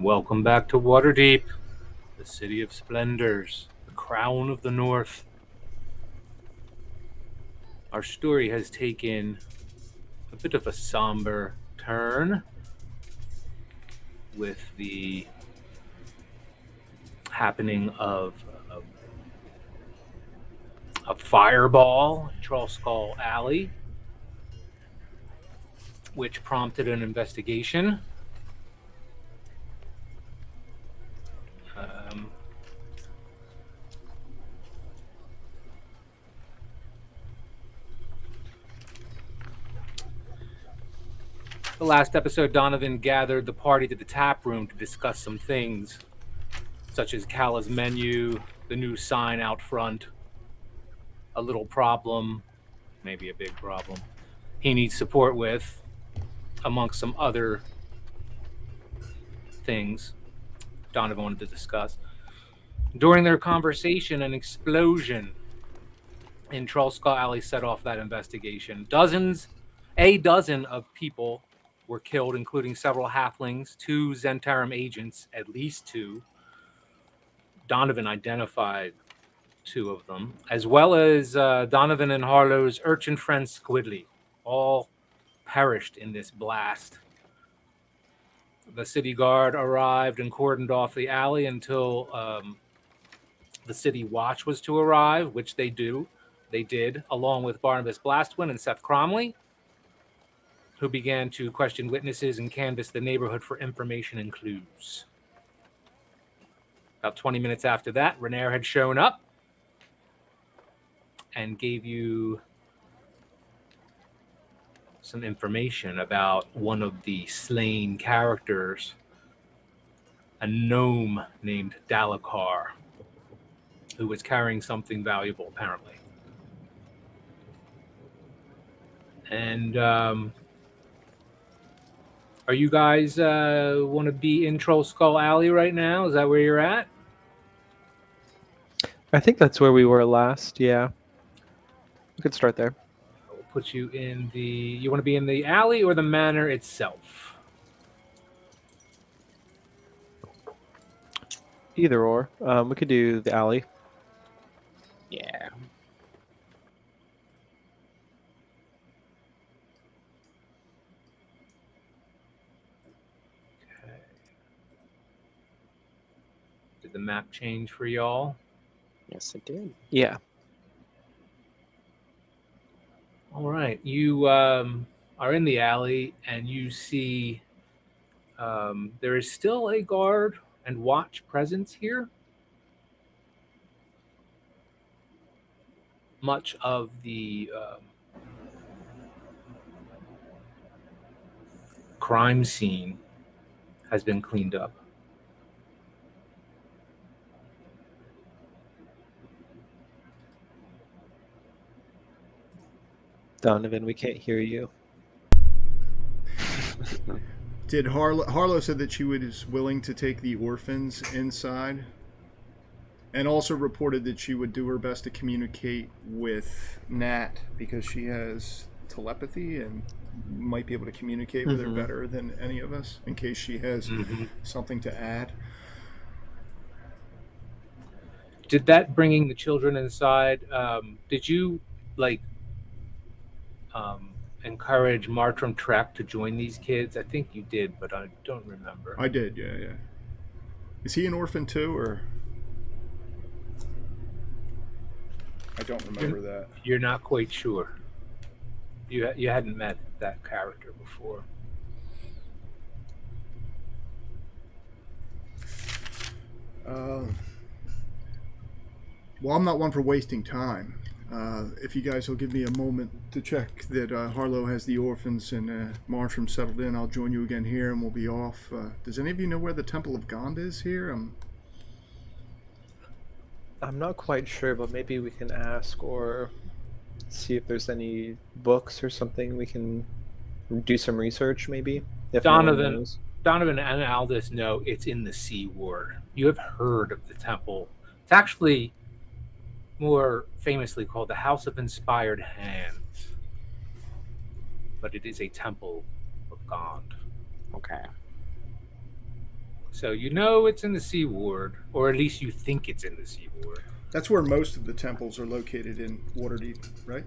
Welcome back to Waterdeep, the city of splendors, the crown of the north. Our story has taken a bit of a somber turn with the happening of a fireball in Trollskull Alley, which prompted an investigation. The last episode, Donovan gathered the party to the tap room to discuss some things, such as Kala's menu, the new sign out front, a little problem, maybe a big problem, he needs support with, amongst some other things Donovan wanted to discuss. During their conversation, an explosion in Trollskull Alley set off that investigation. A dozen of people were killed, including several halflings, 2 Zentarum agents, at least 2. Donovan identified 2 of them, as well as Donovan and Harlow's urchin friend Squidly, all perished in this blast. The city guard arrived and cordoned off the alley until the city watch was to arrive, which they did, along with Barnabas Blastwin and Seth Cromley, who began to question witnesses and canvass the neighborhood for information and clues. About 20 minutes after that, Renair had shown up and gave you some information about one of the slain characters, a gnome named Dalakar, who was carrying something valuable, apparently. And are you guys want to be in Trollskull Alley right now? Is that where you're at? I think that's where we were last, yeah. We could start there. We'll put you in the... You want to be in the alley or the manor itself? Either or. We could do the alley. Yeah. Okay. Did the map change for y'all? Yes, it did. Yeah. All right. You are in the alley and you see there is still a guard and watch presence here. Much of the crime scene has been cleaned up. Donovan, we can't hear you. Did Harlow said that she was willing to take the orphans inside, and also reported that she would do her best to communicate with Nat because she has telepathy and might be able to communicate with her better than any of us in case she has something to add. Did that bringing the children inside, did you encourage Martram Trek to join these kids? I think you did, but I don't remember. I did, yeah. Is he an orphan too, or? I don't remember that. You're not quite sure. You hadn't met that character before. Well, I'm not one for wasting time. If you guys will give me a moment to check that Harlow has the orphans and Marsham settled in, I'll join you again here and we'll be off. Does any of you know where the Temple of Gond is here? I'm not quite sure, but maybe we can ask or see if there's any books or something we can do some research, maybe. If Donovan and Aldous know it's in the Sea Ward. You have heard of the temple. It's actually more famously called the House of Inspired Hands, but it is a temple of Gond. Okay. So you know it's in the Sea Ward, or at least you think it's in the Sea Ward. That's where most of the temples are located in Waterdeep, right?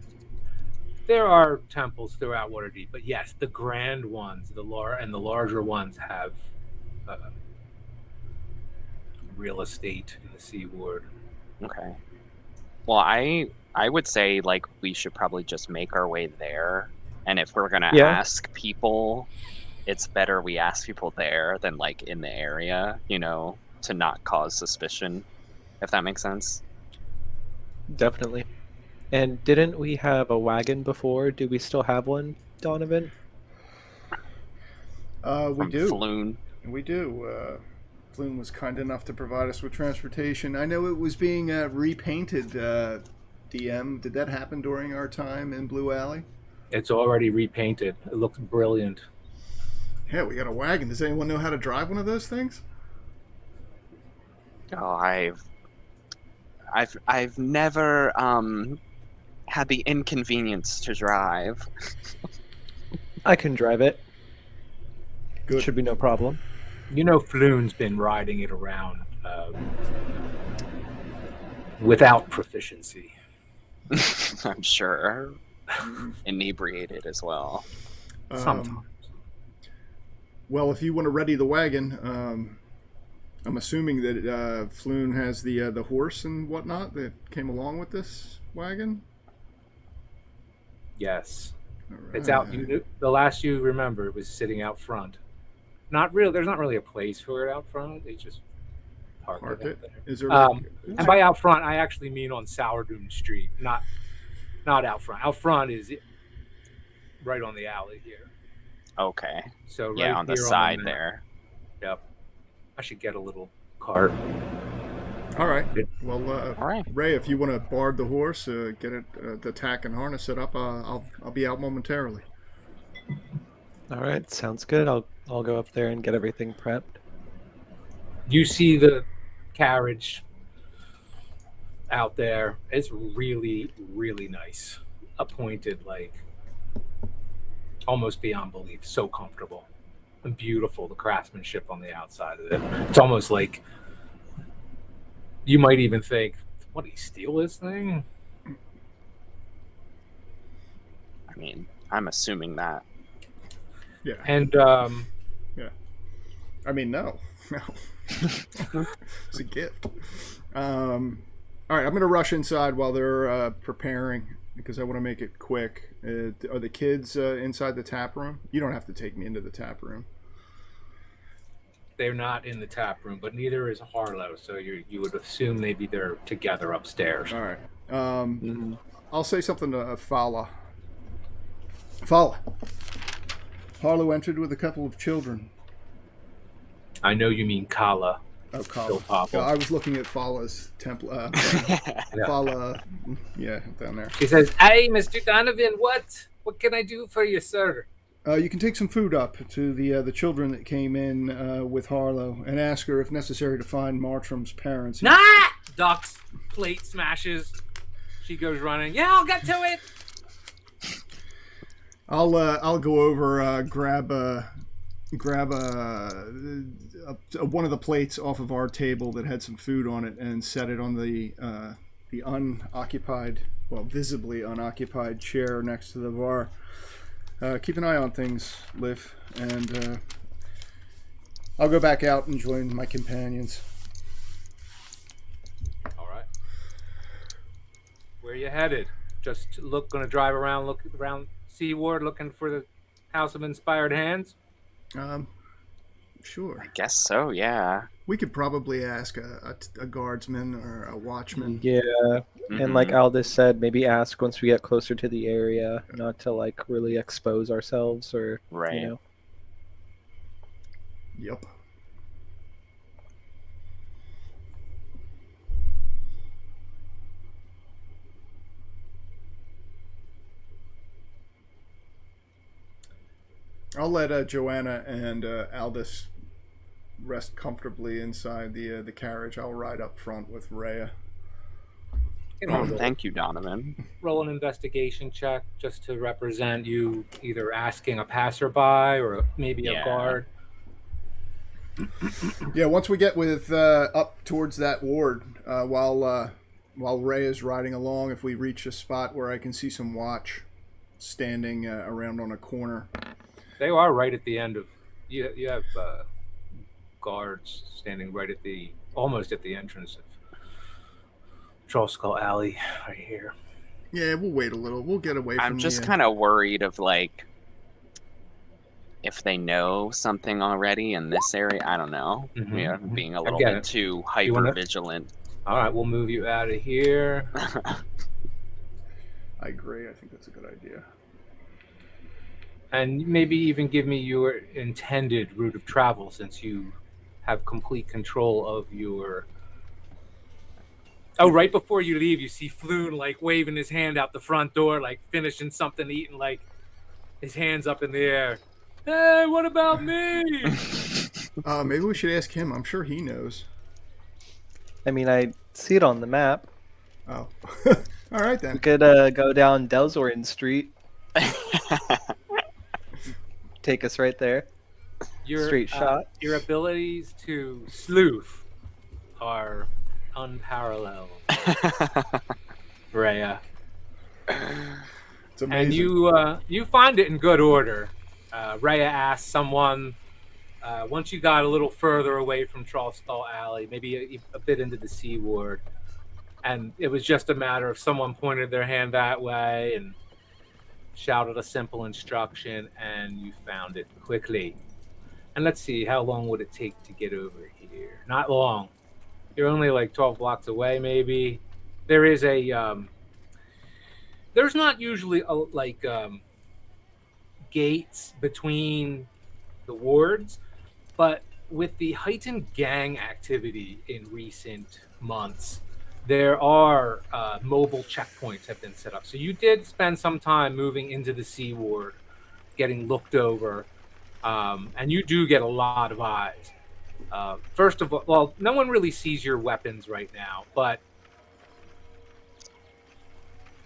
There are temples throughout Waterdeep, but yes, the grand ones, the larger ones have real estate in the Sea Ward. Okay. Well, I would say like we should probably just make our way there, and if we're gonna Yeah. ask people, it's better we ask people there than like in the area, you know, to not cause suspicion, if that makes sense. Definitely. And didn't we have a wagon before? Do we still have one, Donovan? We From do. Floon. We do. Floon was kind enough to provide us with transportation. I know it was being repainted, DM. Did that happen during our time in Blue Alley? It's already repainted. It looks brilliant. Yeah, we got a wagon. Does anyone know how to drive one of those things? Oh, I've never had the inconvenience to drive. I can drive it. Good. Should be no problem. You know, Floon's been riding it around without proficiency. I'm sure. Inebriated as well. Sometimes. Well, if you want to ready the wagon, I'm assuming that Floon has the horse and whatnot that came along with this wagon. Yes. All It's out. right. The last you remember, it was sitting out front. Not real. There's not really a place for it out front. They just parked Parked it it. out there. Is there? And by out front, I actually mean on Sourdoon Street, not out front. Out front is right on the alley here. Okay. So right Yeah, on the here side map. there. Yep. I should get a little cart. All right. It- Well, All right. Ray, if you want to board the horse, get it, the tack and harness set up, I'll be out momentarily. All right, sounds good. I'll go up there and get everything prepped. You see the carriage out there. It's really, really nice. Appointed, like almost beyond belief. So comfortable and beautiful. The craftsmanship on the outside of it. It's almost like you might even think, "What, did he steal this thing?" I mean, I'm assuming that. Yeah. And I mean, no. It's a gift. All right, I'm going to rush inside while they're preparing because I want to make it quick. Are the kids inside the tap room? You don't have to take me into the tap room. they're not in the tap room, but neither is Harlow. So you would assume they'd be there together upstairs. All right. I'll say something to Fala. Fala. Harlow entered with a couple of children. I know you mean Kala. Oh, Phil Kala. Popple. I was looking at Fala's temple. Fala, yeah, down there. She says, "Hey, Mr. Donovan, what can I do for you, sir?" You can take some food up to the children that came in with Harlow and ask her if necessary to find Martram's parents. Nah! Ducks, plate smashes. She goes running. Yeah, I'll get to it. I'll go over grab one of the plates off of our table that had some food on it and set it on the unoccupied, well, visibly unoccupied chair next to the bar. Keep an eye on things, Liv, and I'll go back out and join my companions. All right. Where you headed? Just gonna drive around, look around Seaward, looking for the House of Inspired Hands. Sure. I guess so, yeah. We could probably ask a guardsman or a watchman. Yeah, and like Aldous said, maybe ask once we get closer to the area, not to like really expose ourselves or Right. you know. Yep. I'll let Joanna and Aldous rest comfortably inside the carriage. I'll ride up front with Rhea. You know, Thank you, Donovan. roll an investigation check just to represent you either asking a passerby or maybe a Yeah. guard. Yeah, once we get with up towards that ward, while Ray is riding along, if we reach a spot where I can see some watch standing around on a corner. They are right at the end of. You have guards standing right at the almost at the entrance of Trollskull Alley, right here. Yeah, we'll wait a little. We'll get away from I'm just the, kind of worried of like if they know something already in this area. I don't know. Mhm, Yeah, mhm. being a I little get bit it. too You hyper wanna- vigilant. All right, we'll move you out of here. I agree. I think that's a good idea. And maybe even give me your intended route of travel, since you have complete control of your. Oh, right before you leave, you see Floon like waving his hand out the front door, like finishing something, eating, like his hands up in the air. Hey, what about me? Maybe we should ask him. I'm sure he knows. I mean, I see it on the map. Oh, all right We then. could go down Delzorin Street, take us right there. Straight shot. Your abilities to sleuth are unparalleled, Rhea. It's amazing. And you find it in good order. Rhea asked someone once you got a little further away from Trollskull Alley, maybe a bit into the Sea Ward, and it was just a matter of someone pointed their hand that way and shouted a simple instruction, and you found it quickly. And let's see, how long would it take to get over here? Not long. You're only like 12 blocks away, maybe. There is there's not usually gates between the wards, but with the heightened gang activity in recent months, there are mobile checkpoints have been set up. So you did spend some time moving into the Sea Ward, getting looked over, and you do get a lot of eyes. First of all, well, no one really sees your weapons right now, but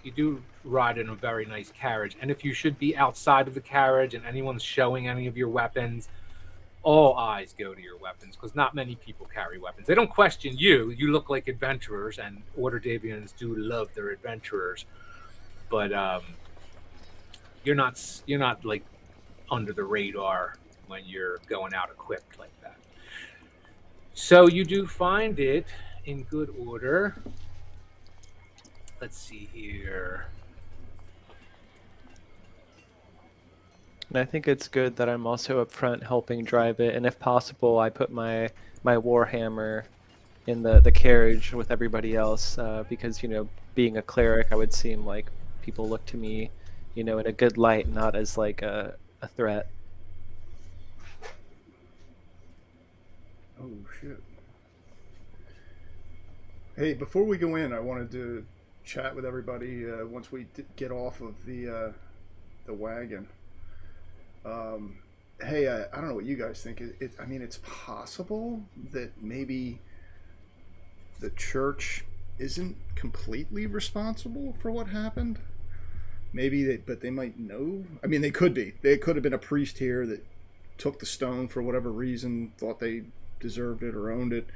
you do ride in a very nice carriage. And if you should be outside of the carriage and anyone's showing any of your weapons, all eyes go to your weapons, because not many people carry weapons. They don't question you. You look like adventurers, and Waterdeepians do love their adventurers. But you're not like under the radar when you're going out equipped like that. So you do find it in good order. Let's see here. And I think it's good that I'm also up front helping drive it, and if possible, I put my warhammer in the carriage with everybody else, because being a cleric, I would seem like people look to me, in a good light, not as like a threat. Oh shit. Hey, before we go in, I wanted to chat with everybody once we get off of the wagon. Hey, I don't know what you guys think. I mean, it's possible that maybe the church isn't completely responsible for what happened. Maybe but they might know. I mean, they could be. They could have been a priest here that took the stone for whatever reason, thought they deserved it or owned it.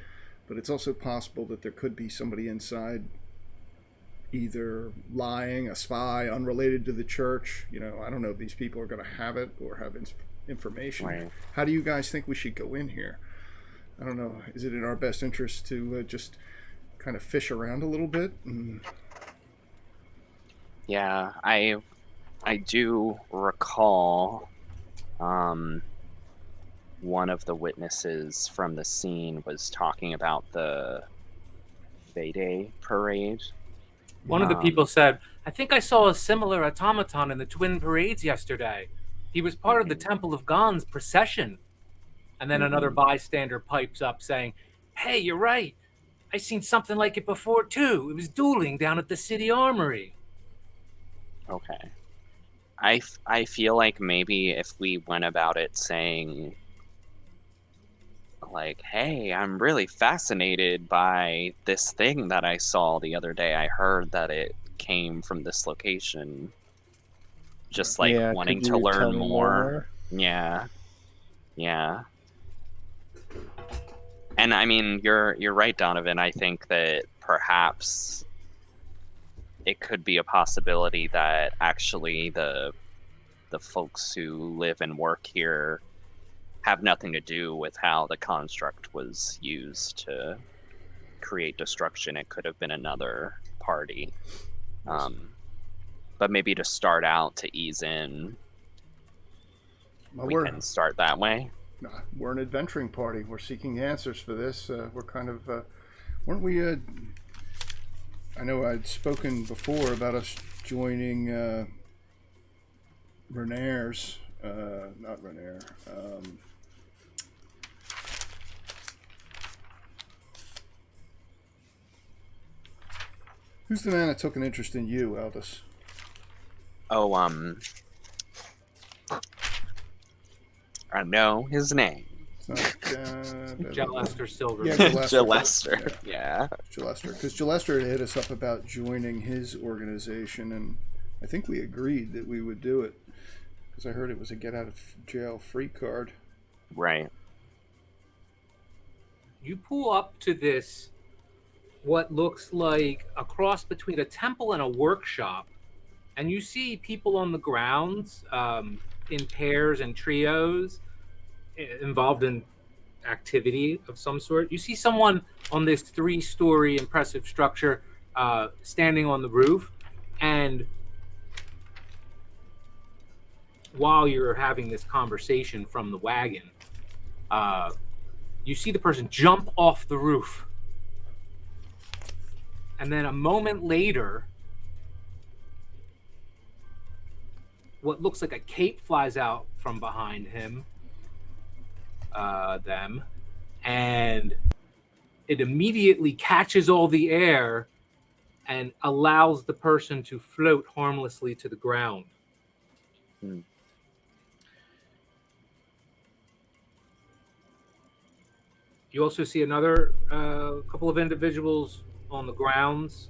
But it's also possible that there could be somebody inside, either lying, a spy, unrelated to the church. I don't know if these people are going to have it or have information. Right. How do you guys think we should go in here? I don't know. Is it in our best interest to just kind of fish around a little bit? Yeah, I do recall one of the witnesses from the scene was talking about the Fayday parade. One of the people said, I think I saw a similar automaton in the twin parades yesterday. He was part of the Temple of Gon's procession. And then another bystander pipes up saying, hey, you're right. I seen something like it before too. It was dueling down at the city armory. Okay. I feel like maybe if we went about it saying, like, hey, I'm really fascinated by this thing that I saw the other day. I heard that it came from this location. Just like wanting could to you tell learn me more. Yeah. Yeah. And I mean, you're right, Donovan. I think that perhaps it could be a possibility that actually the folks who live and work here have nothing to do with how the construct was used to create destruction. It could have been another party. But maybe to start out, to ease in, Well, we can start that way. we're an adventuring party. We're seeking answers for this. We're kind of, weren't we? I know I'd spoken before about us joining Renair's, not Renair. Who's the man that took an interest in you, Aldous? Oh, I know his name. It's not Jalester Silver. Yeah, Jalester. Yeah. Jalester. Because Jalester had hit us up about joining his organization, and I think we agreed that we would do it. Because I heard it was a get out of jail free card. Right. You pull up to this, what looks like a cross between a temple and a workshop, and you see people on the grounds in pairs and trios involved in activity of some sort. You see someone on this 3-story impressive structure standing on the roof, and while you're having this conversation from the wagon, you see the person jump off the roof. And then a moment later, what looks like a cape flies out from behind them, and it immediately catches all the air and allows the person to float harmlessly to the ground. You also see another couple of individuals on the grounds.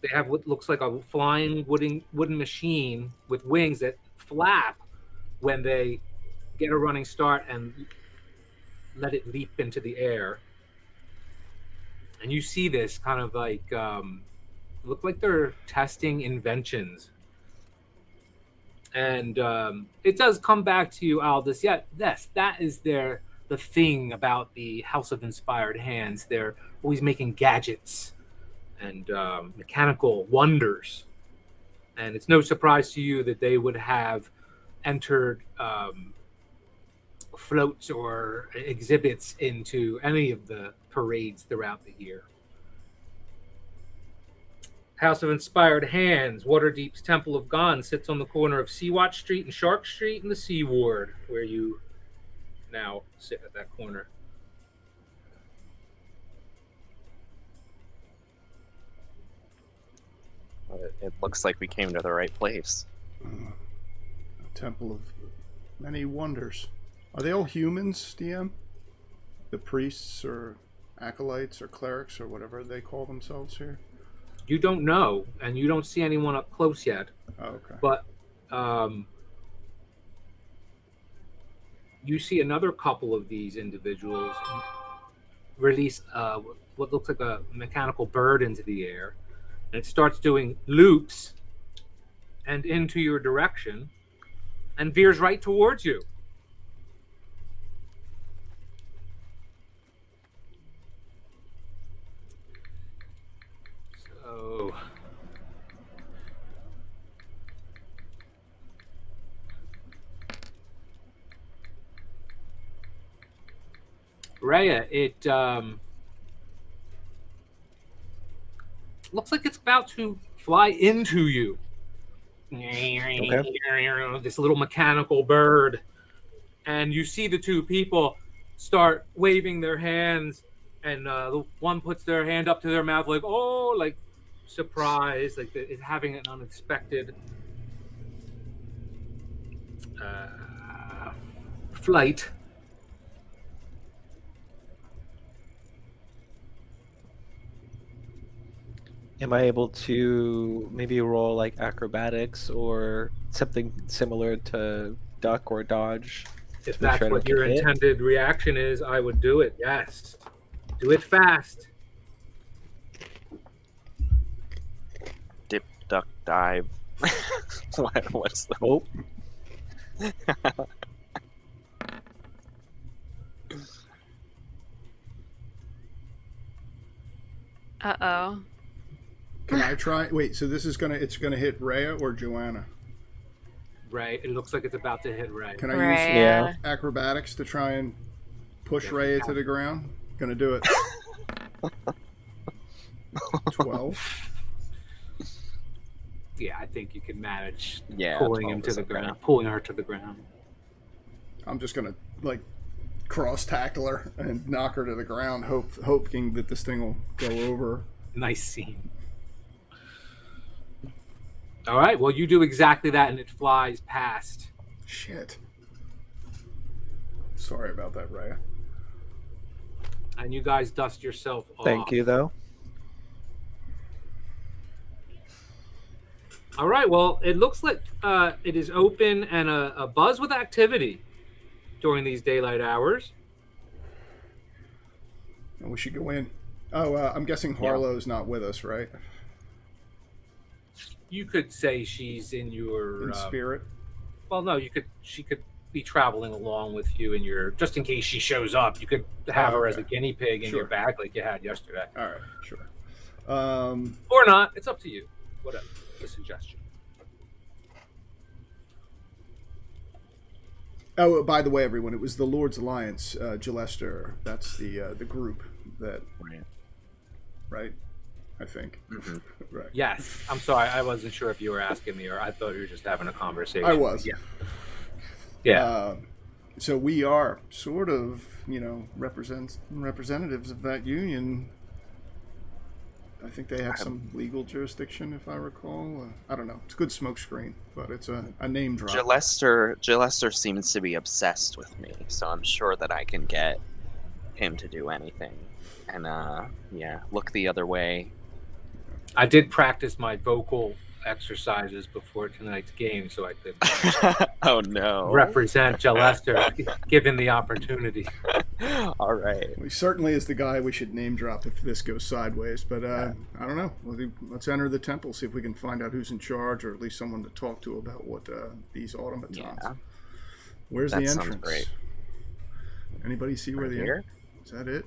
They have what looks like a flying wooden machine with wings that flap when they get a running start and let it leap into the air. And you see this kind of like look like they're testing inventions. And it does come back to you, Aldous. Yeah, yes, that is the thing about the House of Inspired Hands. They're always making gadgets and mechanical wonders. And it's no surprise to you that they would have entered floats or exhibits into any of the parades throughout the year. House of Inspired Hands, Waterdeep's Temple of Gon, sits on the corner of Seawatch Street and Shark Street in the Sea Ward, where you now sit at that corner. It looks like we came to the right place. A temple of many wonders. Are they all humans, DM? The priests or acolytes or clerics or whatever they call themselves here? You don't know, and you don't see anyone up close yet. Oh, okay. But you see another couple of these individuals release what looks like a mechanical bird into the air, and it starts doing loops and into your direction and veers right towards you. So Rhea, it looks like it's about to fly into you. Okay. This little mechanical bird. And you see the two people start waving their hands, and the one puts their hand up to their mouth like, oh, like surprise, like it's having an unexpected flight. Am I able to maybe roll like acrobatics or something similar to duck or dodge? If We try that's to what make your it hit. intended reaction is, I would do it. Yes. Do it fast. Dip, duck, dive. What's the Oh, Uh-oh. Can I try? Wait, so this is it's gonna hit Rhea or Joanna? Right. It looks like it's about to hit right. Can I Right. use yeah. acrobatics to try and push Yes, you Rhea can. to the ground? Gonna do it. 12. Yeah, I think you can manage Yeah, pulling 12 him to is the okay. ground, pulling her to the ground. I'm just gonna like cross tackle her and knock her to the ground, hoping that this thing will go over. Nice scene. All right. Well, you do exactly that, and it flies past. Shit. Sorry about that, Rhea. And you guys dust yourself off. Thank you, though. All right. Well, it looks like it is open and a buzz with activity during these daylight hours. And we should go in. Oh, I'm guessing Harlow's not with us, right? You could say she's in your In spirit. Well, no, she could be traveling along with you in your, just in case she shows up. You could have her as a guinea pig in your Sure. bag like you had yesterday, All right, sure. or not. It's up to you. Whatever. The suggestion. Oh, by the way, everyone, it was the Lord's Alliance, Gillester. That's the group that, Right. right? I think. Mm-hmm. Right. Yes. I'm sorry. I wasn't sure if you were asking me, or I thought you were just having a conversation. I was. Yeah. Yeah. So we are sort of, representatives of that union. I think they have some legal jurisdiction, if I recall. I don't know. It's a good smokescreen, but it's a name drop. Gillester seems to be obsessed with me, so I'm sure that I can get him to do anything. And look the other way. I did practice my vocal exercises before tonight's game, so I could Oh no. represent Gillester given the opportunity. All right. Well, he certainly is the guy we should name drop if this goes sideways. But I don't know. Let's enter the temple, see if we can find out who's in charge, or at least someone to talk to about what these automatons. Yeah. Where's That the sounds entrance? great. Anybody see where Right the here? Is that it?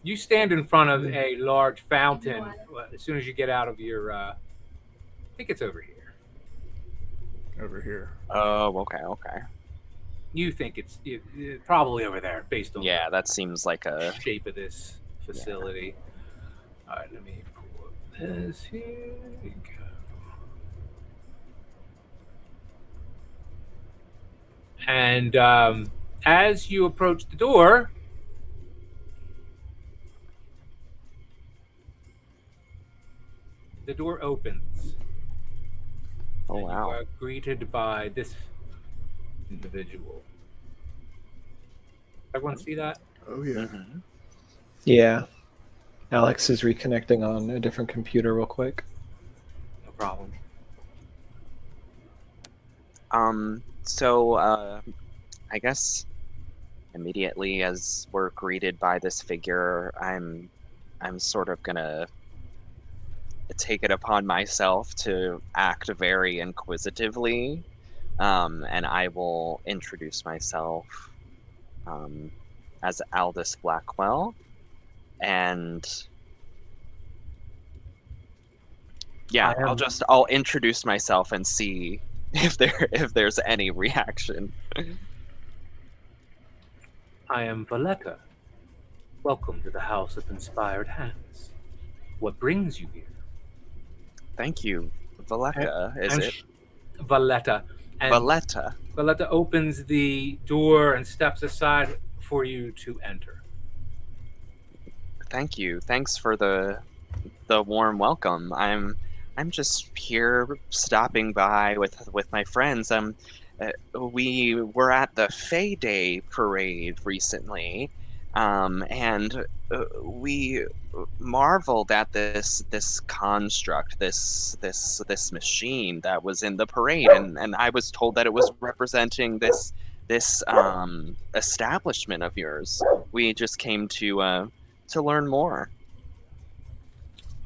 You stand in front of a large fountain as soon as you get out of your. I think it's over here. Over here. Oh, okay. You think it's probably over there, based on Yeah, that seems like the a shape of this facility. All right, let me pull up this. Here we go. And as you approach the door, the door opens. Oh and wow. You are greeted by this individual. Everyone see that? Oh yeah. Mhm. Yeah. Alex is reconnecting on a different computer real quick. No problem. So I guess immediately as we're greeted by this figure, I'm sort of gonna take it upon myself to act very inquisitively, and I will introduce myself as Aldous Blackwell, and yeah, I'll introduce myself and see if there's any reaction. I am Valletta. Welcome to the House of Inspired Hands. What brings you here? Thank you, Valletta. Is And it Valletta? And Valletta? Valletta opens the door and steps aside for you to enter. Thank you. Thanks for the warm welcome. I'm just here stopping by with my friends. We were at the Fay Day parade recently, and we marveled at this construct, this machine that was in the parade, and I was told that it was representing this this establishment of yours. We just came to learn more.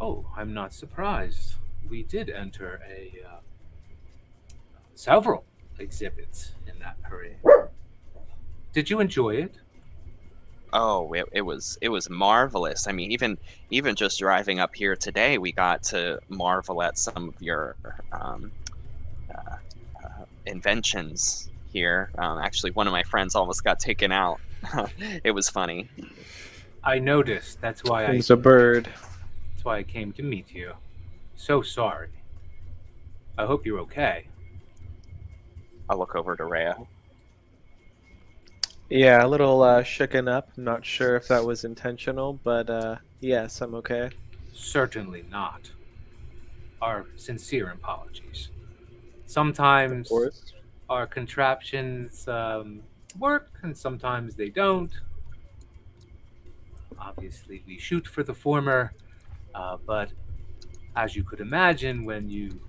Oh, I'm not surprised. We did enter several exhibits in that parade. Did you enjoy it? Oh, it was marvelous. I mean, even just driving up here today, we got to marvel at some of your uh, inventions here. Actually, one of my friends almost got taken out. It was funny. I noticed. It was a bird. That's why I came to meet you. So sorry. I hope you're okay. I'll look over to Rhea. Yeah, a little shooken up. I'm not sure if that was intentional, but yes, I'm okay. Certainly not. Our sincere apologies. Of Sometimes course. our contraptions work, and sometimes they don't. Obviously, we shoot for the former, but as you could imagine, when you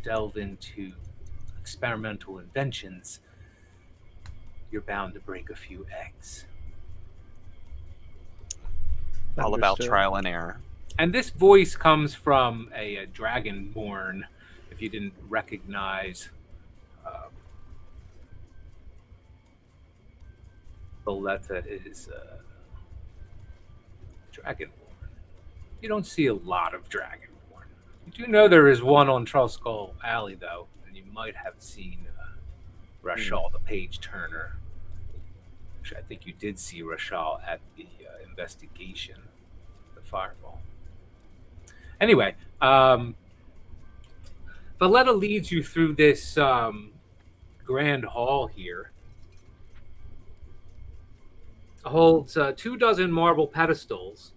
delve into experimental inventions, you're bound to break a few eggs. All about Understood. trial and error. And this voice comes from a dragonborn, if you didn't recognize Boletta is dragonborn. You don't see a lot of dragonborn. You do know there is one on Trollskull Alley, though, and you might have seen Rashal, the page turner. Which I think you did see Rashal at the investigation, the fireball. Anyway, Valletta leads you through this grand hall here. It holds 24 marble pedestals,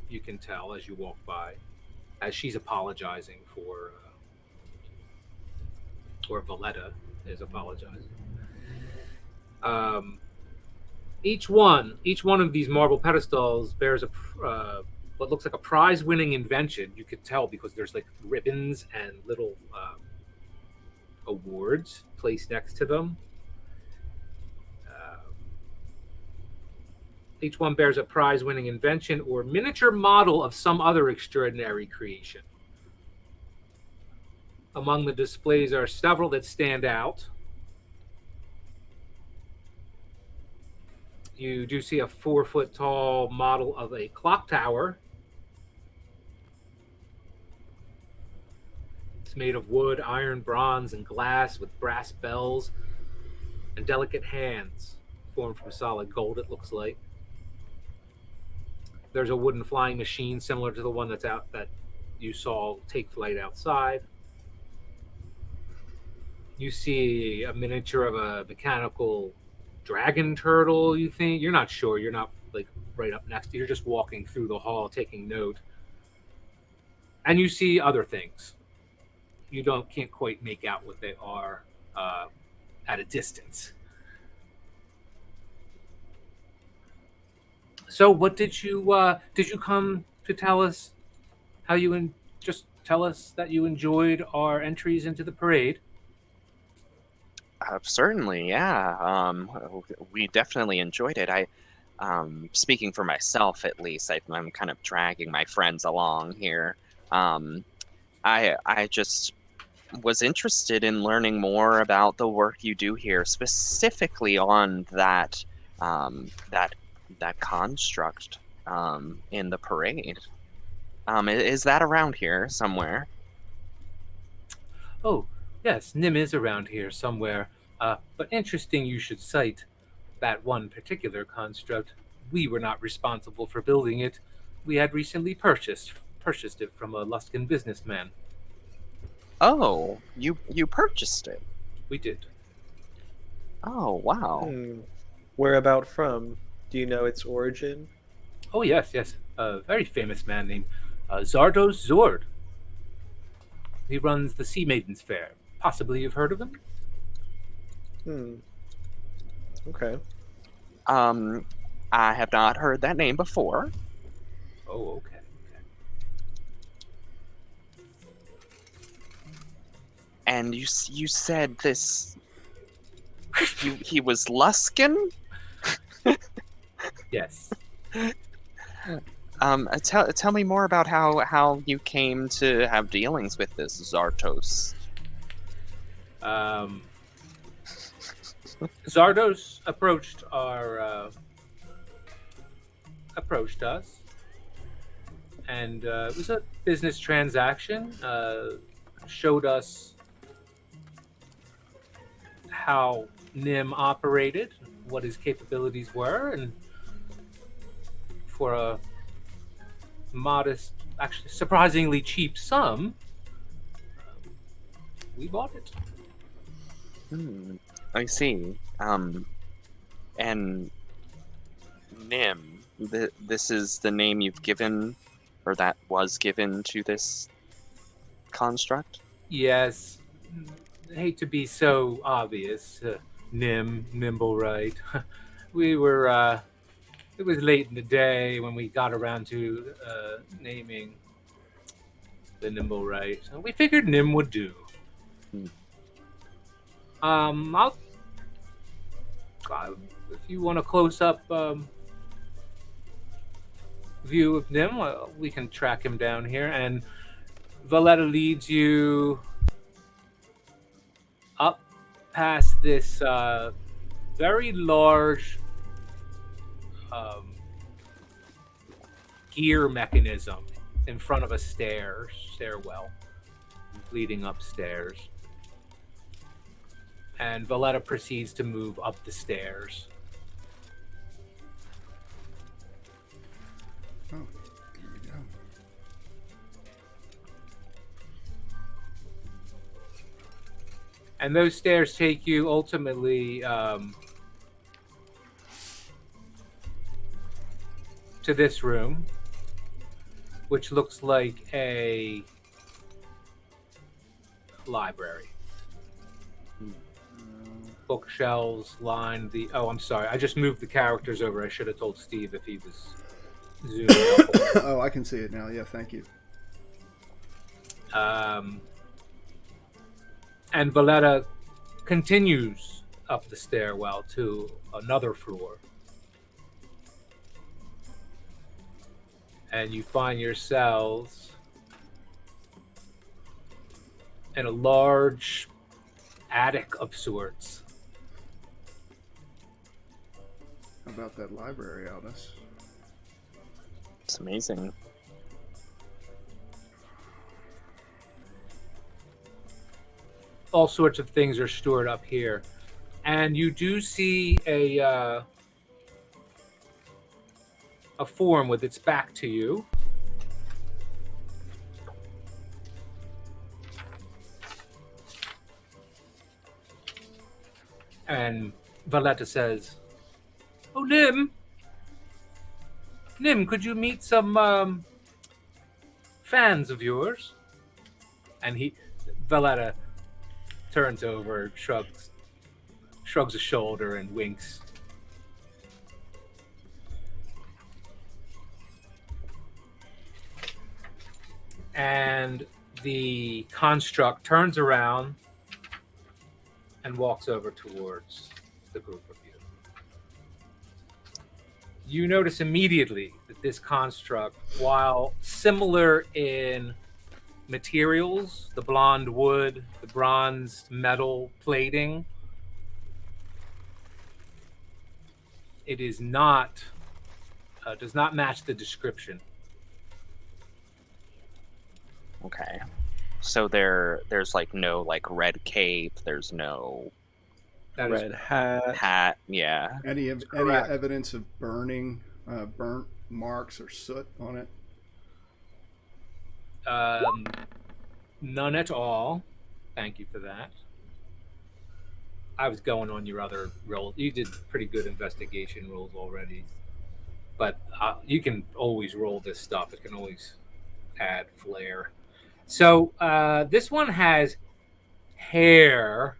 you can tell as you walk by, as she's apologizing for, or Valletta is apologizing. Each one of these marble pedestals bears a what looks like a prize-winning invention. You could tell because there's like ribbons and little awards placed next to them. Each one bears a prize-winning invention or miniature model of some other extraordinary creation. Among the displays are several that stand out. You do see a 4-foot-tall model of a clock tower. It's made of wood, iron, bronze, and glass with brass bells and delicate hands formed from solid gold, it looks like. There's a wooden flying machine similar to the one that you saw take flight outside. You see a miniature of a mechanical dragon turtle, you think? You're not sure. You're not like right up next to you. You're just walking through the hall taking note. And you see other things. You can't quite make out what they are at a distance. So, what did you come to tell us? Just tell us that you enjoyed our entries into the parade. Certainly, yeah. We definitely enjoyed it. Speaking for myself at least, I'm kind of dragging my friends along here. I just was interested in learning more about the work you do here, specifically on that that construct in the parade. Is that around here somewhere? Oh, yes, Nim is around here somewhere. But interesting you should cite that one particular construct. We were not responsible for building it. We had recently purchased it from a Luskan businessman. Oh, you purchased it. We did. Oh, wow. Where about from? Do you know its origin? Oh, yes. A very famous man named Zardos Zord. He runs the Sea Maidens Fair. Possibly you've heard of him? Okay. I have not heard that name before. Oh, okay. And you said this He was Luskin? Yes. Tell me more about how you came to have dealings with this Zartos. Zardos approached us, and it was a business transaction. Showed us how Nim operated, what his capabilities were, and for a modest, actually surprisingly cheap sum, we bought it. I see. And Nim, this is the name you've given, or that was given to this construct? Yes. I hate to be so obvious, nimble, right? We were, it was late in the day when we got around to naming the nimble, right? So we figured Nim would do. I'll, if you want a close-up view of Nim, we can track him down here, and Valletta leads you up past this very large gear mechanism in front of a stairwell leading upstairs. And Valletta proceeds to move up the stairs. Oh, there we go. And those stairs take you ultimately to this room, which looks like a library. Bookshelves line the. Oh, I'm sorry. I just moved the characters over. I should have told Steve if he was zooming up. Oh, I can see it now. Yeah, thank you. And Valletta continues up the stairwell to another floor. And you find yourselves in a large attic of sorts. How about that library, Aldous? It's amazing. All sorts of things are stored up here. And you do see a form with its back to you. And Valletta says, "Oh, Nim, could you meet some fans of yours?" And Valletta turns over, shrugs a shoulder, and winks. And the construct turns around and walks over towards the group of you. You notice immediately that this construct, while similar in materials, the blonde wood, the bronze metal plating, it is not, does not match the description. Okay. So there's like no like red cape, there's no That is Red hat. hat, yeah. Any correct. evidence of burning, burnt marks or soot on it? None at all. Thank you for that. I was going on your other roll. You did pretty good investigation rolls already, but you can always roll this stuff. It can always add flair. So this one has hair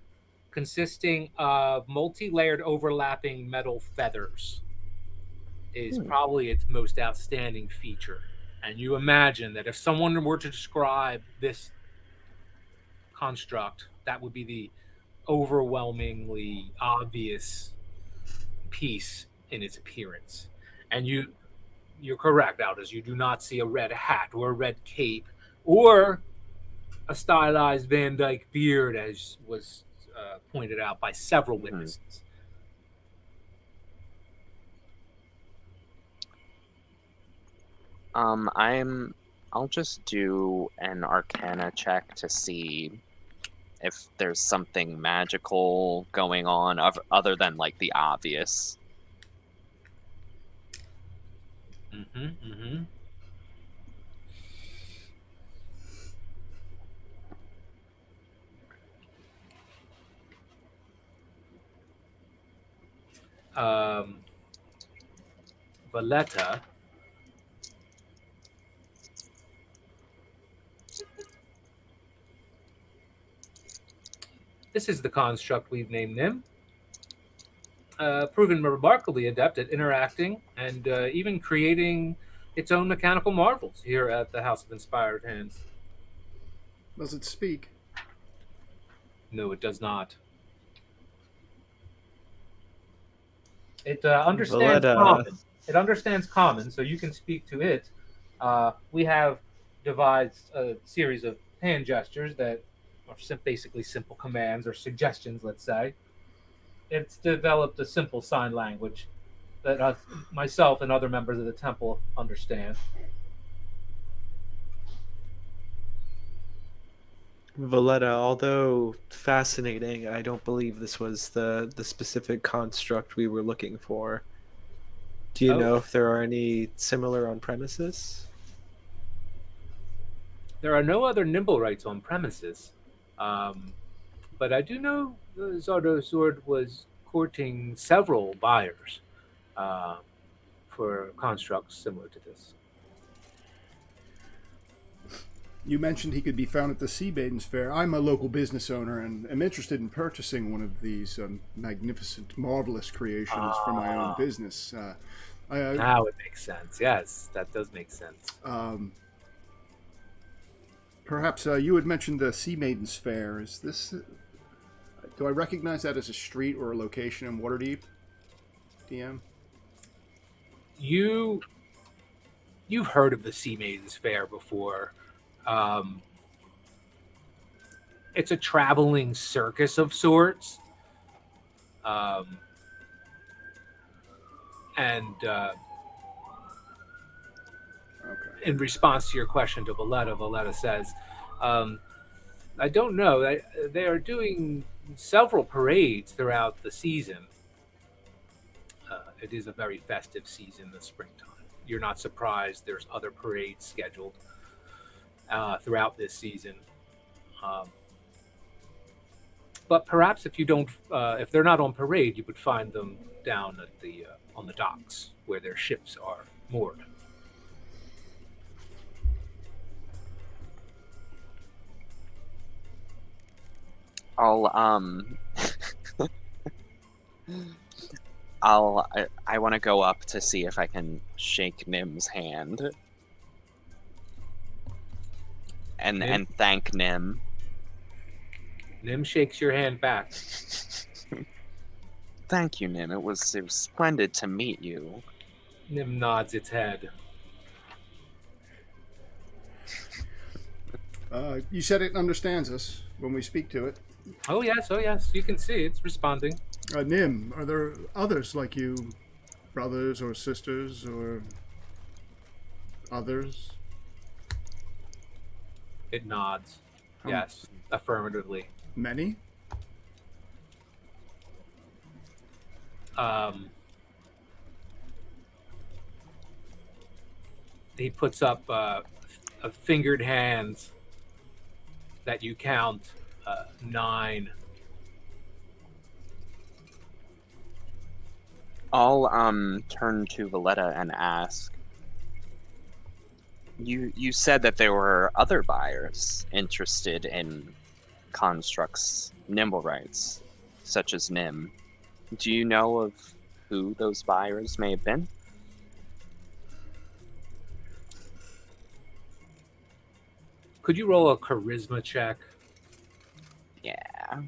consisting of multi-layered overlapping metal feathers. Is probably its most outstanding feature. And you imagine that if someone were to describe this construct, that would be overwhelmingly obvious piece in its appearance. And you're correct, Aldous. You do not see a red hat or a red cape or a stylized Van Dyke beard, as was pointed out by several Mhm. witnesses. I'll just do an Arcana check to see if there's something magical going on other than like the obvious. Mm-hmm, mm-hmm. Valletta. This is the construct we've named Nim. Proven remarkably adept at interacting and even creating its own mechanical marvels here at the House of Inspired Hands. Does it speak? No, it does not. It understands Valletta. common. It understands common, so you can speak to it. We have devised a series of hand gestures that are basically simple commands or suggestions, let's say. It's developed a simple sign language that myself and other members of the temple understand. Valletta, although fascinating, I don't believe this was the specific construct we were looking for. Do you Oh. know if there are any similar on premises? There are no other Nimblewrights on premises, but I do know Zardo Sword was courting several buyers for constructs similar to this. You mentioned he could be found at the Sea Maidens Fair. I'm a local business owner and am interested in purchasing one of these magnificent, marvelous creations for my own business. Now it makes sense. Yes, that does make sense. Perhaps you had mentioned the Sea Maidens Fair. Is this? Do I recognize that as a street or a location in Waterdeep? DM. You've heard of the Sea Maidens Fair before. It's a traveling circus of sorts. And Okay. in response to your question to Valletta says, I don't know. They are doing several parades throughout the season. It is a very festive season in the springtime. You're not surprised there's other parades scheduled throughout this season. But perhaps if you don't, if they're not on parade, you would find them down at the on the docks where their ships are moored. I want to go up to see if I can shake Nim's hand and thank Nim. Nim shakes your hand back. Thank you, Nim. It was splendid to meet you. Nim nods its head. You said it understands us when we speak to it. Oh yes, you can see it's responding. Nim, are there others like you, brothers or sisters or others? It nods. Yes, affirmatively. Many? He puts up a fingered hands that you count 9. I'll turn to Valletta and ask. You said that there were other buyers interested in constructs, Nimblewrights, such as Nim. Do you know of who those buyers may have been? Could you roll a charisma check? Yeah.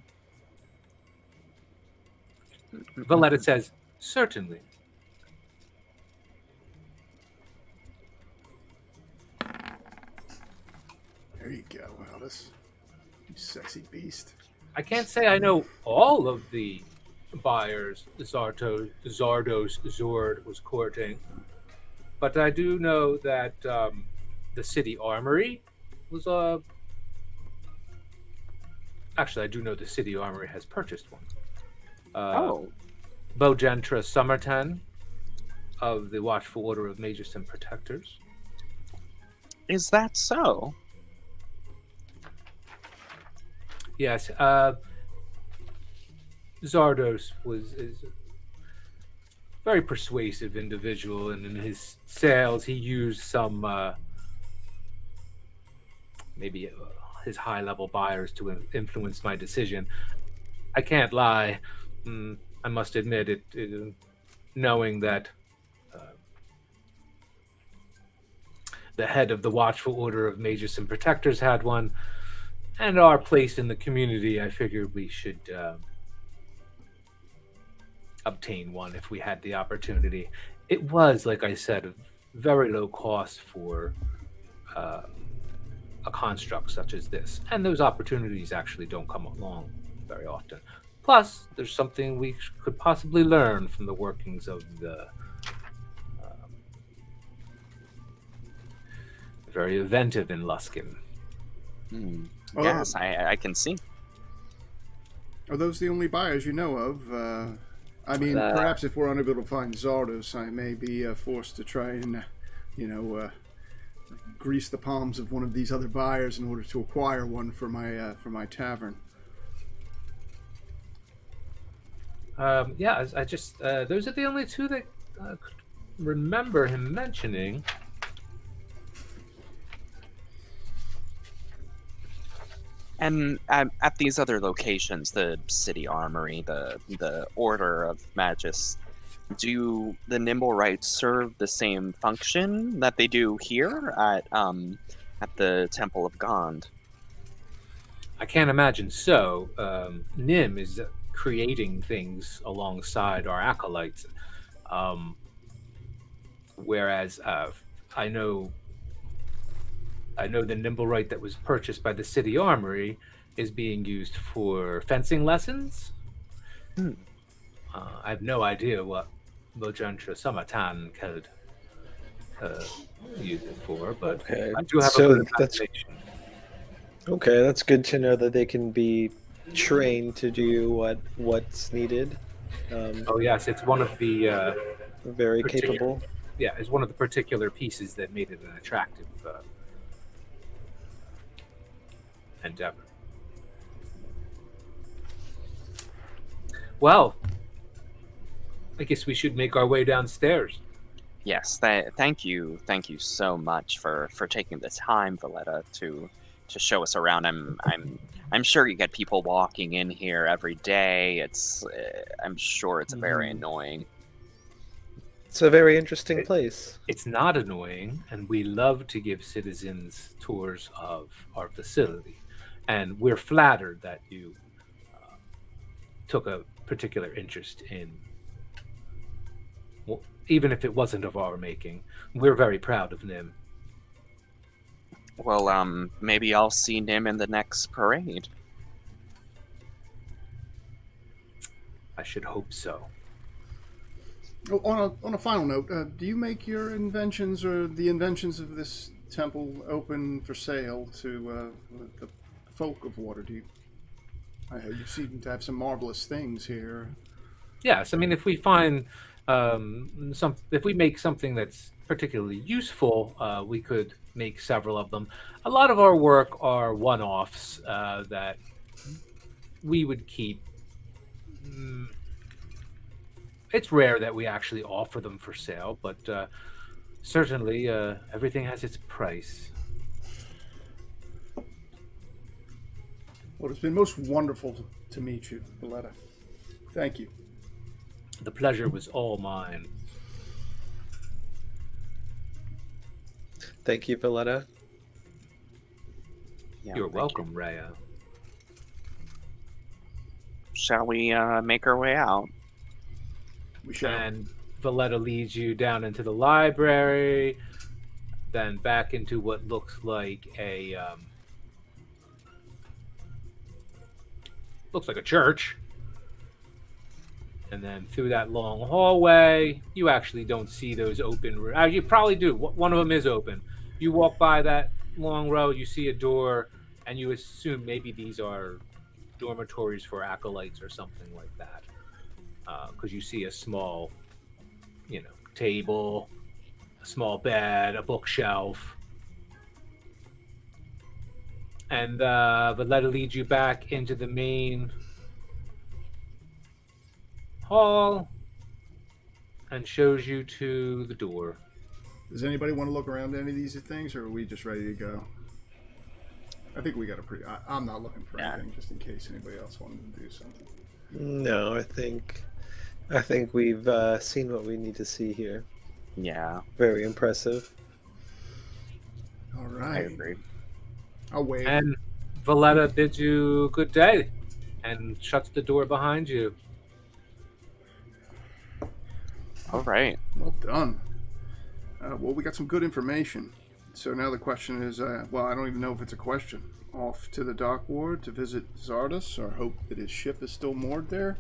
Valletta says, "Certainly." There you go, Aldous. You sexy beast. I can't say I know all of the buyers Zardos Zord was courting, but I do know that the city armory was actually, I do know the city armory has purchased one. Oh, Bogentra Summerton of the Watchful Order of Magus and Protectors. is that so? Yes, Zardos is a very persuasive individual, and in his sales, he used some maybe his high-level buyers to influence my decision. I can't lie. I must admit it knowing that the head of the Watchful Order of Magus and Protectors had one, and our place in the community, I figured we should obtain one if we had the opportunity. It was, like I said, a very low cost for a construct such as this, and those opportunities actually don't come along very often. Plus, there's something we could possibly learn from the workings of the very inventive in Luskin. Oh. Yes, I can see. Are those the only buyers you know of? I mean, perhaps if we're unable to find Zardos, I may be forced to try and, grease the palms of one of these other buyers in order to acquire one for my tavern. Yeah, I just those are the only two that I could remember him mentioning. And at these other locations, the city armory, the Order of Magus, do the Nimble Rights serve the same function that they do here at the Temple of Gond? I can't imagine so. Nim is creating things alongside our acolytes, whereas I know the Nimblewright that was purchased by the city armory is being used for fencing lessons. I have no idea what Bojantra Samatan could use it for, but Okay, I do have so a good that's imagination. okay. That's good to know that they can be trained to do what's needed. Oh yes, it's one of the Very particular- capable. yeah, it's one of the particular pieces that made it an attractive endeavor. Well, I guess we should make our way downstairs. Yes, thank you so much for taking the time, Valletta, to show us around. I'm sure you get people walking in here every day. I'm sure it's very annoying. It's a very interesting place. It's not annoying, and we love to give citizens tours of our facility. And we're flattered that you took a particular interest in, well, even if it wasn't of our making. We're very proud of Nim. Well, maybe I'll see Nim in the next parade. I should hope so. Oh, on a final note, do you make your inventions or the inventions of this temple open for sale to the folk of Waterdeep? You seem to have some marvelous things here. Yes, I mean, if we find if we make something that's particularly useful, we could make several of them. A lot of our work are one-offs that we would keep. It's rare that we actually offer them for sale, but certainly everything has its price. Well, it's been most wonderful to meet you, Valletta. Thank you. The pleasure was all mine. Thank you, Valletta. Yeah, You're thank welcome, you. Rhea. Shall we make our way out? We shall. And Valletta leads you down into the library, then back into what looks like a church. And then through that long hallway, you actually don't see those open. You probably do. One of them is open. You walk by that long row, you see a door, and you assume maybe these are dormitories for acolytes or something like that. Because you see a small, table, a small bed, a bookshelf. And Valletta leads you back into the main hall and shows you to the door. Does anybody want to look around any of these things, or are we just ready to go? I think we got a pretty... I'm not looking for anything, just in case anybody else wanted to do something. No, I think we've seen what we need to see here. Yeah. Very impressive. All right. I agree. I'll wait. And Valletta bids you good day and shuts the door behind you. All right. Well done. Well, we got some good information. So now the question is, well, I don't even know if it's a question. Off to the dock ward to visit Zardos, or hope that his ship is still moored there?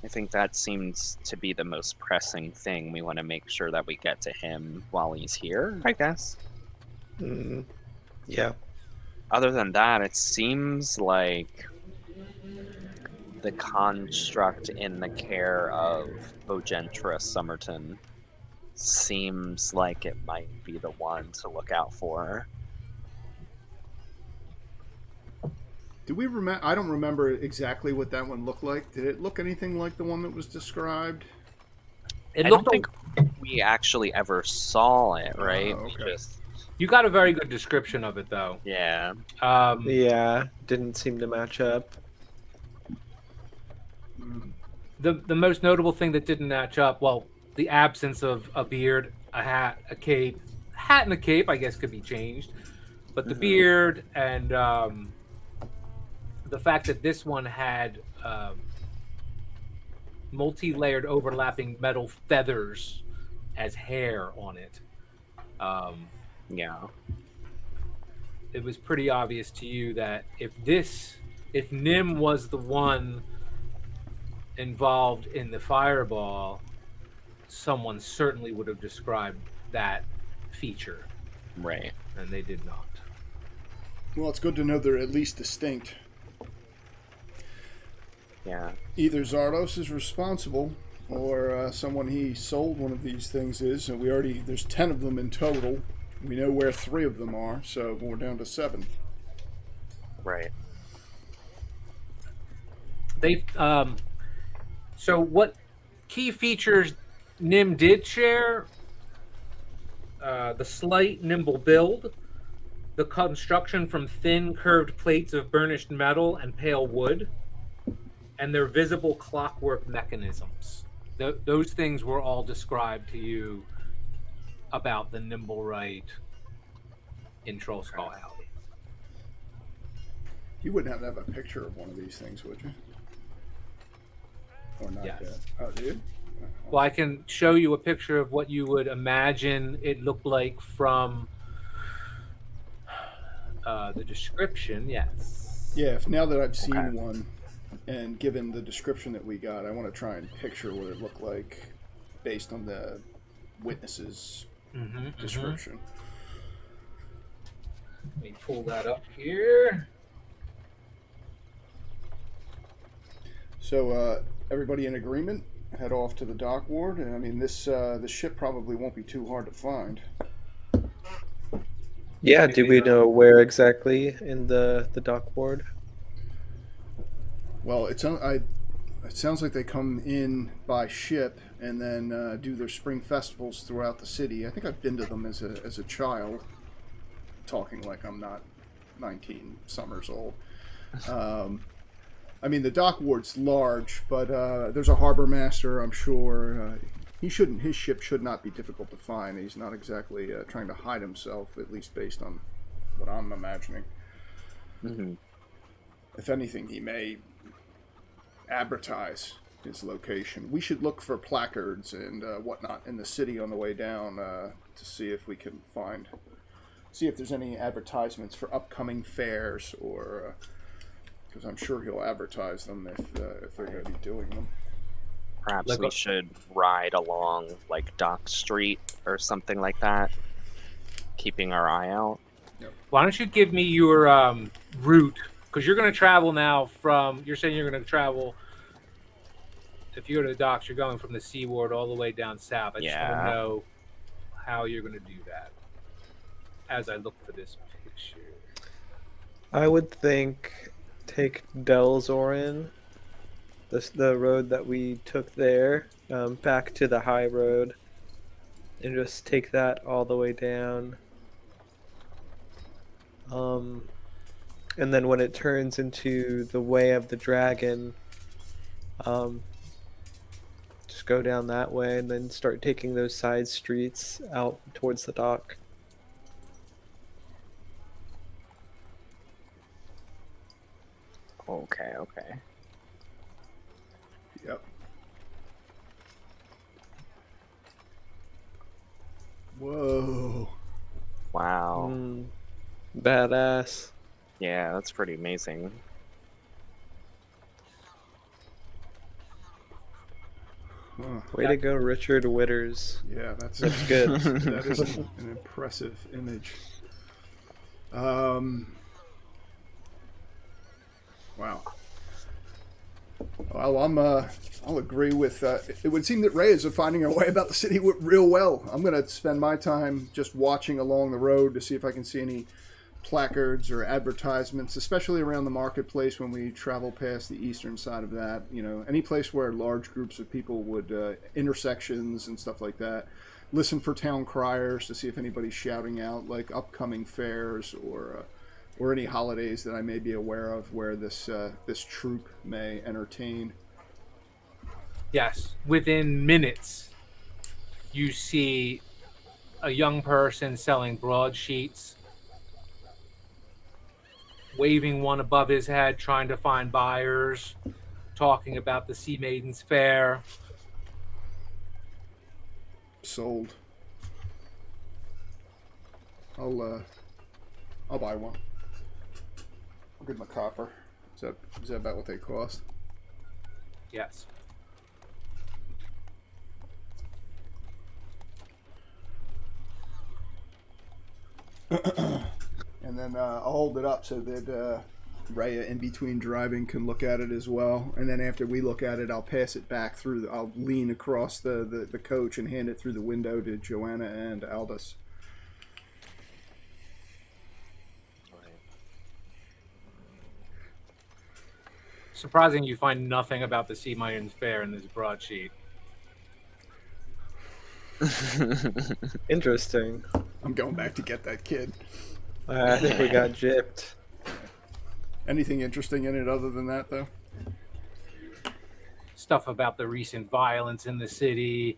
I think that seems to be the most pressing thing. We want to make sure that we get to him while he's here, I guess. Yeah. Other than that, it seems like the construct in the care of Bogentra Summerton seems like it might be the one to look out for. Do we remember? I don't remember exactly what that one looked like. Did it look anything like the one that was described? I don't think we actually ever saw it, right? Okay. You got a very good description of it, though. Yeah. Yeah, didn't seem to match up. The most notable thing that didn't match up, well, the absence of a beard, a hat, a cape. Hat and a cape, I guess, could be changed. But the beard and the fact that this one had multi-layered overlapping metal feathers as hair on it. Yeah. It was pretty obvious to you that if Nim was the one involved in the fireball, someone certainly would have described that feature. Right. And they did not. Well, it's good to know they're at least distinct. Yeah. Either Zardos is responsible, or someone he sold one of these things is. And there's 10 of them in total. We know where 3 of them are, so we're down to 7. Right. So what key features Nim did share? The slight, nimble build, the construction from thin, curved plates of burnished metal and pale wood, and their visible clockwork mechanisms. Those things were all described to you about the Nimblewright in Trollskull Alley. You wouldn't have a picture of one of these things, would you? Or not Yes. yet? Oh, do you? Well, I can show you a picture of what you would imagine it looked like from the description, yes. Yeah, now that I've seen one, and given the description that we got, I want to try and picture what it looked like based on the witness's description. Let me pull that up here. So, everybody in agreement? Head off to the dock ward. I mean, this ship probably won't be too hard to find. Yeah, do we know where exactly in the dock ward? Well, it sounds like they come in by ship and then do their spring festivals throughout the city. I think I've been to them as a child, talking like I'm not 19 summers old. I mean, the dock ward's large, but there's a harbor master, I'm sure. His ship should not be difficult to find. He's not exactly trying to hide himself, at least based on what I'm imagining. Mm-hmm. If anything, he may advertise his location. We should look for placards and whatnot in the city on the way down to see if we can see if there's any advertisements for upcoming fairs, or because I'm sure he'll advertise them if they're going to be doing them. Perhaps Like we a- should ride along like Dock Street or something like that, keeping our eye out. Why don't you give me your route? Because you're going to travel now from. You're saying you're going to travel. If you go to the docks, you're going from the seaward all the way down south. I just want to Yeah. know how you're going to do that. As I look for this picture. I would think take Delzorin, the road that we took there, back to the high road, and just take that all the way down. And then when it turns into the Way of the Dragon, just go down that way and then start taking those side streets out towards the dock. Okay. Yep. Whoa. Wow. Badass. Yeah, that's pretty amazing. Huh. Way to go, Richard Witters. Yeah, that's good. That is an impressive image. Wow. Well, I'll agree with. It would seem that Reyes are finding her way about the city real well. I'm going to spend my time just watching along the road to see if I can see any placards or advertisements, especially around the marketplace when we travel past the eastern side of that. You know, any place where large groups of people would, intersections and stuff like that. Listen for town criers to see if anybody's shouting out like upcoming fairs or any holidays that I may be aware of where this troupe may entertain. Yes, within minutes, you see a young person selling broadsheets, waving one above his head, trying to find buyers, talking about the Sea Maidens Fair. Sold. I'll buy one. I'll give him a copper. Is that about what they cost? Yes. And then I'll hold it up so that Rhea, in between driving, can look at it as well. And then after we look at it, I'll pass it back through. I'll lean across the coach and hand it through the window to Joanna and Aldous. Surprising you find nothing about the Sea Maidens Fair in this broadsheet. Interesting. I'm going back to get that kid. I think we got gypped. Anything interesting in it other than that, though? Stuff about the recent violence in the city.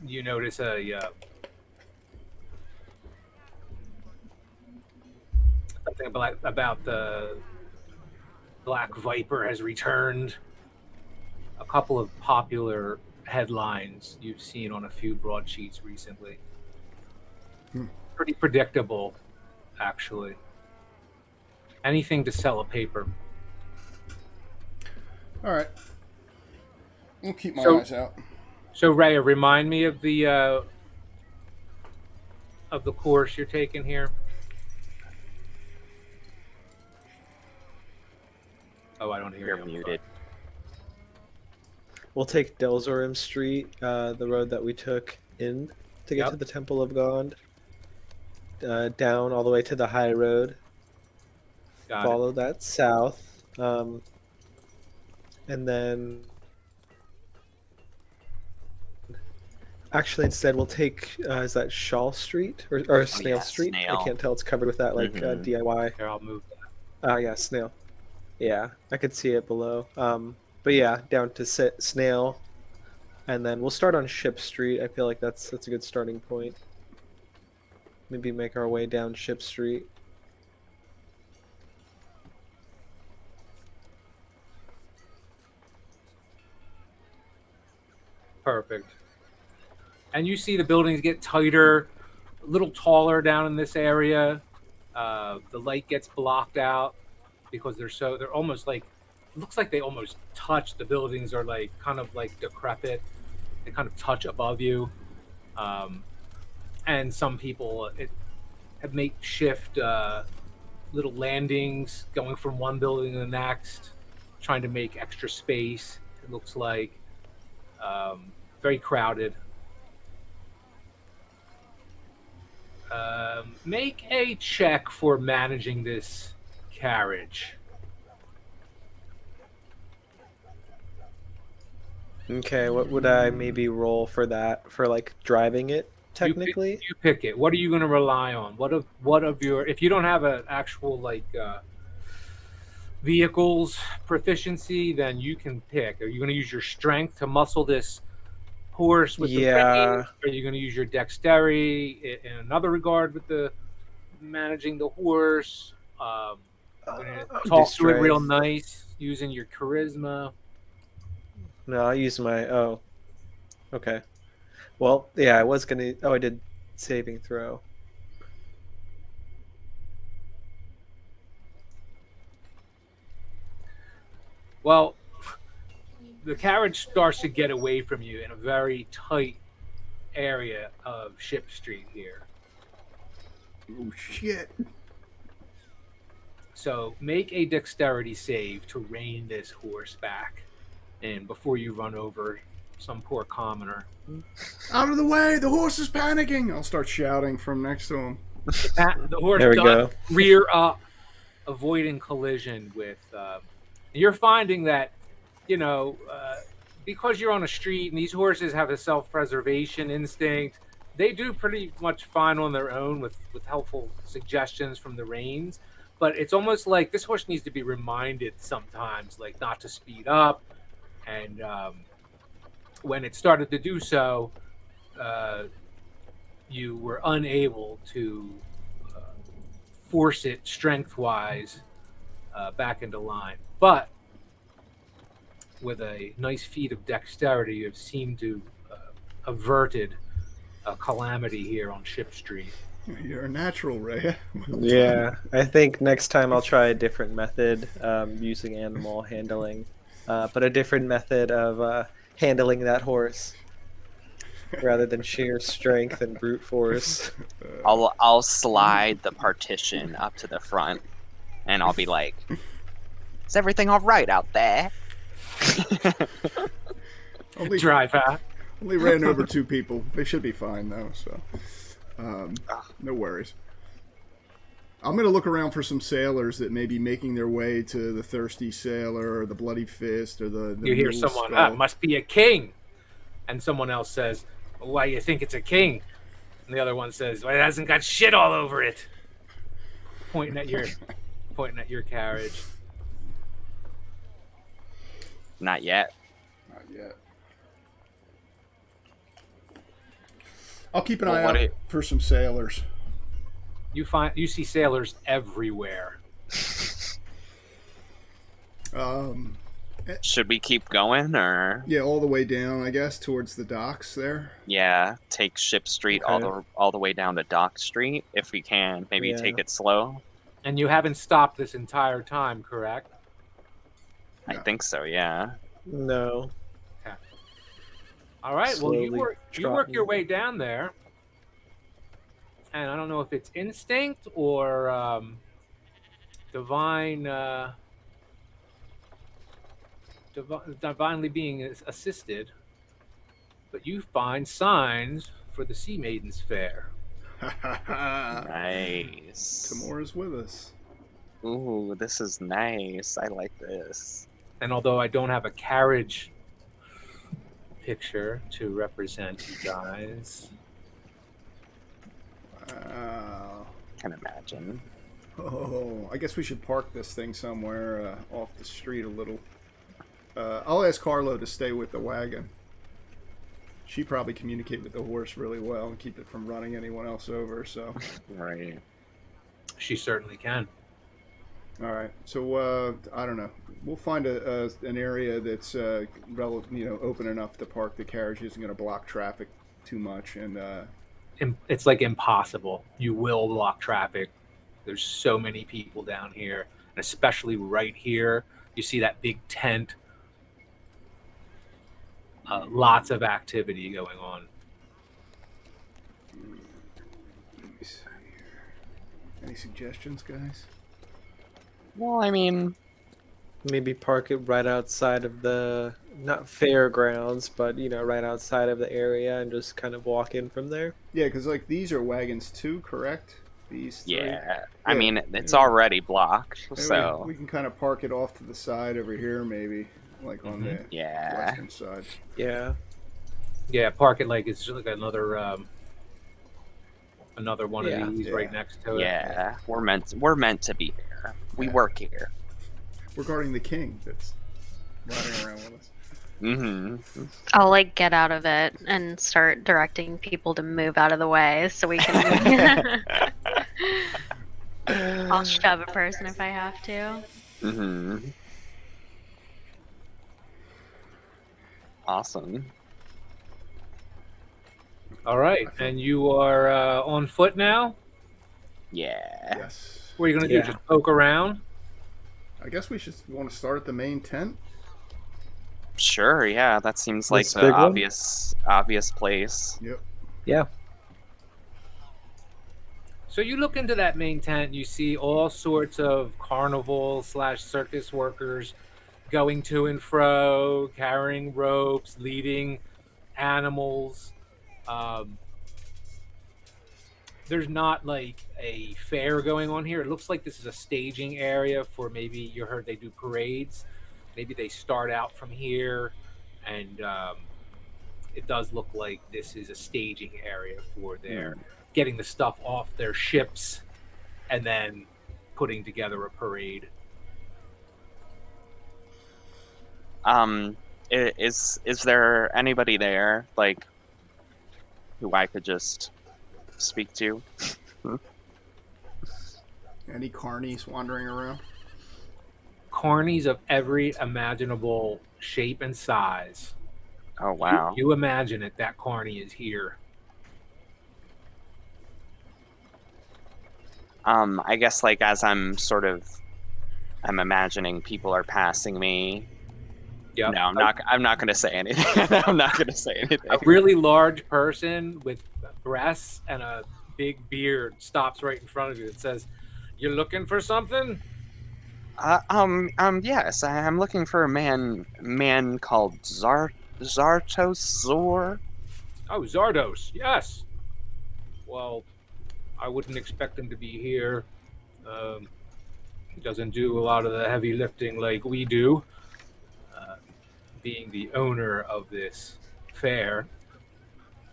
You notice something about the Black Viper has returned. A couple of popular headlines you've seen on a few broadsheets recently. Pretty predictable, actually. Anything to sell a paper. All right. I'll keep my So- eyes out. So, Rhea, remind me of the course you're taking here. Oh, I don't hear You're you. I'm muted. We'll take Delzorim Street, the road that we took in to get Yep. to the Temple of God. Down all the way to the high road. Got Follow that south. And then... Actually, instead, we'll take, is that Shaw Street? Or Snail yeah, Street? Snail. I can't tell. It's covered with that, like, Mhm. DIY. it. Here, I'll move that. Yeah, Snail. Yeah, I could see it below. But yeah, down to Snail. And then we'll start on Ship Street. I feel like that's a good starting point. Maybe make our way down Ship Street. Perfect. And you see the buildings get tighter, a little taller down in this area. The light gets blocked out because they're almost like, it looks like they almost touch. The buildings are like kind of like decrepit. They kind of touch above you. And some people have makeshift little landings going from one building to the next, trying to make extra space. It looks like very crowded. Make a check for managing this carriage. Okay, what would I maybe roll for that? For like driving it, technically? You pick it. What are you going to rely on? What of your, if you don't have an actual like vehicles proficiency, then you can pick. Are you going to use your strength to muscle this horse with the reins? Are you going to use your dexterity in another regard with the managing the horse? I'm going to talk to it real nice using your charisma. No, I'll use my... Oh. Okay. Well, yeah, I was going to... Oh, I did saving throw. Well, the carriage starts to get away from you in a very tight area of Ship Street here. Oh, shit. So make a dexterity save to rein this horse back in before you run over some poor commoner. Out of the way! The horse is panicking! I'll start shouting from next to him. The horse There we does go. rear up, avoiding collision with... you're finding that, because you're on a street and these horses have a self-preservation instinct, they do pretty much fine on their own with helpful suggestions from the reins. But it's almost like this horse needs to be reminded sometimes, like not to speed up. And when it started to do so, you were unable to force it strength-wise back into line. But with a nice feat of dexterity, you have seemed to averted a calamity here on Ship Street. You're a natural, Ray. Well Yeah, done. I think next time I'll try a different method using animal handling, but a different method of handling that horse rather than sheer strength and brute force. I'll slide the partition up to the front, and I'll be like, "Is everything all right out there?" Only, Drive out. only ran over 2 people. They should be fine, though, so... no worries. I'm going to look around for some sailors that may be making their way to the Thirsty Sailor or the Bloody Fist or the You hear Mule someone, Skull. must be a king. And someone else says, why do you think it's a king? And the other one says, well, it hasn't got shit all over it. Pointing at your carriage. Not yet. Not yet. I'll keep an Well, eye what out it- for some sailors. You see sailors everywhere. Should we keep going, or Yeah, all the way down, I guess, towards the docks there. yeah, take Ship Street all the way down to Dock Street if we can. Maybe Yeah. take it slow. And you haven't stopped this entire time, correct? I Yeah. think so. Yeah. No. All right. Well, you Slowly work trotting. your way down there, and I don't know if it's instinct or divinely being assisted, but you find signs for the Sea Maidens Fair. Nice. Tamor is with us. Ooh, this is nice. I like this. And although I don't have a carriage picture to represent you guys, Wow. Can imagine. Oh, I guess we should park this thing somewhere off the street a little. I'll ask Carlo to stay with the wagon. She probably communicate with the horse really well and keep it from running anyone else over. So, Right. she certainly can. all right. So I don't know. we'll find an area that's open enough to park the carriage. Isn't going to block traffic too much, and It's like impossible. You will block traffic. There's so many people down here, and especially right here. You see that big tent. Lots of activity going on. let me see here. Any suggestions, guys? Well, I mean, Maybe park it right outside of the, not fairgrounds, but right outside of the area and just kind of walk in from there. Yeah, because like these are wagons too, correct? These three. yeah. I Yeah, mean, it's yeah. already blocked, Maybe so we can kind of park it off to the side over here, maybe, like on the yeah. western side. Yeah. Yeah, park it like it's just like another one Yeah. of these right next to it. Yeah, we're meant to be here. We Yeah. work here. Regarding the king that's riding around with us. Mm-hmm. I'll like get out of it and start directing people to move out of the way so we can. I'll shove a person if I have to. Mm-hmm. Awesome. All right, and you are on foot now. Yeah. Yes. What are you gonna do? Yeah. Just poke around? I guess we should want to start at the main tent. Sure. Yeah, that seems like This the big one? obvious place. Yep. Yeah. So you look into that main tent. You see all sorts of carnival/circus workers going to and fro, carrying ropes, leading animals. There's not like a fair going on here. It looks like this is a staging area for maybe you heard they do parades. Maybe they start out from here, and it does look like this is a staging area for their getting the stuff off their ships and then putting together a parade. Is there anybody there like who I could just speak to? Any carnies wandering around? Carnies of every imaginable shape and size. Oh wow. You imagine it, that carny is here. I guess like as I'm imagining people are passing me. Yep. No, I'm not gonna say anything. I'm not gonna say anything. A really large person with breasts and a big beard stops right in front of you and says, "You looking for something?" Yes, I'm looking for a man called Zartosor. Oh, Zardos. Yes. Well, I wouldn't expect him to be here. He doesn't do a lot of the heavy lifting like we do. Being the owner of this fair,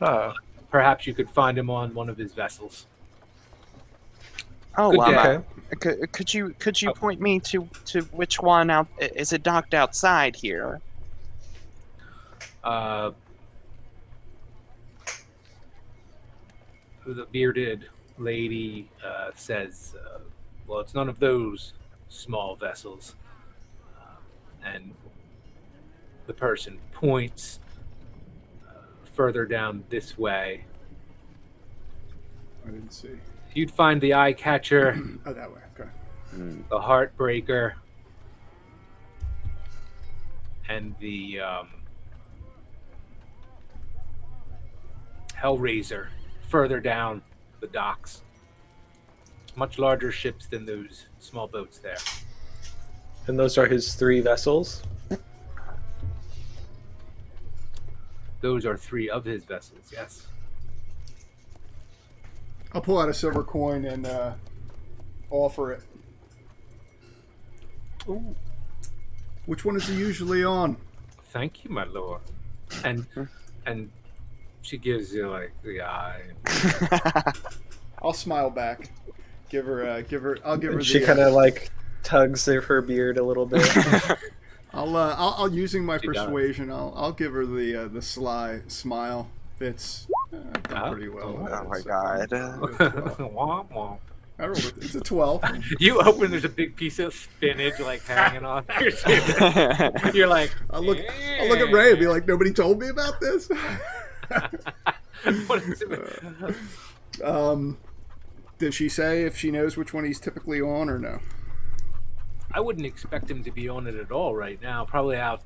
Oh. perhaps you could find him on one of his vessels. Oh, Good day. Okay. could you point me to which one out? Is it docked outside here? The bearded lady says, well, it's none of those small vessels. And the person points further down this way. I didn't see. You'd find the eye catcher, Oh, that way. Okay. the heartbreaker, and the Hellraiser further down the docks. Much larger ships than those small boats there. And those are his 3 vessels? Those are 3 of his vessels, yes. I'll pull out a silver coin and offer it. Ooh, Which one is he usually on? thank you, my lord. And she gives you like the eye. I'll smile back. I'll give her. She kind of like tugs at her beard a little bit. I'll using my She does. persuasion. I'll give her the sly smile. It's done pretty well. Oh my god. Womp womp. I rolled it. It's a 12. You open, there's a big piece of spinach like hanging on your table. You're like, I'll look at Ray and be like, nobody told me about this. what is it? Did she say if she knows which one he's typically on or no? I wouldn't expect him to be on it at all right now. Probably out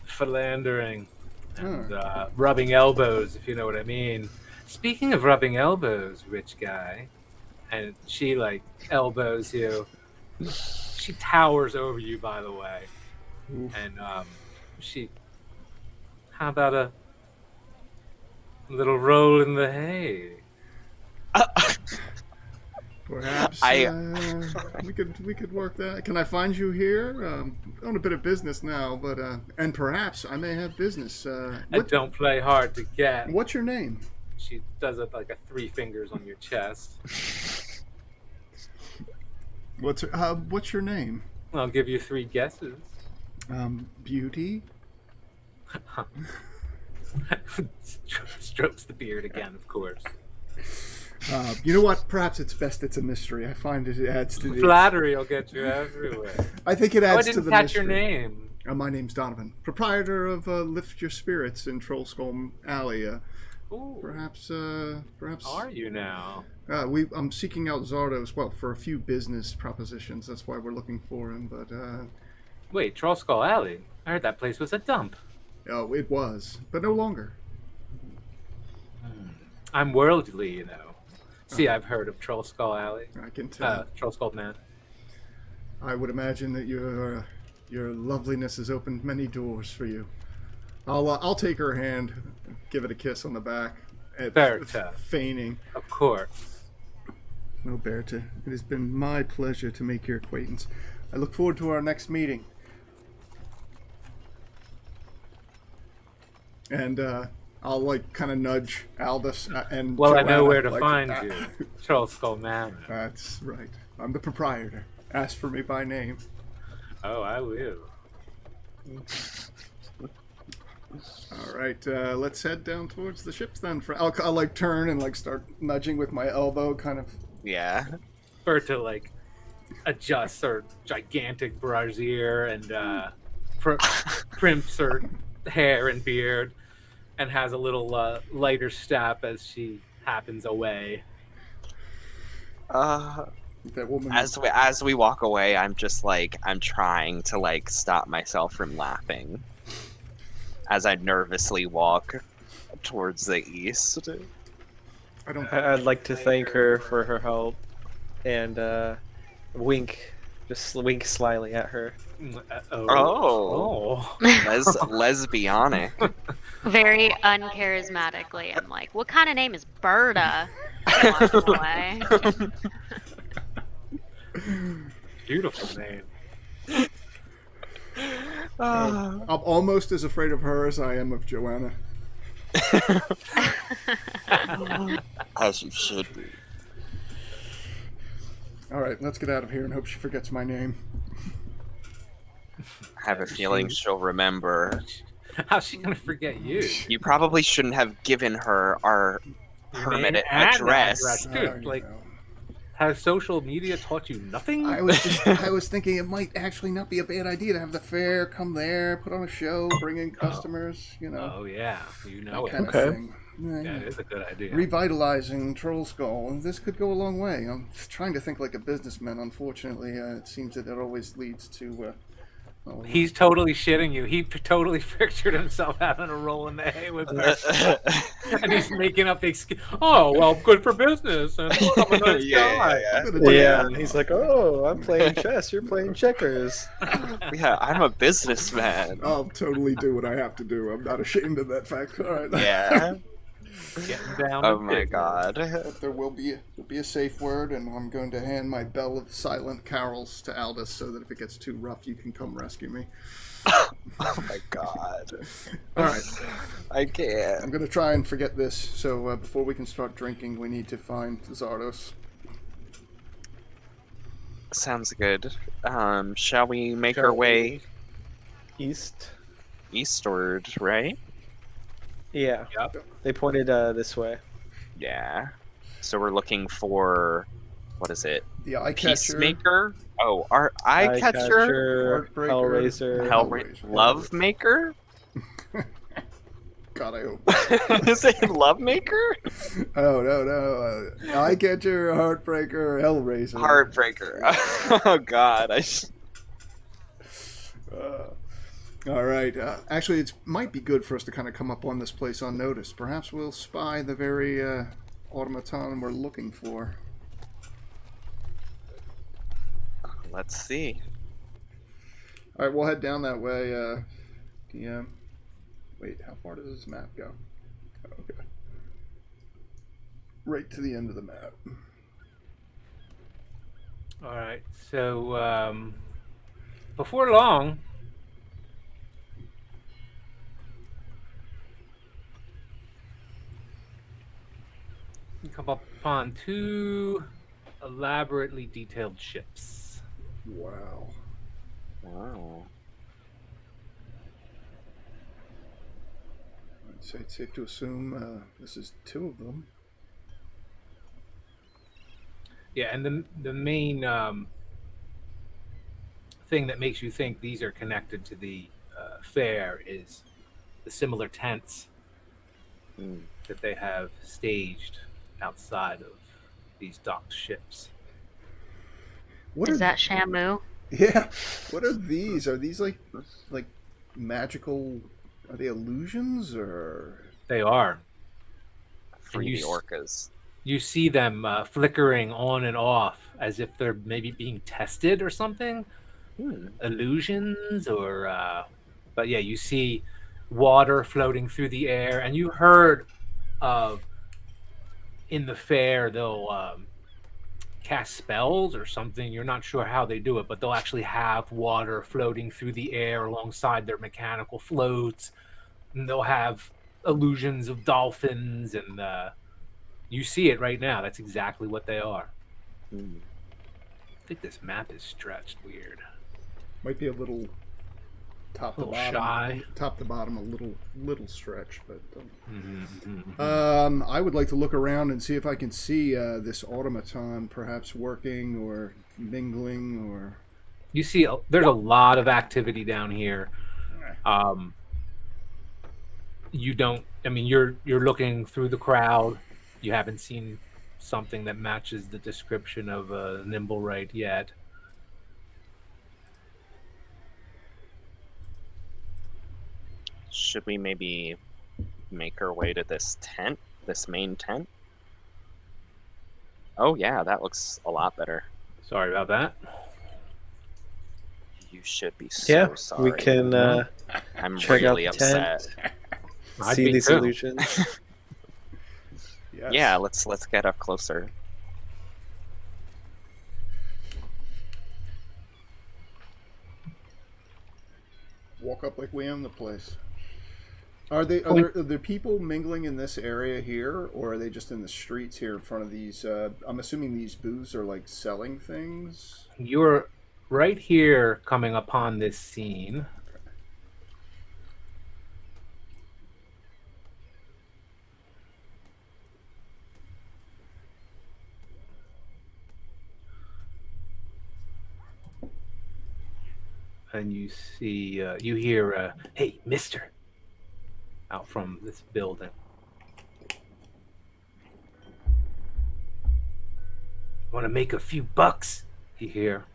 philandering and rubbing elbows, if you know what I mean. Speaking of rubbing elbows, rich guy, and she like elbows you. She towers over you, by the way, and she. How about a little roll in the hay? Perhaps we could work that. Can I find you here? On a bit of business now, but and perhaps I may have business. I don't play hard to get. What's your name? She does it like a 3 fingers on your chest. What's your name? I'll give you 3 guesses. Beauty. Strokes the beard again, of course. You know what? Perhaps it's best it's a mystery. I find it adds to the Flattery will get you everywhere. I think it adds to the I didn't catch mystery. your name. My name's Donovan, proprietor of Lift Your Spirits in Troll Skull Alley. Ooh, Perhaps. are you now? I'm seeking out Zardos. Well, for a few business propositions. That's why we're looking for him. But Wait, Troll Skull Alley? I heard that place was a dump. oh, it was, but no longer. I'm worldly, you know. See, I've heard of Troll Skull Alley. I can tell. Troll Skull Man. I would imagine that your loveliness has opened many doors for you. I'll take her hand, give it a kiss on the back, Berta. feigning. Of course. Well, Berta, it has been my pleasure to make your acquaintance. I look forward to our next meeting. And I'll like kind of nudge Aldous and Well, Joanna, I know where to like, find you. Troll Skull Man. That's right. I'm the proprietor. Ask for me by name. Oh, I will. All right, let's head down towards the ships then. I'll like turn and like start nudging with my elbow, kind of. Yeah. Berta like adjusts her gigantic brassiere and primps her hair and beard, and has a little lighter step as she happens away. That woman. As we walk away, I'm just like I'm trying to like stop myself from laughing as I nervously walk towards the east. I'd like to thank her for her help, and just wink slyly at her. Oh. Lesbianic. Very uncharismatically. I'm like, what kind of name is Berta? Walking away. Beautiful name. I'm almost as afraid of her as I am of Joanna. As you should be. All right, let's get out of here and hope she forgets my name. I have a feeling she'll remember. How's she gonna forget you? You probably shouldn't have given her our Your permanent name and address. Dude, like, has social media taught you nothing? I was thinking it might actually not be a bad idea to have the fair come there, put on a show, bring in customers, you know. Oh yeah, you know Kind it. of thing. That is a good idea. Revitalizing Troll Skull. This could go a long way. I'm trying to think like a businessman. Unfortunately, it seems that it always leads to. He's totally shitting you. He totally pictured himself having a roll in the hay with her. And he's making up oh, well, good for business. And I'm a nice guy. Yeah, and he's like, oh, I'm playing chess, you're playing checkers. Yeah, I'm a businessman. I'll totally do what I have to do. I'm not ashamed of that fact. All right. Yeah. Getting down Oh to my business. god. But there will be a safe word, and I'm going to hand my bell of silent carols to Aldous so that if it gets too rough, you can come rescue me. Oh my god. All right. I can't. I'm going to try and forget this, so before we can start drinking, we need to find Zardos. Sounds good. Shall we make our way East? eastward, right? Yeah. Yep. They pointed this way. Yeah. So we're looking for, what is it? The eye catcher, Peacemaker? Oh, our eye catcher? Heartbreaker, Hellraiser. Love maker? God, I hope. Is it Love Maker? Oh no! Eye catcher, Heartbreaker, Hellraiser. Heartbreaker. Oh God, All right. Actually, it might be good for us to kind of come up on this place unnoticed. Perhaps we'll spy the very automaton we're looking for. Let's see. All right, we'll head down that way. DM. Wait, how far does this map go? Oh, okay. Right to the end of the map. All right. So before long, you come upon two elaborately detailed ships. Wow. Wow. I'd say it's safe to assume this is two of them. Yeah, and the main thing that makes you think these are connected to the fair is the similar tents that they have staged outside of these docked ships. What Is are that Shamu? Yeah. What are these? Are these like magical? Are they illusions or? They are. Free the orcas. You see them flickering on and off as if they're maybe being tested or something. Illusions or but yeah, you see water floating through the air, and you heard of in the fair they'll cast spells or something. You're not sure how they do it, but they'll actually have water floating through the air alongside their mechanical floats, and they'll have illusions of dolphins, and you see it right now. That's exactly what they are. I think this map is stretched weird. Might be a little top to bottom. Shy. Top to bottom, a little stretch, but. I would like to look around and see if I can see this automaton perhaps working or mingling or. You see, there's a lot of activity down here. You don't. I mean, you're looking through the crowd. You haven't seen something that matches the description of a Nimblewright yet. Should we maybe make our way to this tent, this main tent? Oh yeah, that looks a lot better. Sorry about that. You should be so sorry. We can I'm check really out the upset. I'd see be these too. illusions. Yes. Yeah, let's get up closer. Walk up like we own the place. Are there people mingling in this area here, or are they just in the streets here in front of these? I'm assuming these booths are like selling things. You're right here coming upon this scene. And you see, you hear, "Hey, mister," out from this building. Want to make a few bucks? You hear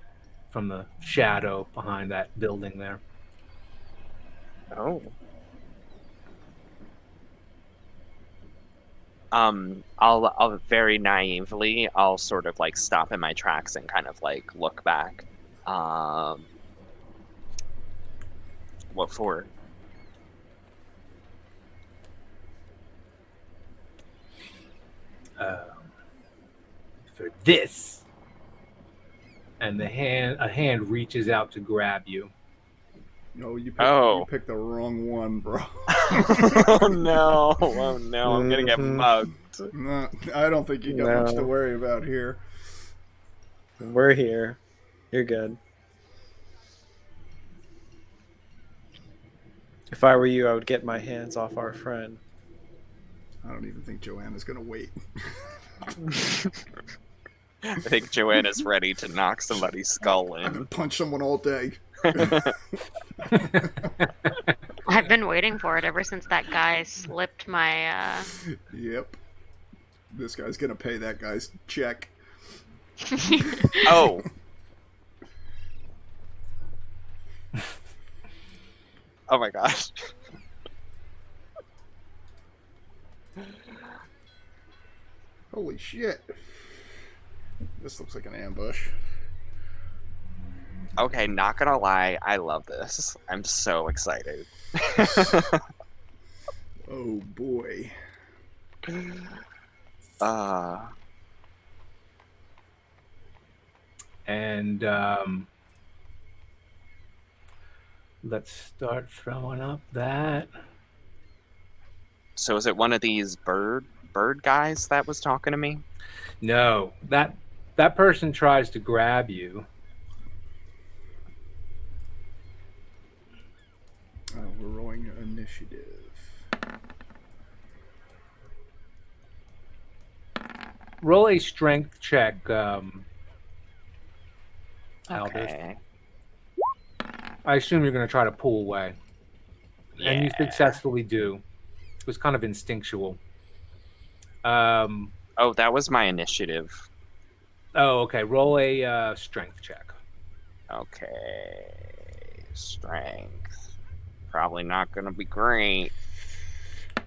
from the shadow behind that building there. Oh. I'll very naively, I'll sort of like stop in my tracks and kind of like look back. What for? For this. And a hand reaches out to grab you. No, you Oh. picked the wrong one, bro. Oh no! Oh no! I'm gonna get mugged. No, I don't think you got much to worry about here. We're here. You're good. If I were you, I would get my hands off our friend. I don't even think Joanna's gonna wait. I think Joanna's ready to knock somebody's skull in. Punch someone all day. I've been waiting for it ever since that guy slipped my. Yep. This guy's gonna pay that guy's check. Oh. Oh my gosh. Holy shit. This looks like an ambush. Okay, not gonna lie, I love this. I'm so excited. Oh boy. And let's start throwing up that. So is it one of these bird guys that was talking to me? No, that person tries to grab you. We're rolling initiative. Roll a strength check, Albus. Okay. I assume you're going to try to pull away. Yeah. And you successfully do. It was kind of instinctual. Oh, that was my initiative. Oh, okay. Roll a strength check. Okay. Strength. Probably not gonna be great.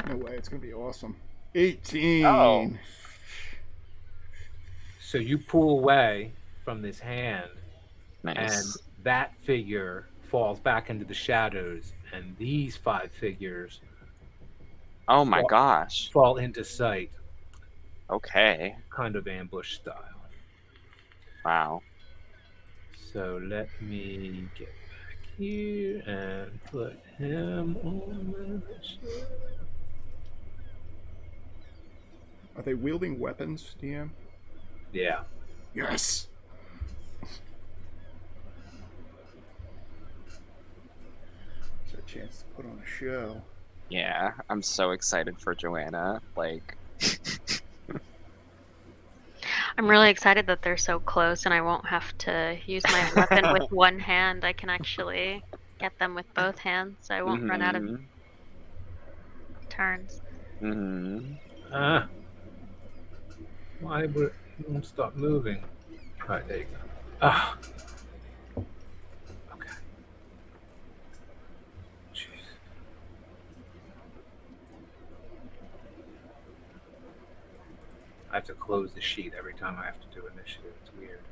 No way, it's gonna be awesome. 18. Oh. So you pull away from this hand, Nice. and that figure falls back into the shadows, and these 5 figures Oh my gosh. fall into sight, Okay. kind of ambush style. Wow. So let me get back here and put him on this. Are they wielding weapons, DM? Yeah. Yes! It's a chance to put on a show. Yeah, I'm so excited for Joanna. Like, I'm really excited that they're so close and I won't have to use my weapon with one hand. I can actually get them with both hands, so I won't run out of turns. Why would it won't stop moving? All right, there you go. Ah. Okay. Jeez. I have to close the sheet every time I have to do initiative. It's weird.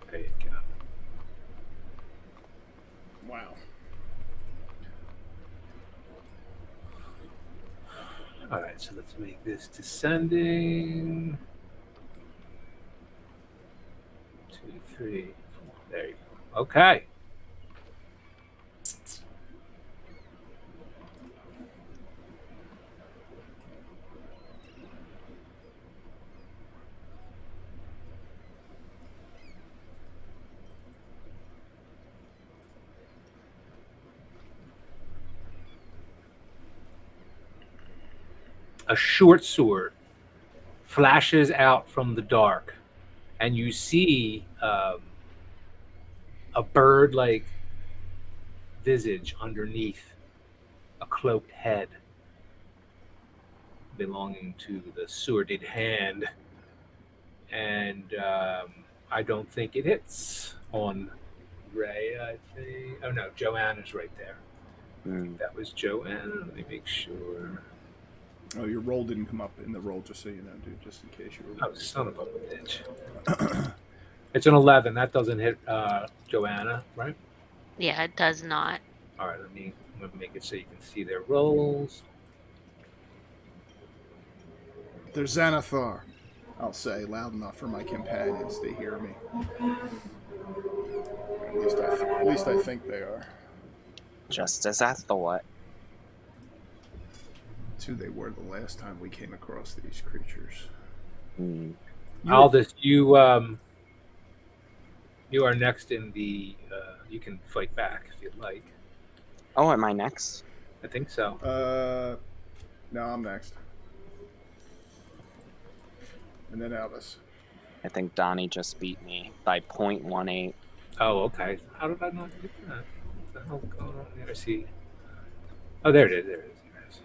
There you go. Wow. All right, so let's make this descending. 2, 3, 4. There you go. Okay. A short sword flashes out from the dark, and you see a bird-like visage underneath a cloaked head belonging to the sworded hand. And I don't think it hits on Ray, I think. Oh, no, Joanna's right there. That was Joanna. Let me make sure. Oh, your roll didn't come up in the roll, just so you know, dude, just in case you were... Oh, son of a bitch. It's an 11. That doesn't hit Joanna, right? Yeah, it does not. All right, I'm going to make it so you can see their rolls. They're Xanathar, I'll say, loud enough for my companions to hear me. At least I think they are. just as I thought. It's who they were the last time we came across these creatures. Aldous, you are next in the. You can fight back if you'd like. Oh, am I next? I think so. No, I'm next. And then Albus. I think Donnie just beat me by 0.18. Oh, okay. How did I not do that? What the hell's going on there? I see. Oh, there it is. There it is. There it is.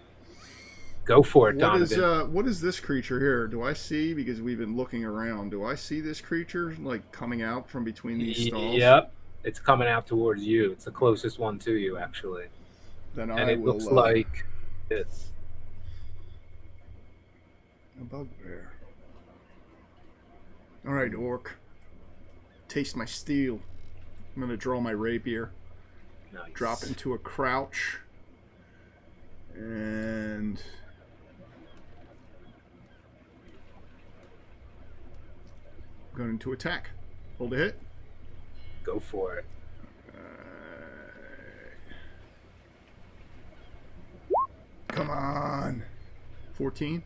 Go for it, Donovan. What is this creature here? Do I see, because we've been looking around, do I see this creature like coming out from between these stalls? Yep. It's coming out towards you. It's the closest one to you, actually. Then And it will, looks like this. a bugbear. All right, orc. Taste my steel. I'm gonna draw my rapier. Nice. Drop into a crouch. And going to attack. Hold a hit. Go for it. Come on. 14.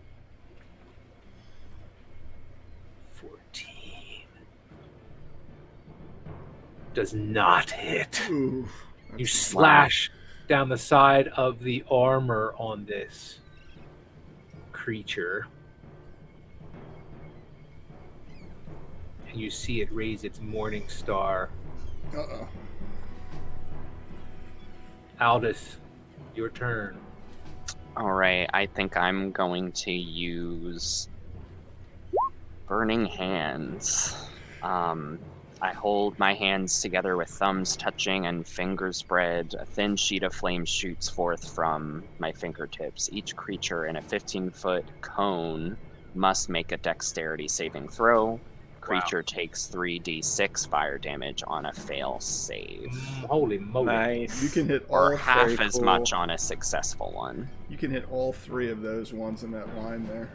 14. Does not hit. Ooh, You slash down the side of the armor on this creature. And you see it raise its morning star. Uh-oh. Aldous, your turn. All right, I think I'm going to use Burning Hands. I hold my hands together with thumbs touching and fingers spread. A thin sheet of flame shoots forth from my fingertips. Each creature in a 15-foot cone must make a dexterity saving throw. Creature takes 3d6 fire damage on a fail save. Holy moly. Nice. You can hit or all half as much on a successful one. You can hit all three of those ones in that line there.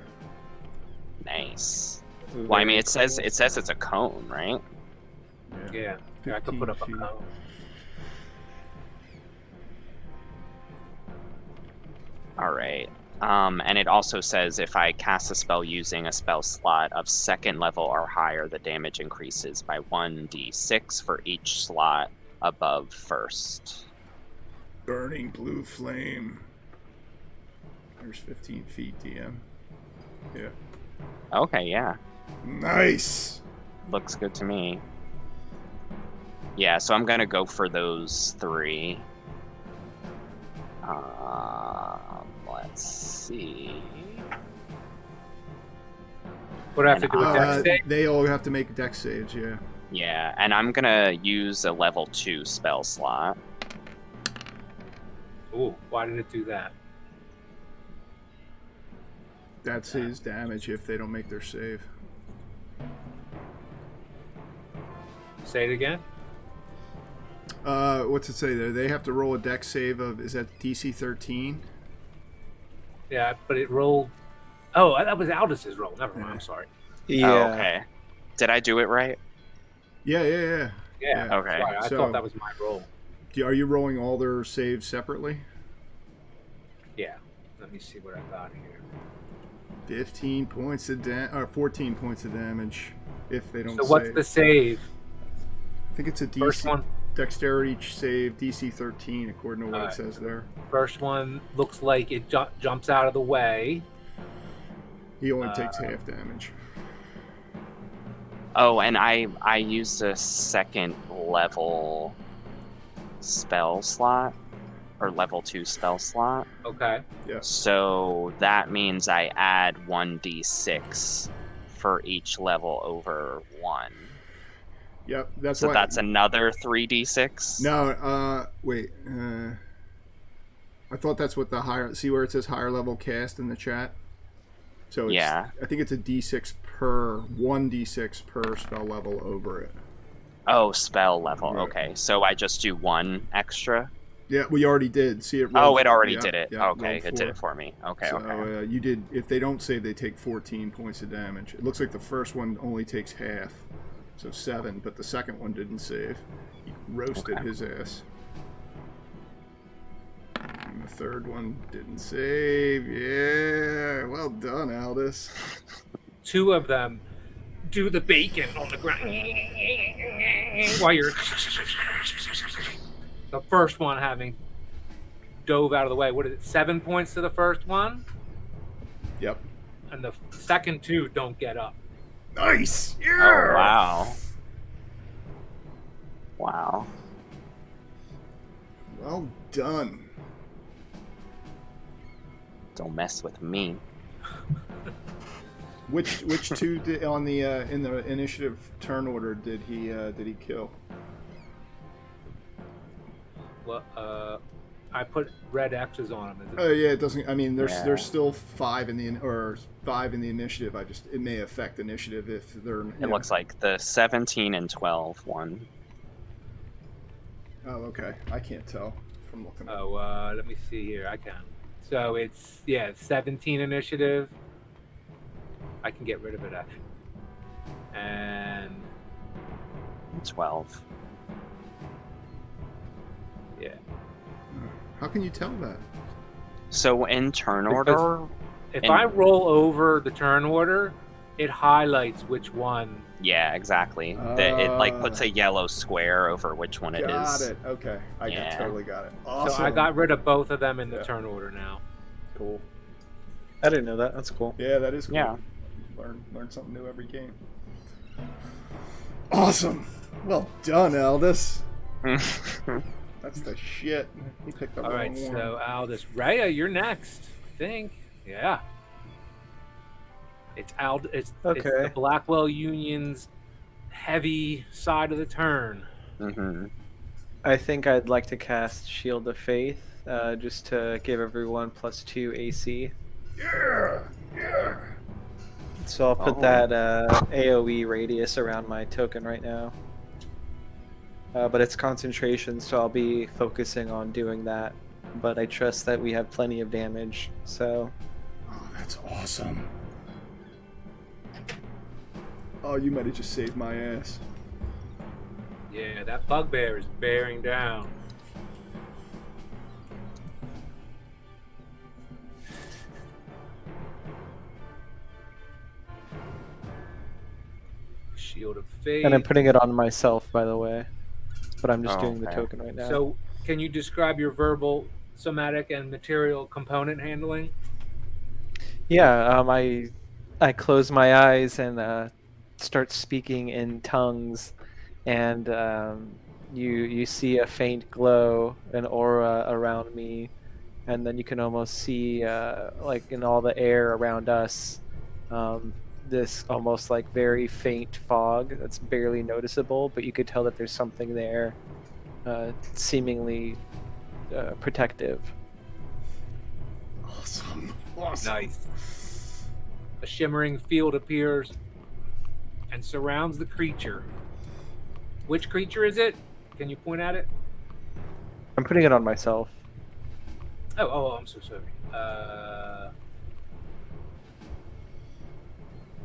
Nice. Well, I mean, it says it's a cone, right? Yeah, I could put up a cone. All right. And it also says if I cast a spell using a spell slot of second level or higher, the damage increases by 1d6 for each slot above first. Burning blue flame. There's 15 feet, DM. Yeah. Okay, yeah. Nice. Looks good to me. Yeah, so I'm gonna go for those three. Let's see. What do I have to do with dex save? They all have to make dex saves, yeah. Yeah, and I'm gonna use a level 2 spell slot. Ooh, why did it do that? That's his damage if they don't make their save. Say it again? What's it say there? They have to roll a dex save of, is that DC 13? Yeah, but it rolled. Oh, that was Aldous' roll. Never mind. I'm sorry. Yeah. Oh, okay. Did I do it right? Yeah. Okay. Sorry, I thought that was my roll. Are you rolling all their saves separately? Yeah. Let me see what I got here. 15 points of or 14 points of damage if they don't So what's the save? I think it's a DC. First one. Dexterity save DC 13 according to what it says there. First one looks like it jumps out of the way. He only takes half damage. Oh, and I used a second level spell slot, or level 2 spell slot. Okay. Yeah. So that means I add 1d6 for each level over 1. Yep, that's so that's another 3d6. No, wait. I thought that's what the higher. See where it says higher level cast in the chat. So it's, yeah, I think it's a d6 per 1d6 per spell level over it. Oh, spell level. Right. Okay, so I just do 1 extra. Yeah, we already did. See it. Oh, it already did it. Yeah, okay, it did it for me. Okay, so, okay. You did. If they don't save, they take 14 points of damage. It looks like the first one only takes half. So 7, but the second one didn't save. He roasted his ass. And the third one didn't save. Yeah, well done, Aldous. 2 of them do the bacon on the ground while you're. The first one having dove out of the way. What is it? 7 points to the first one, Yep. and the second two don't get up. Nice. Yeah. Oh wow. Wow. Well done. Don't mess with me. Which two on the in the initiative turn order did he kill? Well, I put red X's on them. Oh yeah, it doesn't. I mean, Yeah. there's still 5 in the initiative. It may affect initiative if they're. It looks like the 17 and 12 one. Oh, okay. I can't tell from looking. At Oh, let me see here. I can. So it's 17 initiative. I can get rid of it actually. And 12. yeah. How can you tell that? So in turn Because- order, If And- I roll over the turn order, it highlights which one. yeah, exactly. It like puts a yellow square over which one it Got is. it. Okay, I Yeah. totally got it. Awesome. So I got rid of both of them in the Yeah. turn order now. Cool. I didn't know that. That's cool. Yeah, that is cool. Yeah. Learn something new every game. Awesome. Well done, Aldous. That's the shit. He picked up All the right, wrong one. so Aldous, Rhea, you're next. I think. Yeah. It's it's Okay. the Blackwell Union's heavy side of the turn. hmm I think I'd like to cast Shield of Faith, just to give everyone +2 AC. Yeah. Yeah. So I'll put Oh. that AoE radius around my token right now. But it's concentration, so I'll be focusing on doing that. But I trust that we have plenty of damage, so... Oh, that's awesome. Oh, you might have just saved my ass. Yeah, that bugbear is bearing down. Shield of Faith. And I'm putting it on myself, by the way. But I'm just Oh, doing the okay. token right now. So, can you describe your verbal, somatic, and material component handling? Yeah, I close my eyes and start speaking in tongues, and you see a faint glow, an aura around me, and then you can almost see like in all the air around us, this almost like very faint fog that's barely noticeable, but you could tell that there's something there, seemingly protective. Awesome. Awesome. Nice. A shimmering field appears and surrounds the creature. Which creature is it? Can you point at it? I'm putting it on myself. Oh, I'm so sorry.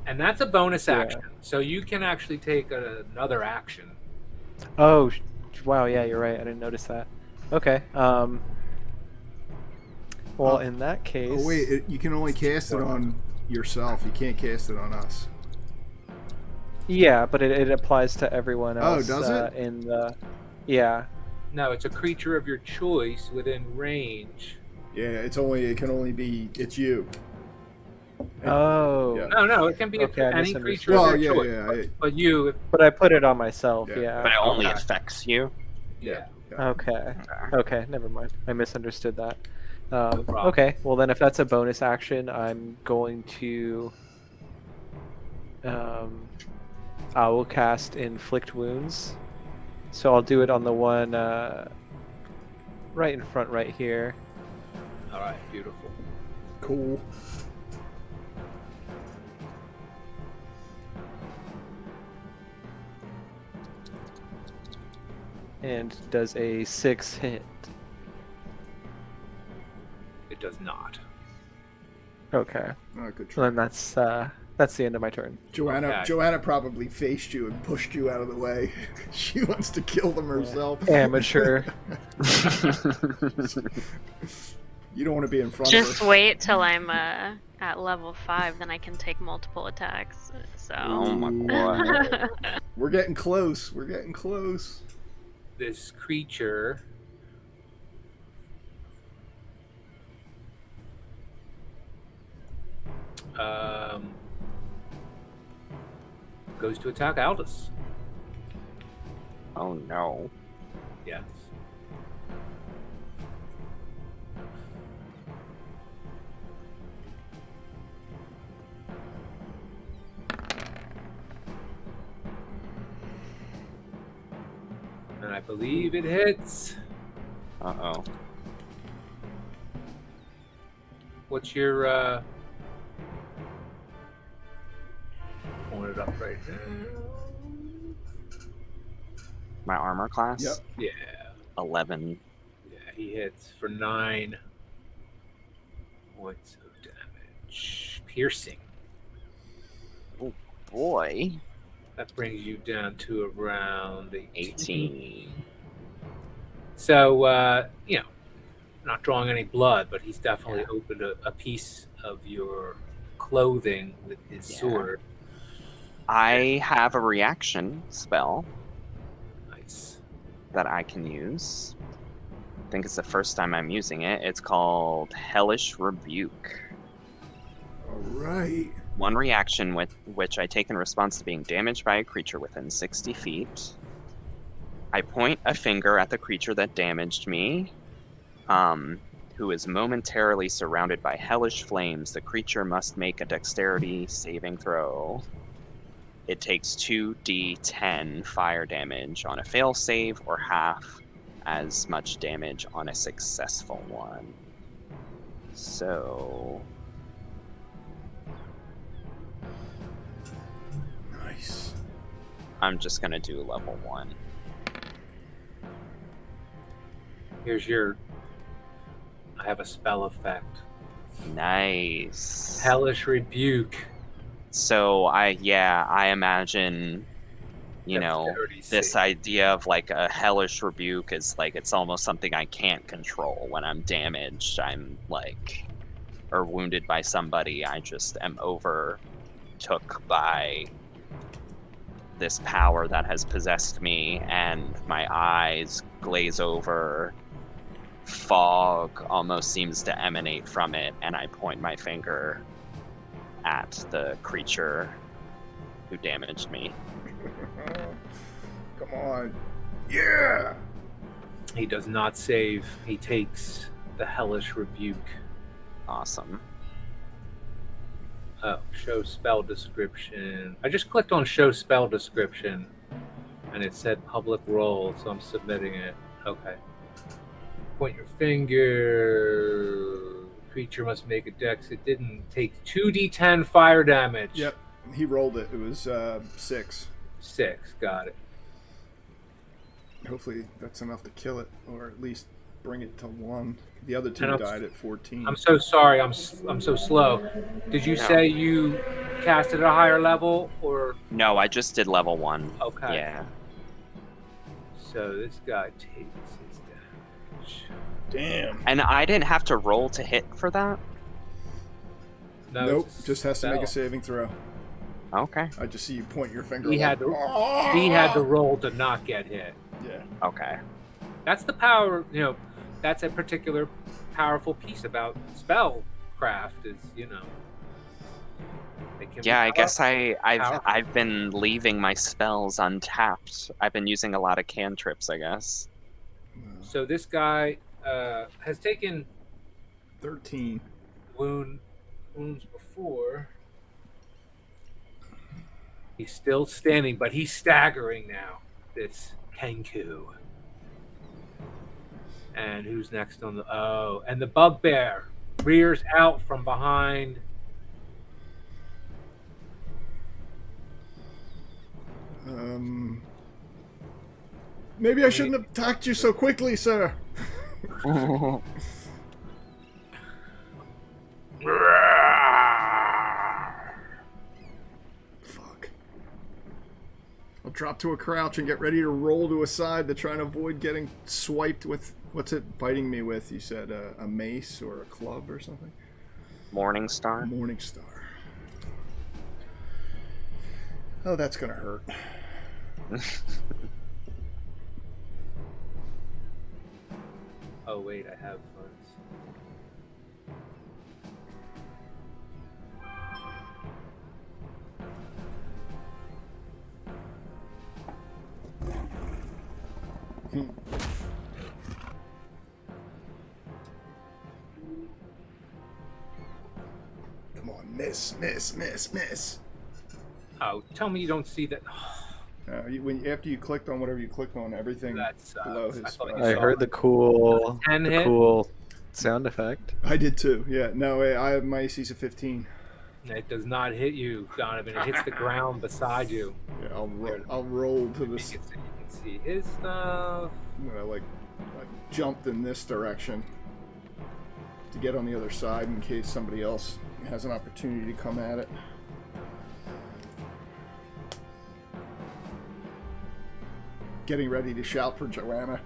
And that's a bonus Yeah. action, so you can actually take another action. Oh, wow, yeah, you're right. I didn't notice that. Okay. Well, in that case... Oh wait, you can only cast it on yourself. You can't cast it on us. Yeah, but it applies to everyone Oh, else. does it? In the... Yeah. No, it's a creature of your choice within range. Yeah, it can only be you. Oh. Yeah. No, it can be Okay, I any misunderstood. creature Well, of your yeah, choice. yeah. But you, But I put it on myself, Yeah. yeah. But it only Okay. affects you. yeah. Okay. Okay, never mind. I misunderstood that. problem. Okay, well then if that's a bonus action, I'm going to... I will cast Inflict Wounds. So I'll do it on the one right in front right here. All right, beautiful. Cool. And does a 6 hit. It does not. Okay. Oh, good Well, try. then that's the end of my turn. Joanna, Okay. Joanna probably faced you and pushed you out of the way. She wants to kill them herself. Amateur. You don't want to be in front Just of her. wait till I'm at level 5, then I can take multiple attacks. So. Oh my god. We're getting close. We're getting close. This creature goes to attack Aldous. Oh no. Yes. And I believe it hits. Uh-oh. What's your pulling it up right now. My armor class? Yep. Yeah. 11. Yeah, he hits for 9 points of damage. Piercing. Oh boy. That brings you down to around 18. 18. So, not drawing any blood, but he's definitely Yeah. opened a piece of your clothing with his Yeah. sword. I have a reaction spell Nice. that I can use. I think it's the first time I'm using it. It's called Hellish Rebuke. All right. One reaction with which I take in response to being damaged by a creature within 60 feet. I point a finger at the creature that damaged me, who is momentarily surrounded by hellish flames. The creature must make a dexterity saving throw. It takes 2d10 fire damage on a fail save or half as much damage on a successful one. So Nice. I'm just going to do level 1. Here's I have a spell effect. Nice. Hellish Rebuke. So I imagine, Dexterity this save. idea of like a hellish rebuke is like it's almost something I can't control. When I'm damaged, I'm like, or wounded by somebody, I just am overtook by this power that has possessed me, and my eyes glaze over. Fog almost seems to emanate from it, and I point my finger at the creature who damaged me. Come on. Yeah. He does not save. He takes the Hellish Rebuke. Awesome. Oh, show spell description. I just clicked on show spell description and it said public role, so I'm submitting it. Okay. Point your finger. Creature must make a dex. It didn't take 2d10 fire damage. Yep. He rolled it. It was 6. 6. Got it. Hopefully that's enough to kill it, or at least bring it to 1. The other 2 And I'm- died at 14. I'm so sorry. I'm so slow. Did you No. say you casted at a higher level, or No, I just did level 1. okay? Yeah. So this guy takes his damage. Damn. And I didn't have to roll to hit for that? No, Nope. it's Just has to make a spell. saving throw. Okay. I just see you point your finger. He had to. He had to roll to not get hit. Yeah. Okay. That's the power. That's a particular powerful piece about spellcraft. Is it can be Yeah, I guess I've powerful. been leaving my spells untapped. I've been using a lot of cantrips, I guess. So this guy has taken 13. wounds before. He's still standing, but he's staggering now. This Kenku. And who's next on the? Oh, and the bugbear rears out from behind. Maybe I shouldn't have attacked you so quickly, sir. Fuck. I'll drop to a crouch and get ready to roll to a side to try and avoid getting swiped with... What's it biting me with? You said a mace or a club or something? Morningstar. Morningstar. Oh, that's gonna hurt. Oh wait, I have Come on, miss. Oh, tell me you don't see that. After you clicked on whatever you clicked on, everything That sucks. below I his thought spell. you I saw heard the cool, 10 the hit. cool sound effect. I did too. Yeah. No, I have my AC's a 15. It does not hit you, Donovan. It hits the ground beside you. Yeah, I'll roll to Make this. it so you can see his stuff. I jumped in this direction to get on the other side in case somebody else has an opportunity to come at it. Getting ready to shout for Joanna.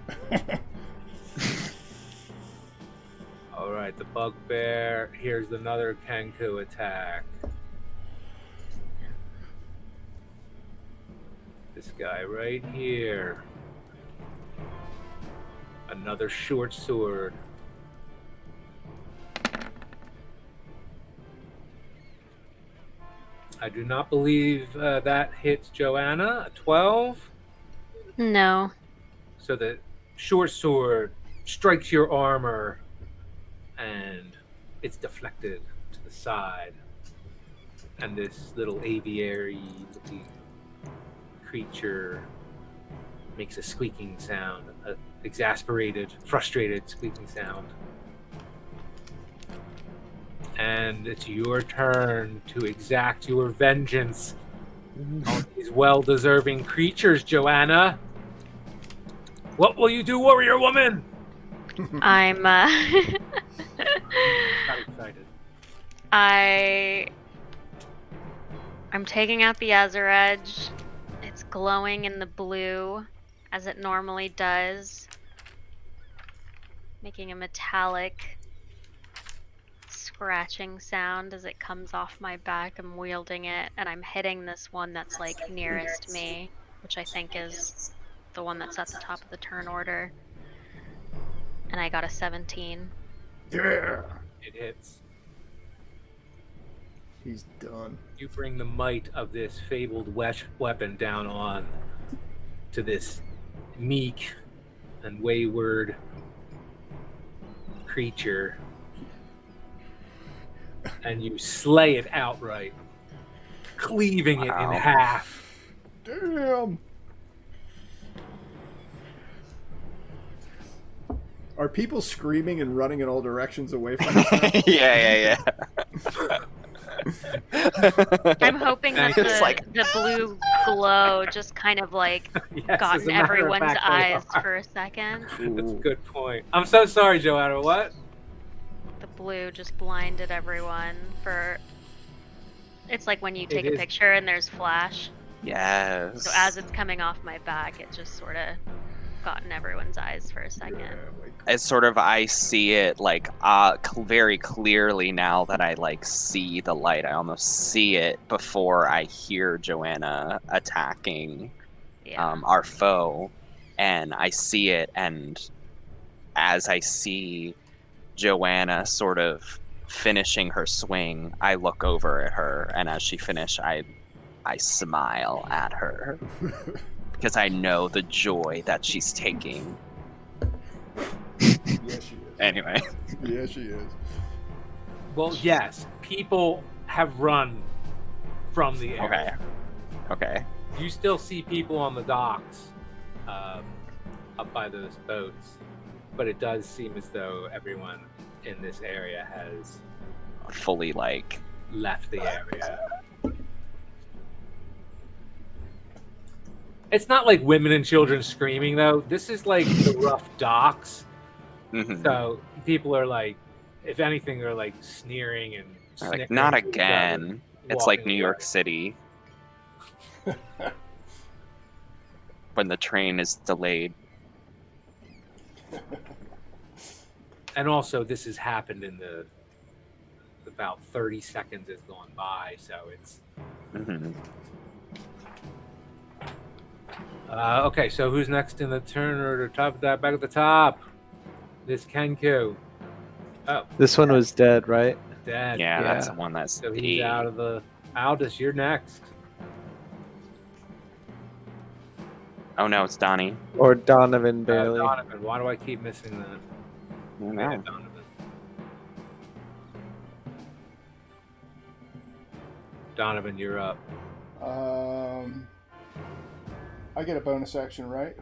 All right, the bugbear. Here's another Kenku attack. This guy right here. Another short sword. I do not believe that hits Joanna. A 12. No. So the short sword strikes your armor and it's deflected to the side. And this little aviary looking creature makes a squeaking sound, an exasperated, frustrated squeaking sound. And it's your turn to exact your vengeance on these well-deserving creatures, Joanna. What will you do, warrior woman? I'm Got excited. I'm taking out the Azaredge. It's glowing in the blue, as it normally does, making a metallic scratching sound as it comes off my back. I'm wielding it, and I'm hitting this one that's like nearest me, which I think is the one that's at the top of the turn order. And I got a 17. Yeah. It hits. He's done. You bring the might of this fabled weapon down on to this meek and wayward creature, and you slay it outright, cleaving it in half. Damn. Are people screaming and running in all directions away from us? Yeah. I'm hoping that It's the blue glow just kind of like Yes, as got a in matter of everyone's fact, they eyes are. for a second. That's a good point. I'm so sorry, Joanna. What? The blue just blinded everyone for... It's like when you take It a is. picture and there's flash. Yes. So as it's coming off my back, it just sort of got in everyone's eyes for a second. It's sort of, I see it like very clearly now that I like see the light. I almost see it before I hear Joanna attacking Yeah. our foe, and I see it, and as I see Joanna sort of finishing her swing, I look over at her, and as she finished, I smile at her because I know the joy that she's taking. Yes, she is. Anyway. Yes, she is. Well, yes. People have run from the area. Okay. You still see people on the docks, up by those boats, but it does seem as though everyone in this area has Fully like left the area. It's not like women and children screaming though. This is like the rough docks. mhm. So people are like, if anything, they're like sneering and They're like, snickering not to each other, again. It's like walking New away. York City when the train is delayed. And also, this has happened in the about 30 seconds has gone by, so it's Mhm. okay. So who's next in the turn order? Top of that, back at the top. This Kenku. Oh, This one was dead, right? dead. Yeah, that's the Yeah. one that's So he's out of the. Aldous, you're next. Oh no, it's Donnie. Or Donovan barely. Donovan, why do I keep missing that? Oh, Yeah, no. Donovan. Donovan, you're up. I get a bonus action, right?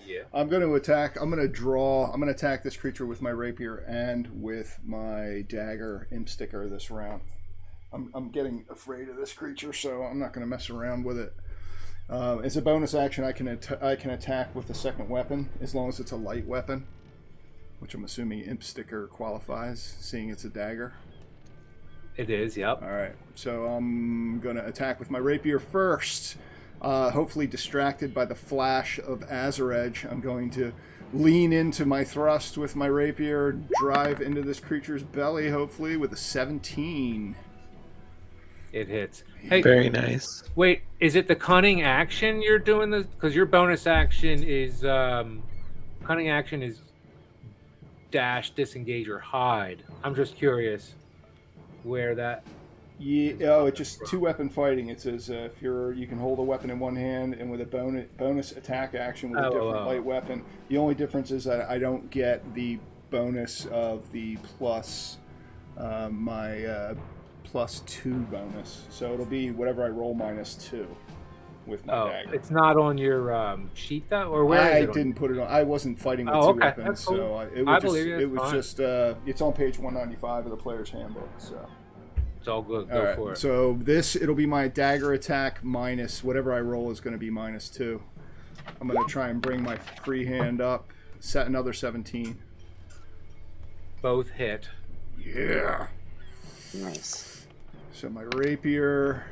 Yeah. I'm going to attack. I'm going to attack this creature with my rapier and with my dagger imp sticker this round. I'm getting afraid of this creature, so I'm not going to mess around with it. As a bonus action, I can attack with a second weapon as long as it's a light weapon, which I'm assuming imp sticker qualifies, seeing it's a dagger. It is, yep. All right, so I'm going to attack with my rapier first. Hopefully distracted by the flash of Azarej, I'm going to lean into my thrust with my rapier, drive into this creature's belly, hopefully, with a 17. It hits. Hey, Very nice. wait, is it the cunning action you're doing this? Because your bonus action is cunning action is dash, disengage, or hide. I'm just curious where that. Yeah, oh, it's just two weapon fighting. It says if you can hold a weapon in one hand and with a bonus attack action with a different light weapon. The only difference is that I don't get the bonus of the plus my +2 bonus. So it'll be whatever I roll -2 with my dagger. It's not on your sheet though, or where is it? I didn't put it on. I wasn't fighting with two weapons, That's cool. so it was just it's on page 195 of the player's handbook. So. It's all good. Go for it. So it'll be my dagger attack minus whatever I roll is going to be -2. I'm going to try and bring my free hand up. Set another 17. Both hit. Yeah. Nice. So my rapier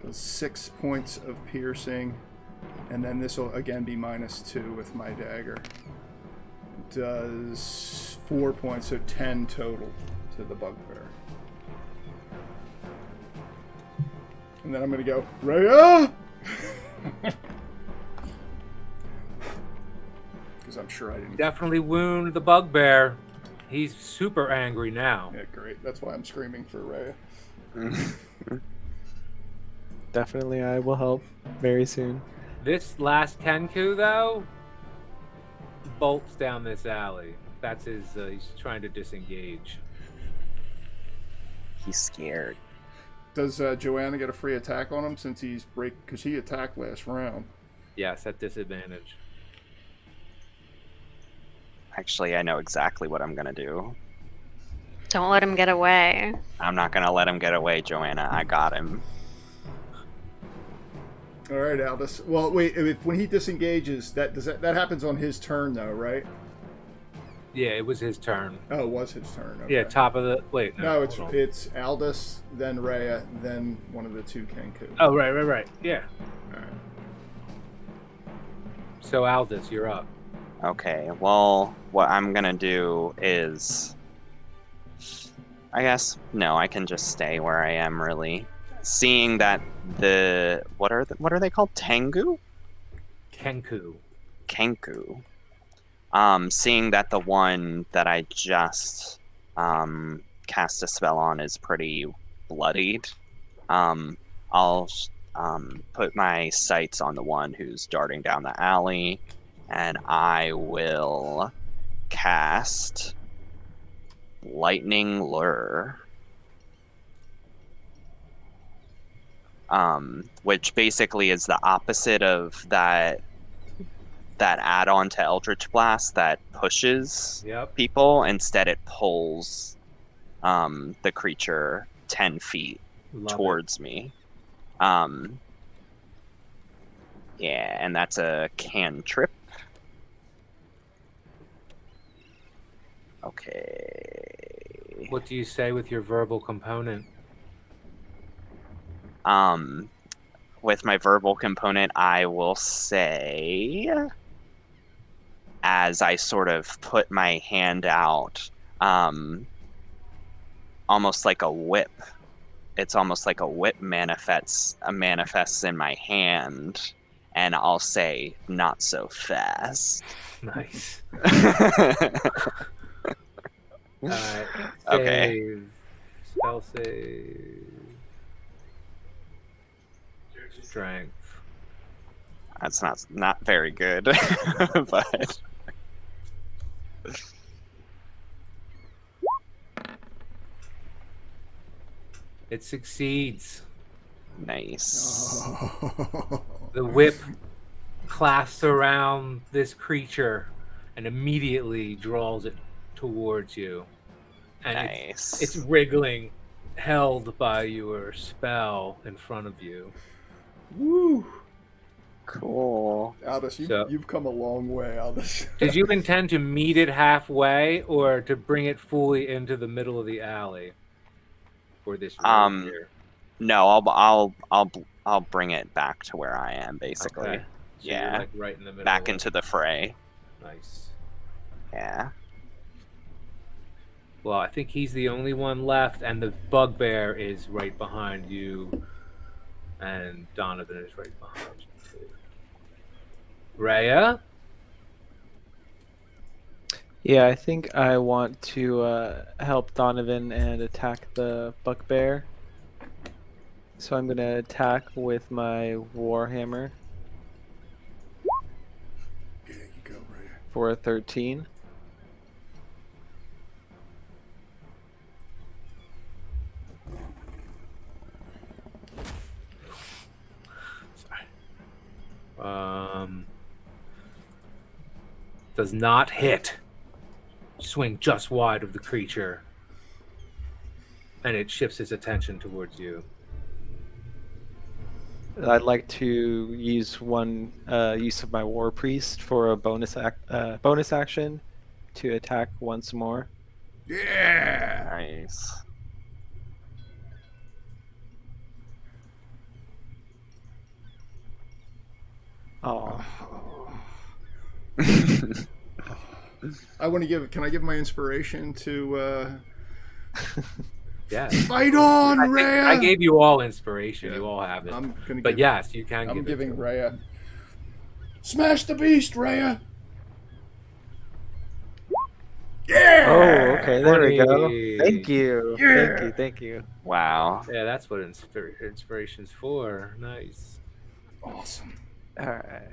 does 6 points of piercing, and then this will again be -2 with my dagger. Does 4 points, so 10 total to the bugbear. And then I'm going to go, Rhea! Because I'm sure I didn't... Definitely wound the bugbear. He's super angry now. Yeah, great. That's why I'm screaming for Rhea. Definitely, I will help very soon. This last Kenku, though, bolts down this alley. That's his... he's trying to disengage. He's scared. Does Joanna get a free attack on him since he's because he attacked last round? Yes, at disadvantage. Actually, I know exactly what I'm going to do. Don't let him get away. I'm not going to let him get away, Joanna. I got him. All right, Aldous. Well, wait. When he disengages, that happens on his turn, though, right? Yeah, it was his turn. Oh, it was his turn. Okay. Yeah, top of the... Wait, no. It's Aldous, then Rhea, then one of the two Kenku. Oh, right. Yeah. All right. So, Aldous, you're up. Okay, well, what I'm going to do is... I guess, no, I can just stay where I am, really. Seeing that what are they called? Tengu? Kenku. Kenku. Seeing that the one that I just cast a spell on is pretty bloodied, I'll put my sights on the one who's darting down the alley, and I will cast Lightning Lure. Which basically is the opposite of that add-on to Eldritch Blast that pushes people. Instead, it pulls the creature 10 feet towards me. Yeah, and that's a cantrip. Okay. What do you say with your verbal component? With my verbal component, I will say, as I sort of put my hand out, almost like a whip. It's almost like a whip manifests in my hand, and I'll say, "Not so fast." Nice. Okay. Spell save. Strength. That's not very good, but It succeeds. nice. The whip clasps around this creature and immediately draws it towards you. And Nice. it's wriggling, held by your spell in front of you. Woo! Cool. Aldous, So- you've come a long way, Aldous. Did you intend to meet it halfway or to bring it fully into the middle of the alley? For this road here? No, I'll bring it back to where I am, basically. Okay. So Yeah. you're like right in the middle. Back of into the fray. Nice. Yeah. Well, I think he's the only one left, and the bugbear is right behind you, and Donovan is right behind you too. Rhea? Yeah, I think I want to help Donovan and attack the bugbear. So I'm going to attack with my Warhammer There you go, Ray. for a 13. Does not hit. Swing just wide of the creature, and it shifts its attention towards you. I'd like to use one use of my War Priest for a bonus action to attack once more. Yeah! Nice. Oh, I want to give. Can I give my inspiration to Yeah. fight on, I think Rhea? I gave you all inspiration. Yeah. You all have it. I'm gonna. But give, yes, you can I'm give giving it to Rhea. Smash the beast, Rhea. Yeah. oh, okay, there we go. 20. Thank you, Yeah. thank you. Wow. Yeah, that's what inspiration's for. Nice. Awesome. All right.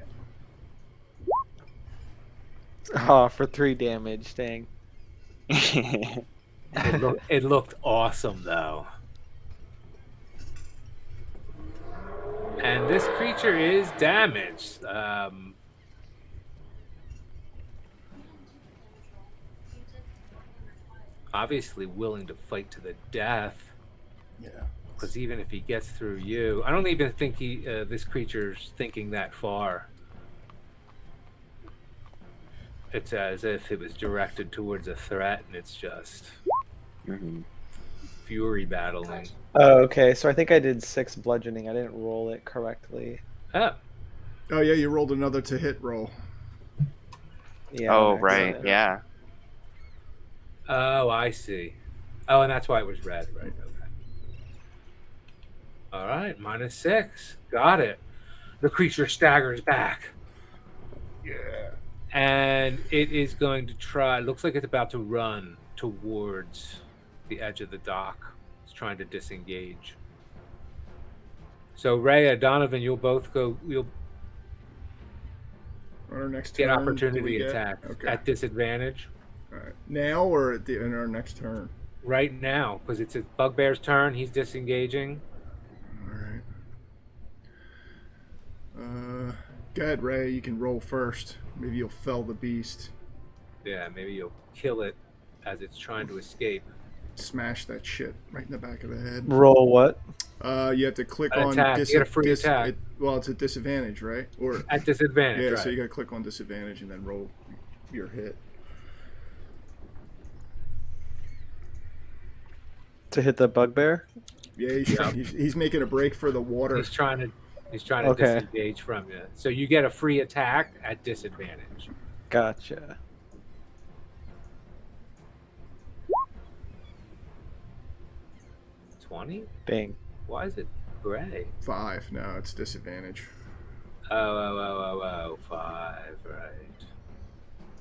Oh, for 3 damage, dang. It looked awesome though. And this creature is damaged. Obviously willing to fight to the death. Yeah. Because even if he gets through you, I don't even think this creature's thinking that far. It's as if it was directed towards a threat, and it's just Mhm. fury battling. Oh, okay, so I think I did 6 bludgeoning. I didn't roll it correctly. Oh, Oh yeah, you rolled another to hit roll. Yeah. Oh, on right. accident. Yeah. oh, I see. Oh, and that's why it was red, right? Okay. All right, -6. Got it. The creature staggers back. Yeah. And it is going to try. Looks like it's about to run towards the edge of the dock. It's trying to disengage. So Rhea, Donovan, you'll both go. You'll On our next get turn, do opportunity we get- attack Okay. at disadvantage All right. Now or in our next turn? right now because it's a bugbear's turn. He's disengaging. All right. Go ahead, Ray. You can roll first. Maybe you'll fell the beast. Yeah, maybe you'll kill it as it's trying to escape. Smash that shit right in the back of the head. Roll what? You have to click An on attack. You get a free attack. Well, it's a disadvantage, right? Or At disadvantage, yeah, right? so you got to click on disadvantage and then roll your hit. To hit the bugbear? Yeah, he's making a break for the water. He's trying to Okay. disengage from you. So you get a free attack at disadvantage. Gotcha. $20? Bang. Why is it gray? 5. No, it's disadvantage. Oh, 5, right.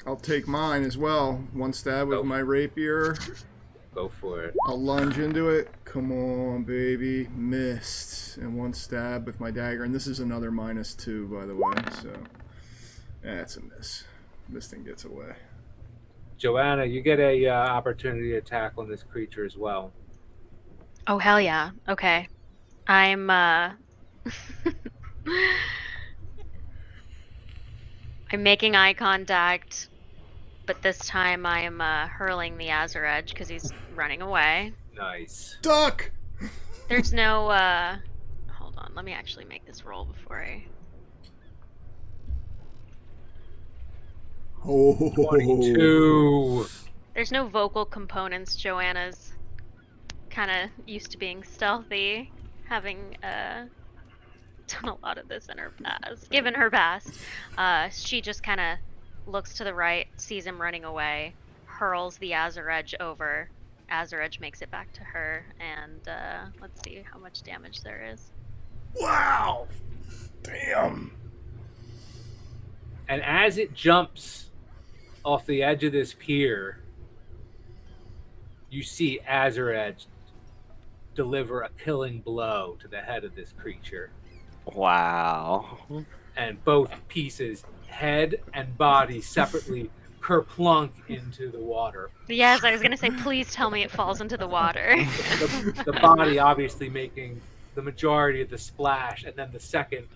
I'll take mine as well. One stab with Go. my rapier. Go for it. I'll lunge into it. Come on, baby. Missed. And one stab with my dagger. And this is another -2, by the way. So, that's a miss. This thing gets away. Joanna, you get a opportunity attack on this creature as well. Oh, hell yeah. Okay. I'm I'm making eye contact, but this time I'm hurling the Azure Edge because he's running away. Nice. Duck! There's no hold on, let me actually make this roll before I Oh. 22. There's no vocal components. Joanna's kind of used to being stealthy, having done a lot of this in her past. Given her past, she just kind of looks to the right, sees him running away, hurls the Azure Edge over. Azure Edge makes it back to her, and let's see how much damage there is. Wow! Damn. And as it jumps off the edge of this pier, you see Azure Edge deliver a killing blow to the head of this creature. Wow. And both pieces, head and body, separately kerplunk into the water. Yes, I was gonna say, please tell me it falls into the water. The body obviously making the majority of the splash, and then the second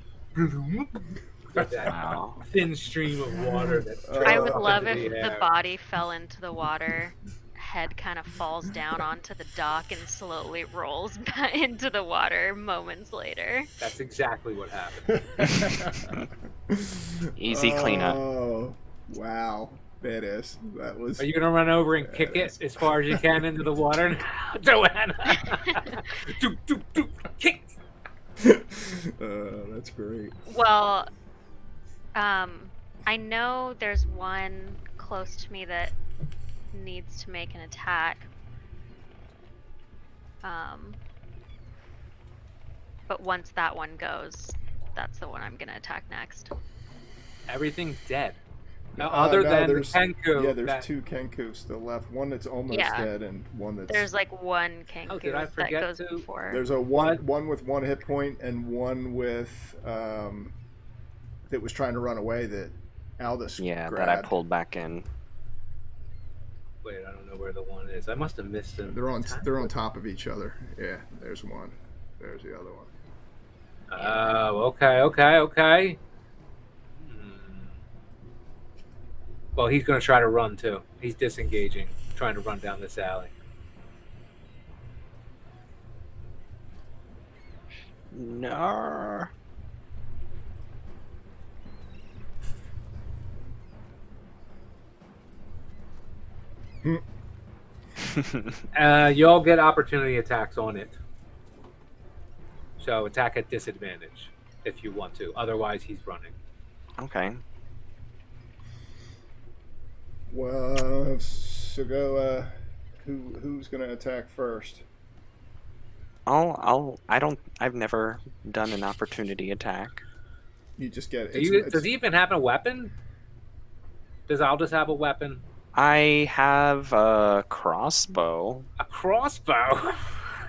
that Wow. thin stream of water that I would up love into if the the air. body fell into the water, head kind of falls down onto the dock and slowly rolls back into the water moments later. That's exactly what happened. Easy cleanup. Oh, wow. Badass. That was. Are you gonna run over and kick it as far as you can into the water, Joanna? Doop, doop, doop, kick. That's great. Well, I know there's one close to me that needs to make an attack. But once that one goes, that's the one I'm gonna attack next. Everything's dead. Other no, than the there's- Kenku. Yeah, there's that- 2 Kenku still left. One that's almost Yeah. dead, and one that's. There's like one Kenku Oh, did I that forget goes to- before. There's a one with 1 hit point, and one with that was trying to run away that Aldous Yeah, grabbed. that I pulled back in. Wait, I don't know where the one is. I must have missed them. They're on top of each other. Yeah, there's one. There's the other one. Oh, okay. Well, he's going to try to run too. He's disengaging, trying to run down this alley. No. You all get opportunity attacks on it. So attack at disadvantage if you want to. Otherwise, he's running. Okay. Well, so go. Who's gonna attack first? I've never done an opportunity attack. You just get. Does he even have a weapon? Does Aldous have a weapon? I have a crossbow. A crossbow?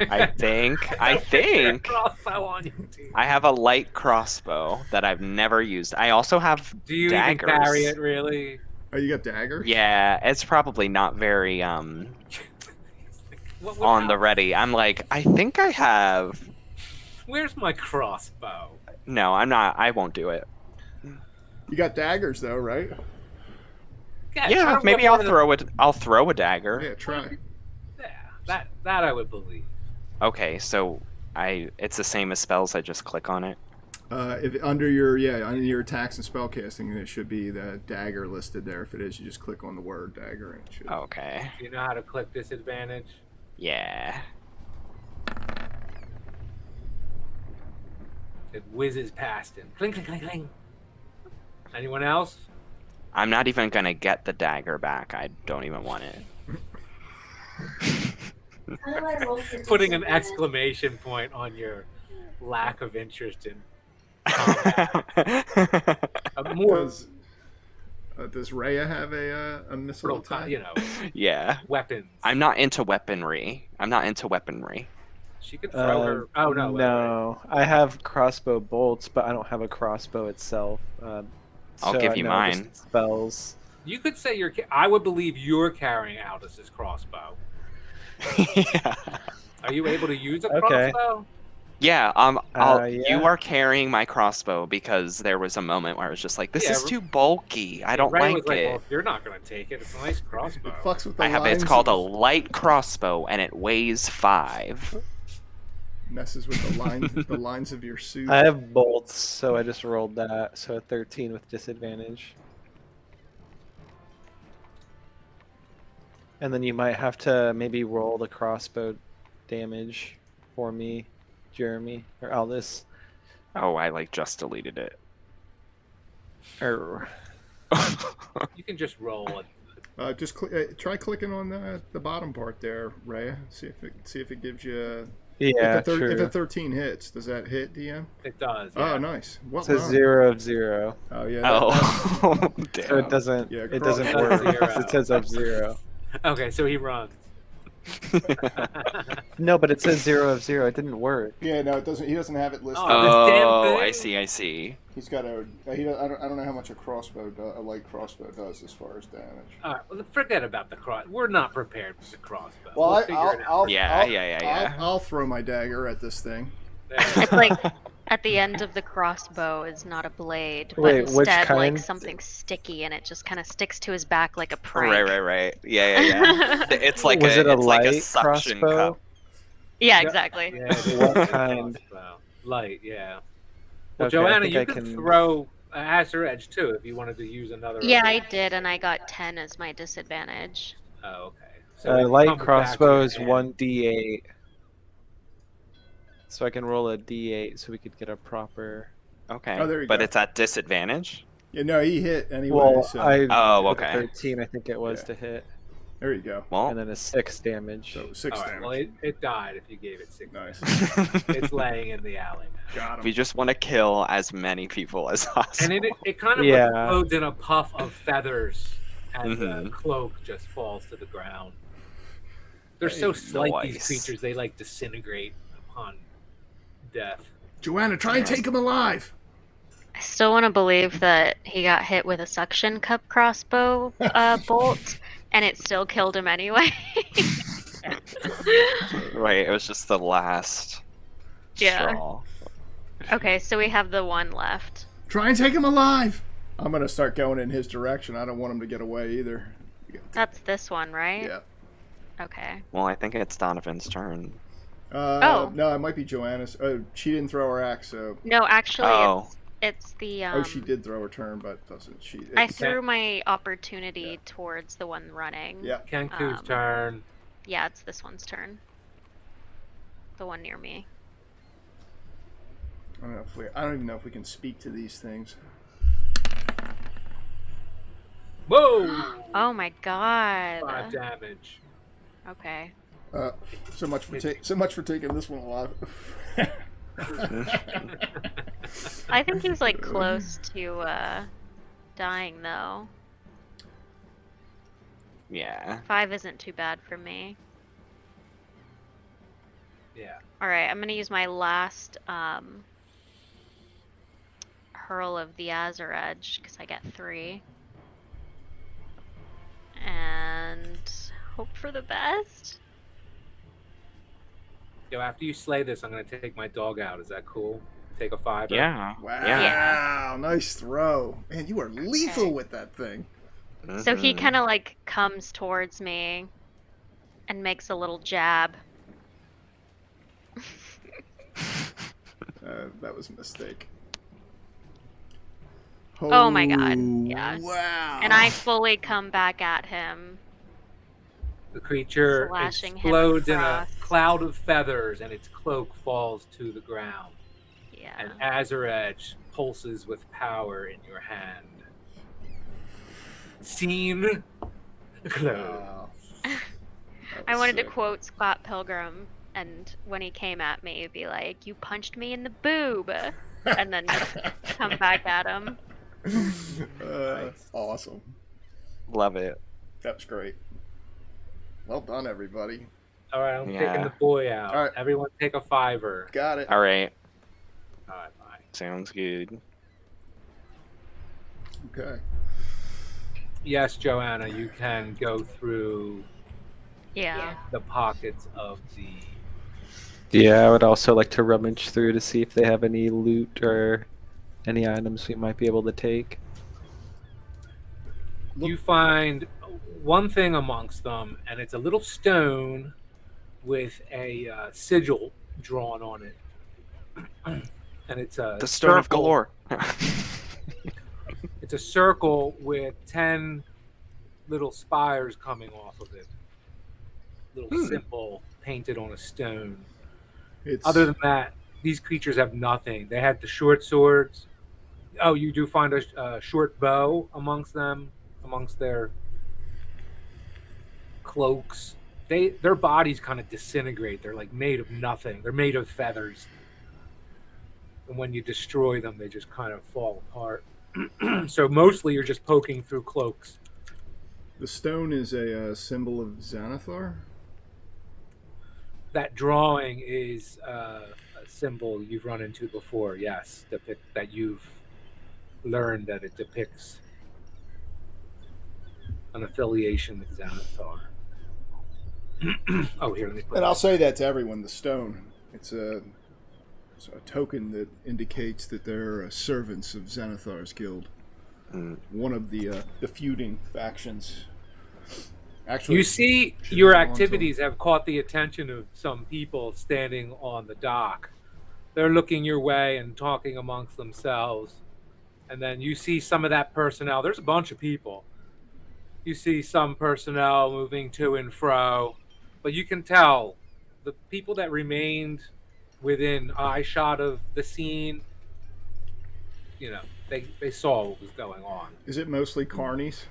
I think. A crossbow on you, team. I have a light crossbow that I've never used. I also have Do you daggers. even carry it, really? Oh, you got daggers? Yeah, it's probably not very What on the ready. I'm like, I think I have. Where's my crossbow? No, I'm not. I won't do it. You got daggers though, right? try Yeah, to maybe whip I'll one of throw it. I'll throw a dagger. Yeah, try. Yeah, that I would believe. Okay, so it's the same as spells. I just click on it. If under your attacks and spellcasting, it should be the dagger listed there. If it is, you just click on the word dagger and it should. Okay. Do you know how to click disadvantage? Yeah. It whizzes past him. Cling, cling, cling, cling. Anyone else? I'm not even gonna get the dagger back. I don't even want it. How do I roll for Putting an disadvantage? exclamation point on your lack of interest in more. Because Does Rhea have a missile Little, attack? Yeah. weapons. I'm not into weaponry. She could throw her. Oh no! Wait. No, I have crossbow bolts, but I don't have a crossbow itself. I'll so give I you know mine. just spells. You could say you're. I would believe you're carrying Aldous' crossbow. Yeah. Are you able to use a Okay. crossbow? Yeah, Yeah. you are carrying my crossbow because there was a moment where I was just like, this Yeah, is too bulky. I don't Ray like was like, it. well, if you're not gonna take it, it's a nice crossbow. It fucks with the I have lines. it's called a of- light crossbow and it weighs 5. messes with the lines of your suit. I have bolts, so I just rolled that. So a 13 with disadvantage. And then you might have to maybe roll the crossbow damage for me, Jeremy, or Aldous. Oh, I just deleted it. Or You can just roll it. Just try clicking on the bottom part there, Rhea. See if it gives you. yeah, if a true. 13 hits, does that hit, DM? It does. Oh, Yeah. nice. It Well says done. 0 of 0. Oh yeah. Oh, damn. So it doesn't. Yeah, it doesn't cross- work. Zero. 'Cause It says of 0. Okay, so he runs. No, but it says 0 of 0. It didn't work. Yeah, no, it doesn't. He doesn't have it listed. Oh, this damn Oh, thing? I see. He's got a. I don't know how much a light crossbow does as far as damage. All right, well, forget about the cross. We're not prepared for the crossbow. Well, We'll figure it out. Yeah. I'll throw my dagger at this thing. It's like at the end of the crossbow is not a blade, but Wait, which instead like kind? something sticky, and it just kind of sticks to his back like a prank. Right. Yeah. It's like Was a, it a it's like a light suction crossbow? cup. Yeah, exactly. Yeah, it is What a kind? crossbow. Light, yeah. Well, Okay, I Joanna, think you I could can- throw Azure Edge too if you wanted to use another. Yeah, I did, and I got 10 as my disadvantage. Oh, okay. So it Light comes back to crossbow your is hand. 1d8. So I can roll a d8 so we could get a proper. Okay. Oh, there you but go. it's at disadvantage? Yeah, no, he hit anyway. Well, So I Oh, put a okay. 13, I think it was Yeah. to hit, there you go. Well, and then a 6 damage. So 6 All right, damage. well, it died if you gave it 6. Nice. It's laying in the alley now. Got him. we just want to kill as many people as possible. And it kind of Yeah. explodes in a puff of feathers, and the Mhm. cloak just falls to the ground. They're so slight, these Nice. creatures, they like disintegrate upon death. Joanna, try and take him alive. I still want to believe that he got hit with a suction cup crossbow bolt, and it still killed him anyway. Right, it was just the last Yeah. straw. Okay, so we have the one left. Try and take him alive. I'm gonna start going in his direction. I don't want him to get away either. That's this one, right? Yeah. Okay. Well, I think it's Donovan's turn. Oh. No, it might be Joanna's. Oh, she didn't throw her axe, so. No, actually, Oh. it's the. Oh, she did throw her turn, but doesn't she? I it's- threw my opportunity towards the one running. Yeah. Kenku's Um, turn. Yeah, it's this one's turn. The one near me. I don't even know if we can speak to these things. Whoa! Oh my god. 5 damage. Okay. So much for taking this one alive. I think he was like close to dying though. Yeah. 5 isn't too bad for me. Yeah. Alright, I'm gonna use my last hurl of the Azure Edge because I get 3. And hope for the best. Yo, after you slay this, I'm gonna take my dog out. Is that cool? Take a 5. Yeah. Wow, Yeah. nice throw. Man, you are lethal Okay. with that thing. So he Mhm. kind of like comes towards me and makes a little jab. That was a mistake. Oh my god, yeah. Wow. And I fully come back at him. The creature Slashing him explodes in a across. cloud of feathers, and its cloak falls to the ground. Yeah. And Azure Edge pulses with power in your hand. Scene closed. Wow. I wanted to sick. quote Scott Pilgrim, and when he came at me, be like, "You punched me in the boob," and then just come back at him. Nice. Awesome. Love it. That's great. Well done, everybody. All right, I'm Yeah. kicking the boy out. All right. Everyone take a 5. Got it. All right. All right, bye. Sounds good. Okay. Yes, Joanna, you can go through Yeah. the pockets of the. Yeah, I would also like to rummage through to see if they have any loot or any items we might be able to take. You find one thing amongst them, and it's a little stone with a sigil drawn on it, and it's a The Stone of circle. Glorr. It's a circle with 10 little spires coming off of it. Little symbol painted on a stone. It's Other than that, these creatures have nothing. They had the short swords. Oh, you do find a short bow amongst them, amongst their cloaks. Their bodies kind of disintegrate. They're like made of nothing. They're made of feathers. And when you destroy them, they just kind of fall apart. So mostly you're just poking through cloaks. the stone is a symbol of Xanathar. That drawing is a symbol you've run into before. Yes, that you've learned that it depicts an affiliation with Xanathar. Oh, here, let me put And I'll this. say that to everyone. The stone. It's a token that indicates that they're servants of Xanathar's guild. One of the feuding factions. Actually, You see, should your have gone to activities have caught the attention of some people standing on the dock. They're looking your way and talking amongst themselves. And then you see some of that personnel. There's a bunch of people. You see some personnel moving to and fro. But you can tell the people that remained within eye shot of the scene, they saw what was going on. Is it mostly carnies?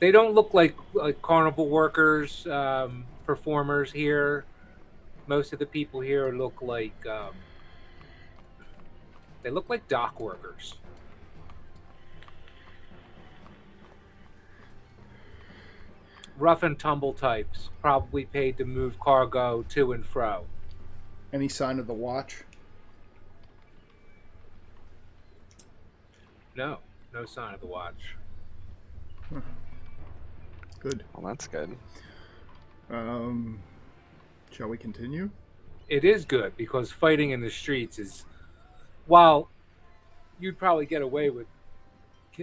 They don't look like carnival workers, performers here. Most of the people here look like they look like dock workers. Rough and tumble types, probably paid to move cargo to and fro. Any sign of the watch? No sign of the watch. Good. Well, that's good. Shall we continue? It is good because fighting in the streets is, while you'd probably get away with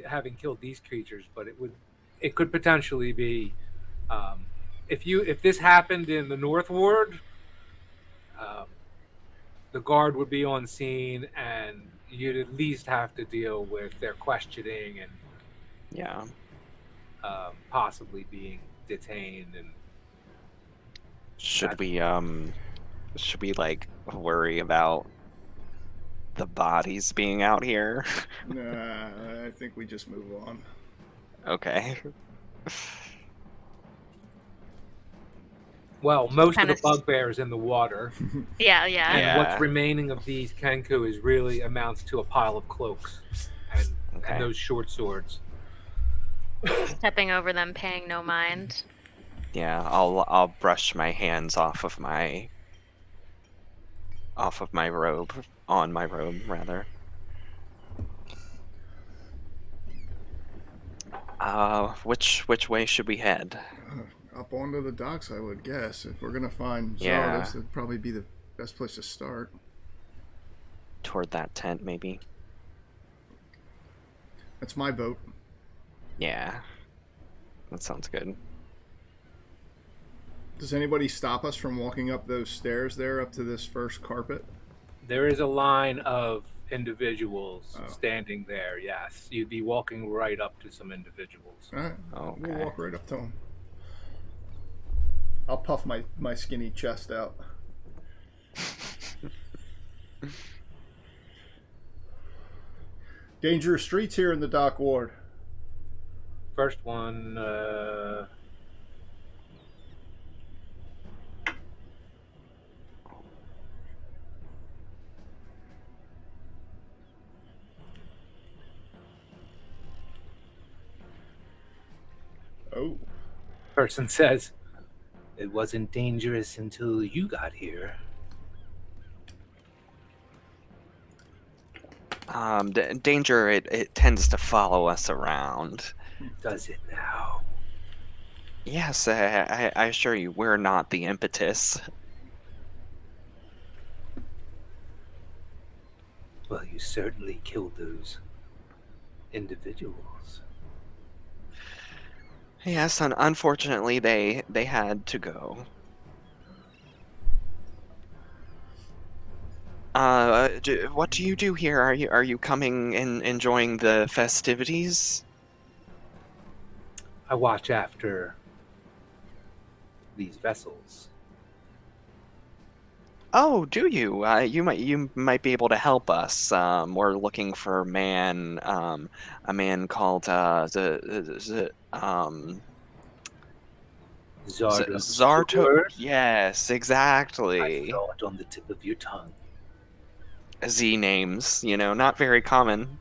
having killed these creatures, but it could potentially be, if this happened in the North Ward, the guard would be on scene and you'd at least have to deal with their questioning and Yeah. possibly being detained. And Should we like worry about the bodies being out here? Nah, I think we just move on. Okay. well, most of the Kinda bugbears in the water, Yeah. and Yeah. what's remaining of these Kenku is really amounts to a pile of cloaks and Okay. those short swords. Stepping over them, paying no mind. Yeah, I'll brush my hands off of my robe, on my robe rather. Which way should we head? Up onto the docks, I would guess. If we're gonna find Yeah. Zardis, that'd probably be the best place to start. Toward that tent, maybe? That's my vote. Yeah. That sounds good. Does anybody stop us from walking up those stairs there, up to this first carpet? There is a line of individuals Oh. standing there. Yes, you'd be walking right up to some individuals. All right. Okay. We'll walk right up to them. I'll puff my skinny chest out. Dangerous streets here in the dock ward. First one, Person says, "It wasn't dangerous until you got here." Danger, it tends to follow us around. Does it now? Yes, I assure you, we're not the impetus. Well, you certainly killed those individuals. Yes, unfortunately, they had to go. What do you do here? Are you coming and enjoying the festivities? I watch after these vessels. Oh, do you? You might be able to help us. We're looking for a man called Zardos Zarto. Glorr. Yes, I exactly. saw it on the tip of your tongue. Z names, not very common.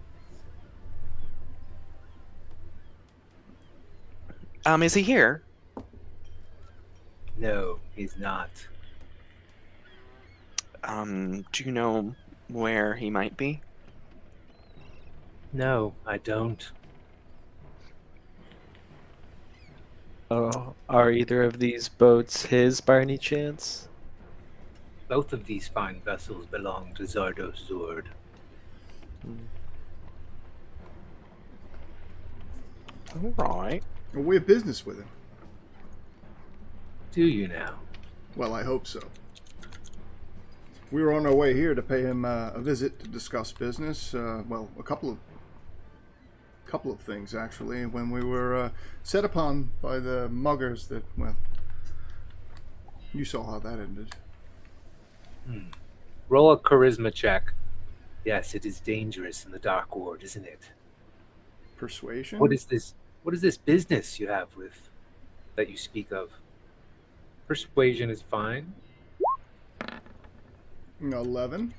Is he here? No, he's not. Do you know where he might be? No, I don't. Oh, are either of these boats his by any chance? Both of these fine vessels belong to Zardos Zord. Hmm. All right. Well, we have business with him. Do you now? Well, I hope so. We were on our way here to pay him a visit to discuss business. Well, a couple of things actually. When we were set upon by the muggers, that well, you saw how that ended. Roll a charisma check. Yes, it is dangerous in the Dark Ward, isn't it? Persuasion. What is this? What is this business you have with that you speak of? Persuasion is fine. 11.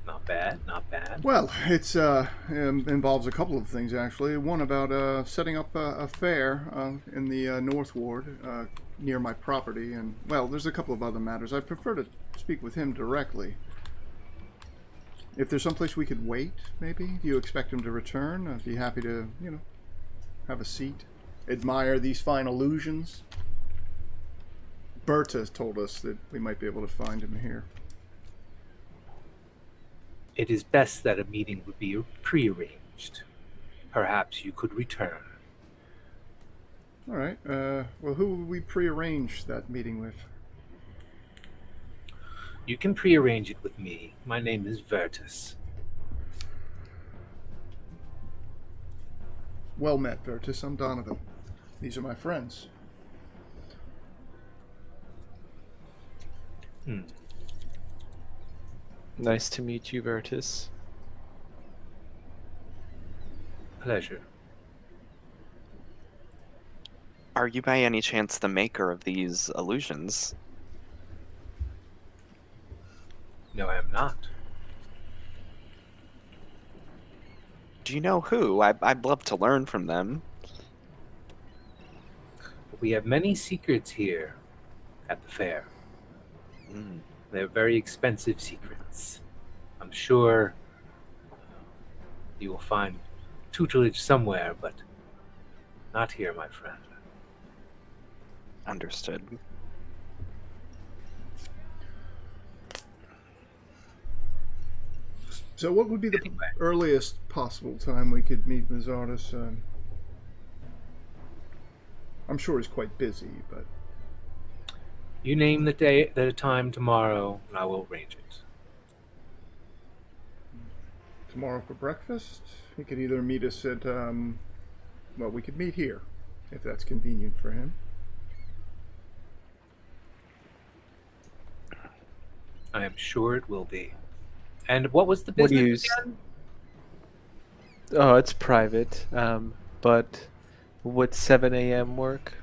Not bad. Not bad. Well, it's involves a couple of things actually. One about setting up a fair in the North Ward near my property, and well, there's a couple of other matters. I prefer to speak with him directly. If there's someplace we could wait, maybe. Do you expect him to return? I'd be happy to, have a seat, admire these fine illusions. Berta told us that we might be able to find him here. It is best that a meeting would be prearranged. Perhaps you could return. All right. Well, who would we prearrange that meeting with? You can prearrange it with me. My name is Vertus. Well met, Vertus. I'm Donovan. These are my friends. Nice to meet you, Vertus. Pleasure. Are you by any chance the maker of these illusions? No, I am not. Do you know who? I'd love to learn from them. We have many secrets here at the fair. Mm. They're very expensive secrets. I'm sure you will find tutelage somewhere, but not here, my friend. Understood. So, what would be the Anyway. earliest possible time we could meet with Zardos? I'm sure he's quite busy, but You name the time tomorrow, and I will arrange it. tomorrow for breakfast, he could either meet us at, well, we could meet here, if that's convenient for him. I am sure it will be. And what was the What do business you again? Oh, it's private. But would 7 a.m. work?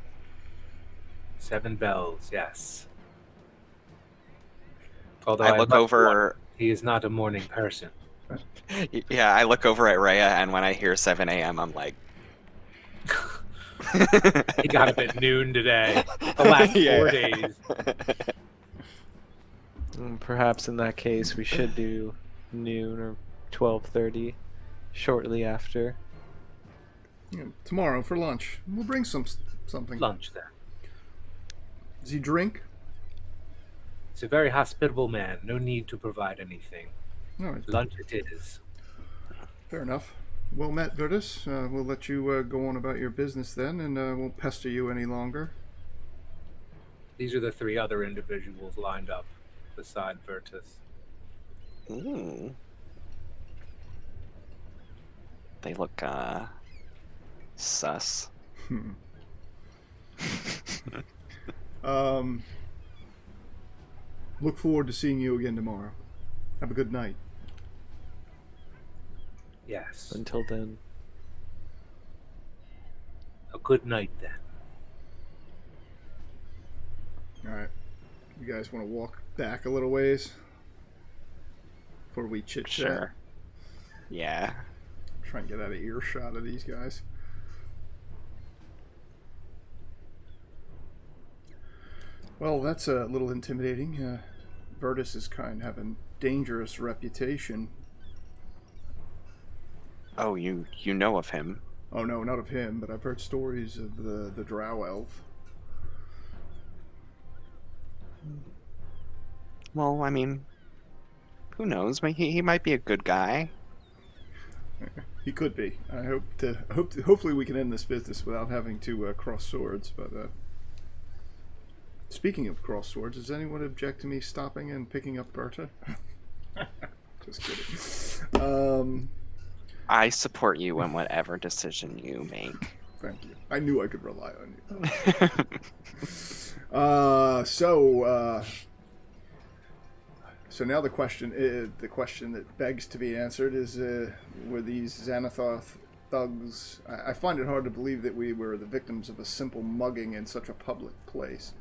7 bells, yes. Although I look must over. warn, he is not a morning person. Yeah, I look over at Rhea, and when I hear 7 a.m., I'm like, He got up at noon today. The last 4 days. Perhaps in that case, we should do noon or 12:30, shortly after. Yeah, tomorrow for lunch. We'll bring something. Lunch then. Does he drink? He's a very hospitable man. No need to provide anything. All right. Lunch it is. Fair enough. Well met, Virtus. We'll let you go on about your business then, and won't pester you any longer. These are the 3 other individuals lined up beside Virtus. Ooh. They look sus. Look forward to seeing you again tomorrow. Have a good night. Yes. Until then. A good night then. All right. You guys want to walk back a little ways before we chit chat? Sure. Yeah. Try and get out of earshot of these guys. Well, that's a little intimidating. Virtus is kind of having dangerous reputation. Oh, you know of him? Oh no, not of him, but I've heard stories of the drow elf. Well, I mean, who knows? He might be a good guy. He could be. Hopefully we can end this business without having to cross swords. But speaking of cross swords, does anyone object to me stopping and picking up Berta? Just kidding. I support you in whatever decision you make. Thank you. I knew I could rely on you. So now the question that begs to be answered is: were these Xanathoth thugs? I find it hard to believe that we were the victims of a simple mugging in such a public place.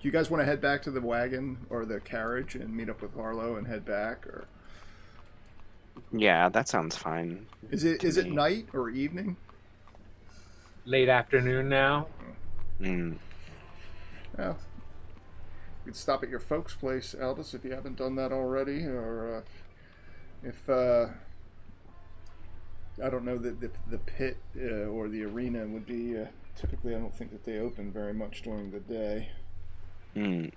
Do you guys want to head back to the wagon or the carriage and meet up with Harlow and head back, or? Yeah, that sounds fine. Is it night or evening? Late afternoon now. Mm. Yeah. You could stop at your folks' place, Aldous, if you haven't done that already, or if I don't know that the pit or the arena would be typically. I don't think that they open very much during the day. Mm.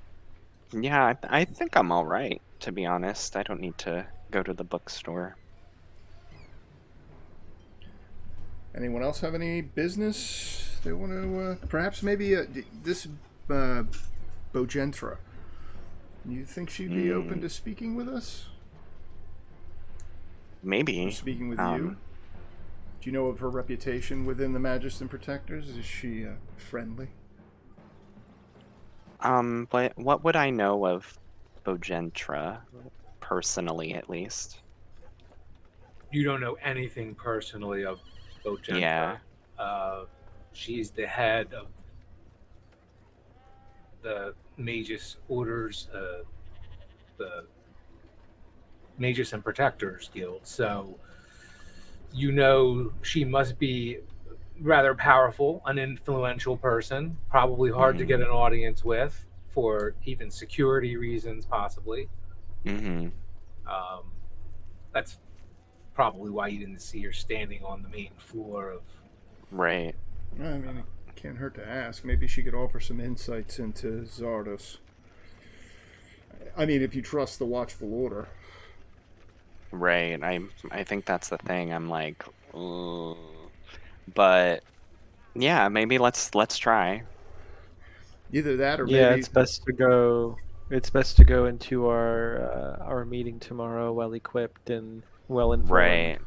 Yeah, I think I'm all right, to be honest. I don't need to go to the bookstore. Anyone else have any business they want to? Perhaps maybe this Bogentra. You think she'd be open to speaking with us? Maybe. Or speaking with you? Do you know of her reputation within the Magistan Protectors? Is she friendly? But what would I know of Bogentra, personally at least? You don't know anything personally of Bogentra. Yeah. She's the head of the Magus Orders, the Magus and Protectors Guild. So you know she must be rather powerful, an influential person, probably hard to get an audience with for even security reasons, possibly. Mm-hmm. That's probably why you didn't see her standing on the main floor of. Right. I mean, it can't hurt to ask. Maybe she could offer some insights into Zardos. I mean, if you trust the Watchful Order. Right. I think that's the thing. I'm like, ugh. But yeah, maybe let's try. Either that or Yeah, maybe it's best to go. It's best to go into our meeting tomorrow well equipped and well informed. Right.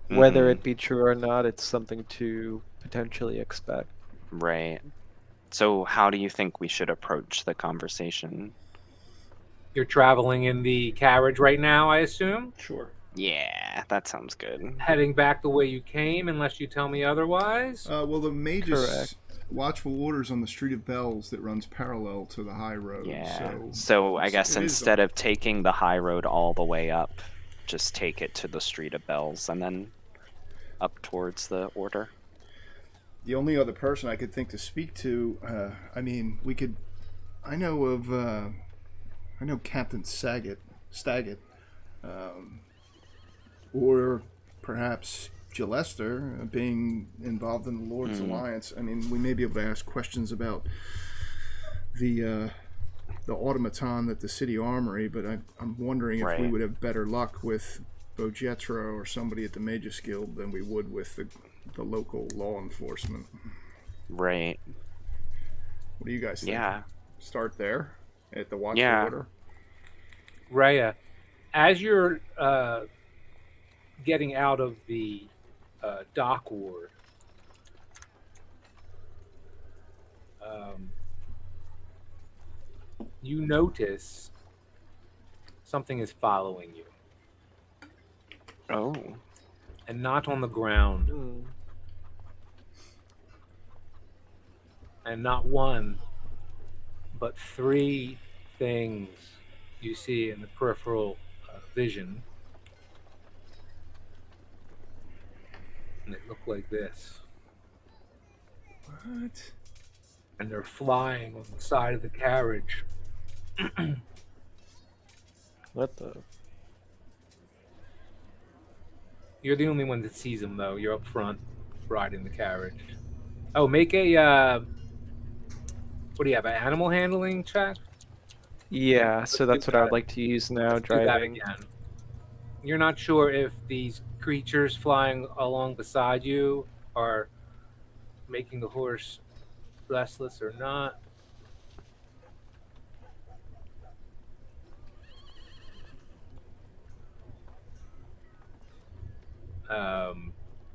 Whether it be true or not, it's something to potentially expect. Right. So how do you think we should approach the conversation? You're traveling in the carriage right now, I assume? Sure. Yeah, that sounds good. Heading back the way you came, unless you tell me otherwise? Well, the Magus Correct. Watchful Order's on the Street of Bells that runs parallel to the high road. Yeah. So I guess instead of taking the high road all the way up, just take it to the Street of Bells and then up towards the Order. The only other person I could think to speak to, I mean, we could. I know of. I know Captain Staggett, or perhaps Gillester being involved in the Lord's Alliance. I mean, we may be able to ask questions about the automaton at the city armory, but I'm wondering if we Right. would have better luck with Bogetro or somebody at the Magus Guild than we would with the local law enforcement. Right. What do you guys think? Yeah. Start there at the Watchful Yeah. Order. Rhea, as you're getting out of the dock ward, you notice something is following you, Oh. and not on the ground, and not one, but three things you see in the peripheral vision, and they look like this. What? And they're flying on the side of the carriage. What the? You're the only one that sees them, though. You're up front, riding the carriage. Oh, make a what do you have? An animal handling check? Yeah, so that's do what I that. would like to use now, Let's do that driving. again. You're not sure if these creatures flying along beside you are making the horse restless or not.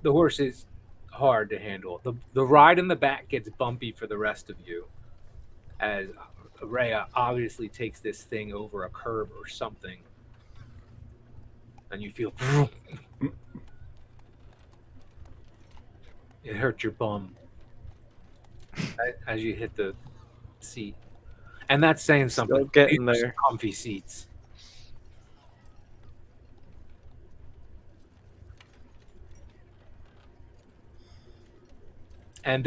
The horse is hard to handle. The ride in the back gets bumpy for the rest of you, as Rhea obviously takes this thing over a curb or something, and you feel it hurt your bum as you hit the seat, and that's saying something. Still getting These are there. comfy seats. And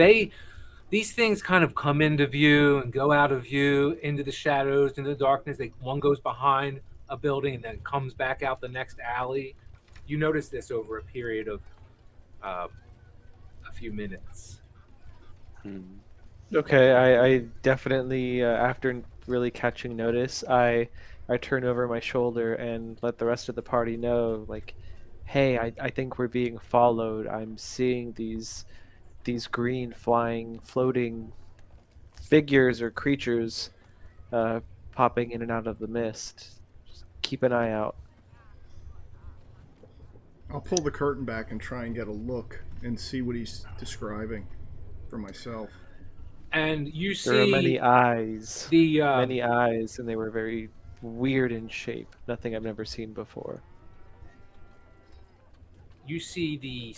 these things kind of come into view and go out of view into the shadows, into the darkness. One goes behind a building and then comes back out the next alley. You notice this over a period of a few minutes. Okay, I definitely, after really catching notice, I turn over my shoulder and let the rest of the party know, like, hey, I think we're being followed. I'm seeing these green flying, floating figures or creatures popping in and out of the mist. Just keep an eye out. I'll pull the curtain back and try and get a look and see what he's describing for myself. And you There are many see eyes, the and they were very weird in shape. Nothing I've never seen before. you see the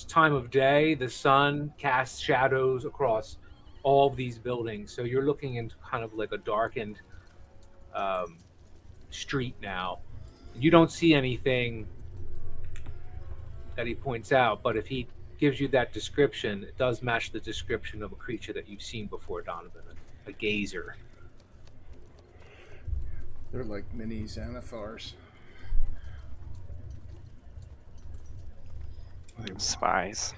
time of day. The sun casts shadows across all of these buildings, so you're looking into kind of like a darkened street now. You don't see anything that he points out, but if he gives you that description, it does match the description of a creature that you've seen before, Donovan, a gazer. They're like mini Xanathars. Spies.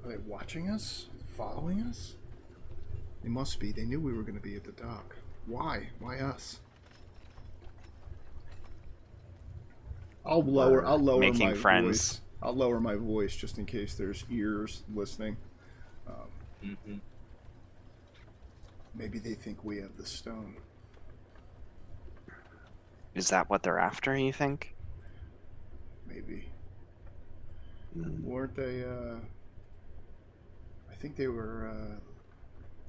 Are they watching us? Following us? They must be. They knew we were going to be at the dock. Why? Why us? I'll lower making my friends. voice. I'll lower my voice just in case there's ears listening. Maybe they think we have the stone. Is that what they're after, you think? Maybe. Weren't they, I think they were,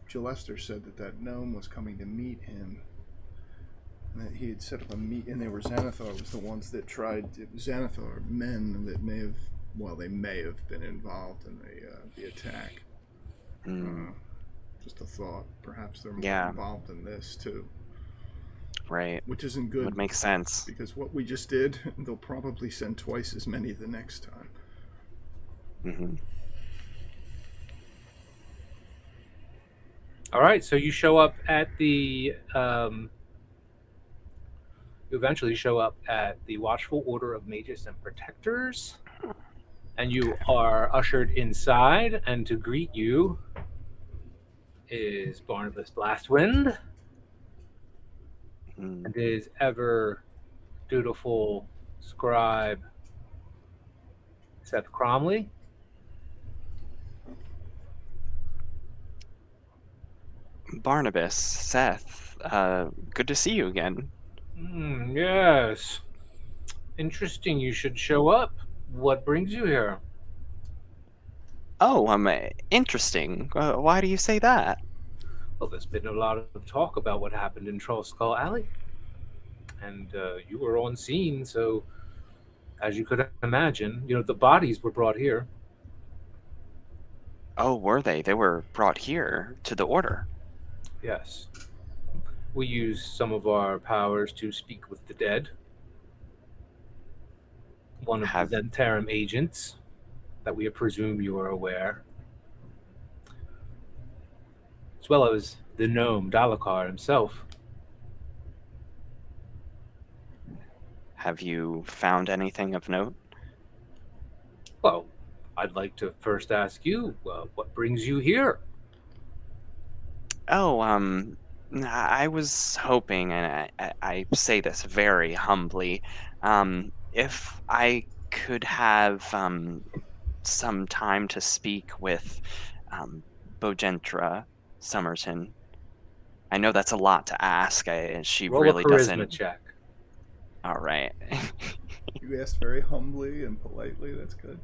Gillester said that gnome was coming to meet him. And that he had set up a meet, and they were Xanathar was the ones that tried, Xanathar men that may have been involved in the attack. Just a thought. Perhaps they're more involved in this, too. Right. Which isn't good. Would make sense. Because what we just did, they'll probably send twice as many the next time. All right, so you show up at the. You eventually show up at the Watchful Order of Mages and Protectors, and you are ushered inside. And to greet you is Barnabas Blastwind Hmm. and his ever dutiful scribe Seth Cromley. Barnabas, Seth, good to see you again. Yes. Interesting you should show up. What brings you here? Oh, interesting. Why do you say that? Well, there's been a lot of talk about what happened in Troll Skull Alley. And you were on scene, so as you could imagine, the bodies were brought here. Oh, were they? They were brought here to the order. Yes. We used some of our powers to speak with the dead. One of the Have Zentarum agents that we presume you are aware, as well as the gnome Dalakar himself. have you found anything of note? Well, I'd like to first ask you, what brings you here? Oh, I was hoping, and I say this very humbly, if I could have some time to speak with um, Bojentra Somerton. I know that's a lot to ask. She Roll a really charisma doesn't. check. All right. You asked very humbly and politely. That's good.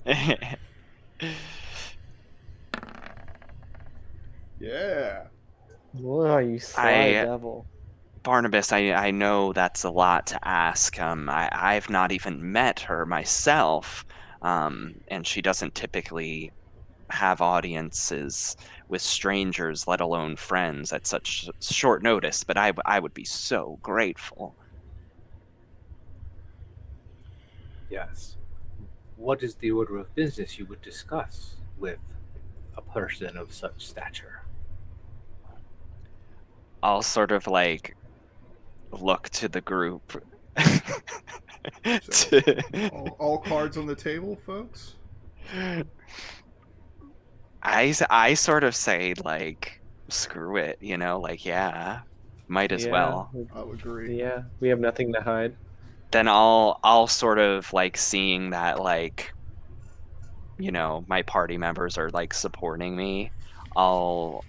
Yeah. Oh, you sly I devil. Barnabas, I know that's a lot to ask. I've not even met her myself, and she doesn't typically have audiences with strangers, let alone friends, at such short notice. But I would be so grateful. Yes. What is the order of business you would discuss with a person of such stature? I'll sort of like look to the group. So, all cards on the table, folks. I sort of say like screw it, like yeah, might as Yeah, well. I'll agree. yeah, we have nothing to hide. Then I'll sort of like seeing that like my party members are like supporting me. I'll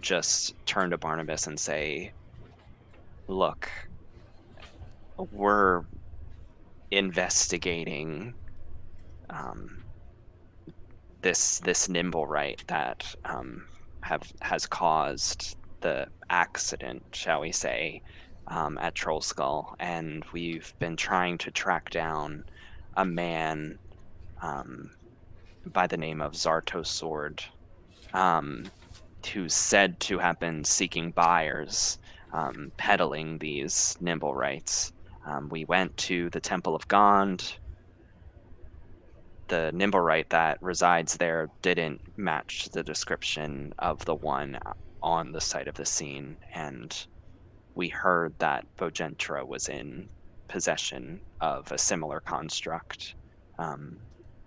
just turn to Barnabas and say, "Look, we're investigating um, this nimble right that has caused the accident, shall we say, at Troll Skull, and we've been trying to track down a man um, by the name of Zartos Sword, um, who's said to have been seeking buyers, peddling these nimble rights. We went to the Temple of Gond. The Nimblewright that resides there didn't match the description of the one on the site of the scene, and we heard that Bojentra was in possession of a similar construct. Um,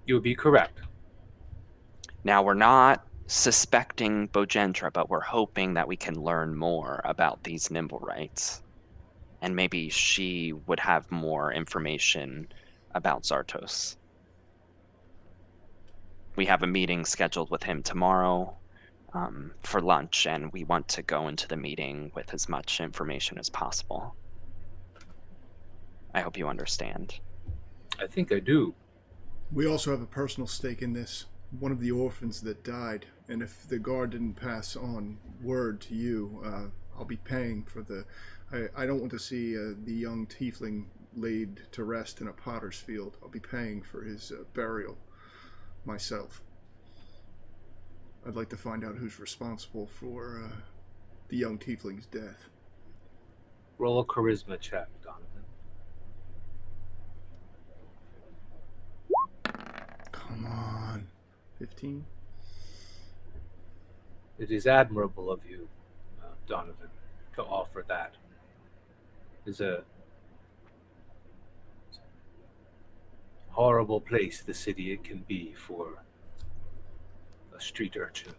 You would be correct. Now, we're not suspecting Bojentra, but we're hoping that we can learn more about these Nimblewrights. And maybe she would have more information about Zartos. We have a meeting scheduled with him tomorrow for lunch, and we want to go into the meeting with as much information as possible. I hope you understand. I think I do. We also have a personal stake in this. One of the orphans that died, and if the guard didn't pass on word to you, I'll be paying for the. I don't want to see the young tiefling laid to rest in a potter's field. I'll be paying for his burial myself. I'd like to find out who's responsible for the young tiefling's death. Roll a charisma check, Donovan. Come on. 15? It is admirable of you Donovan, to offer that. Is a horrible place, the city it can be for a street urchin.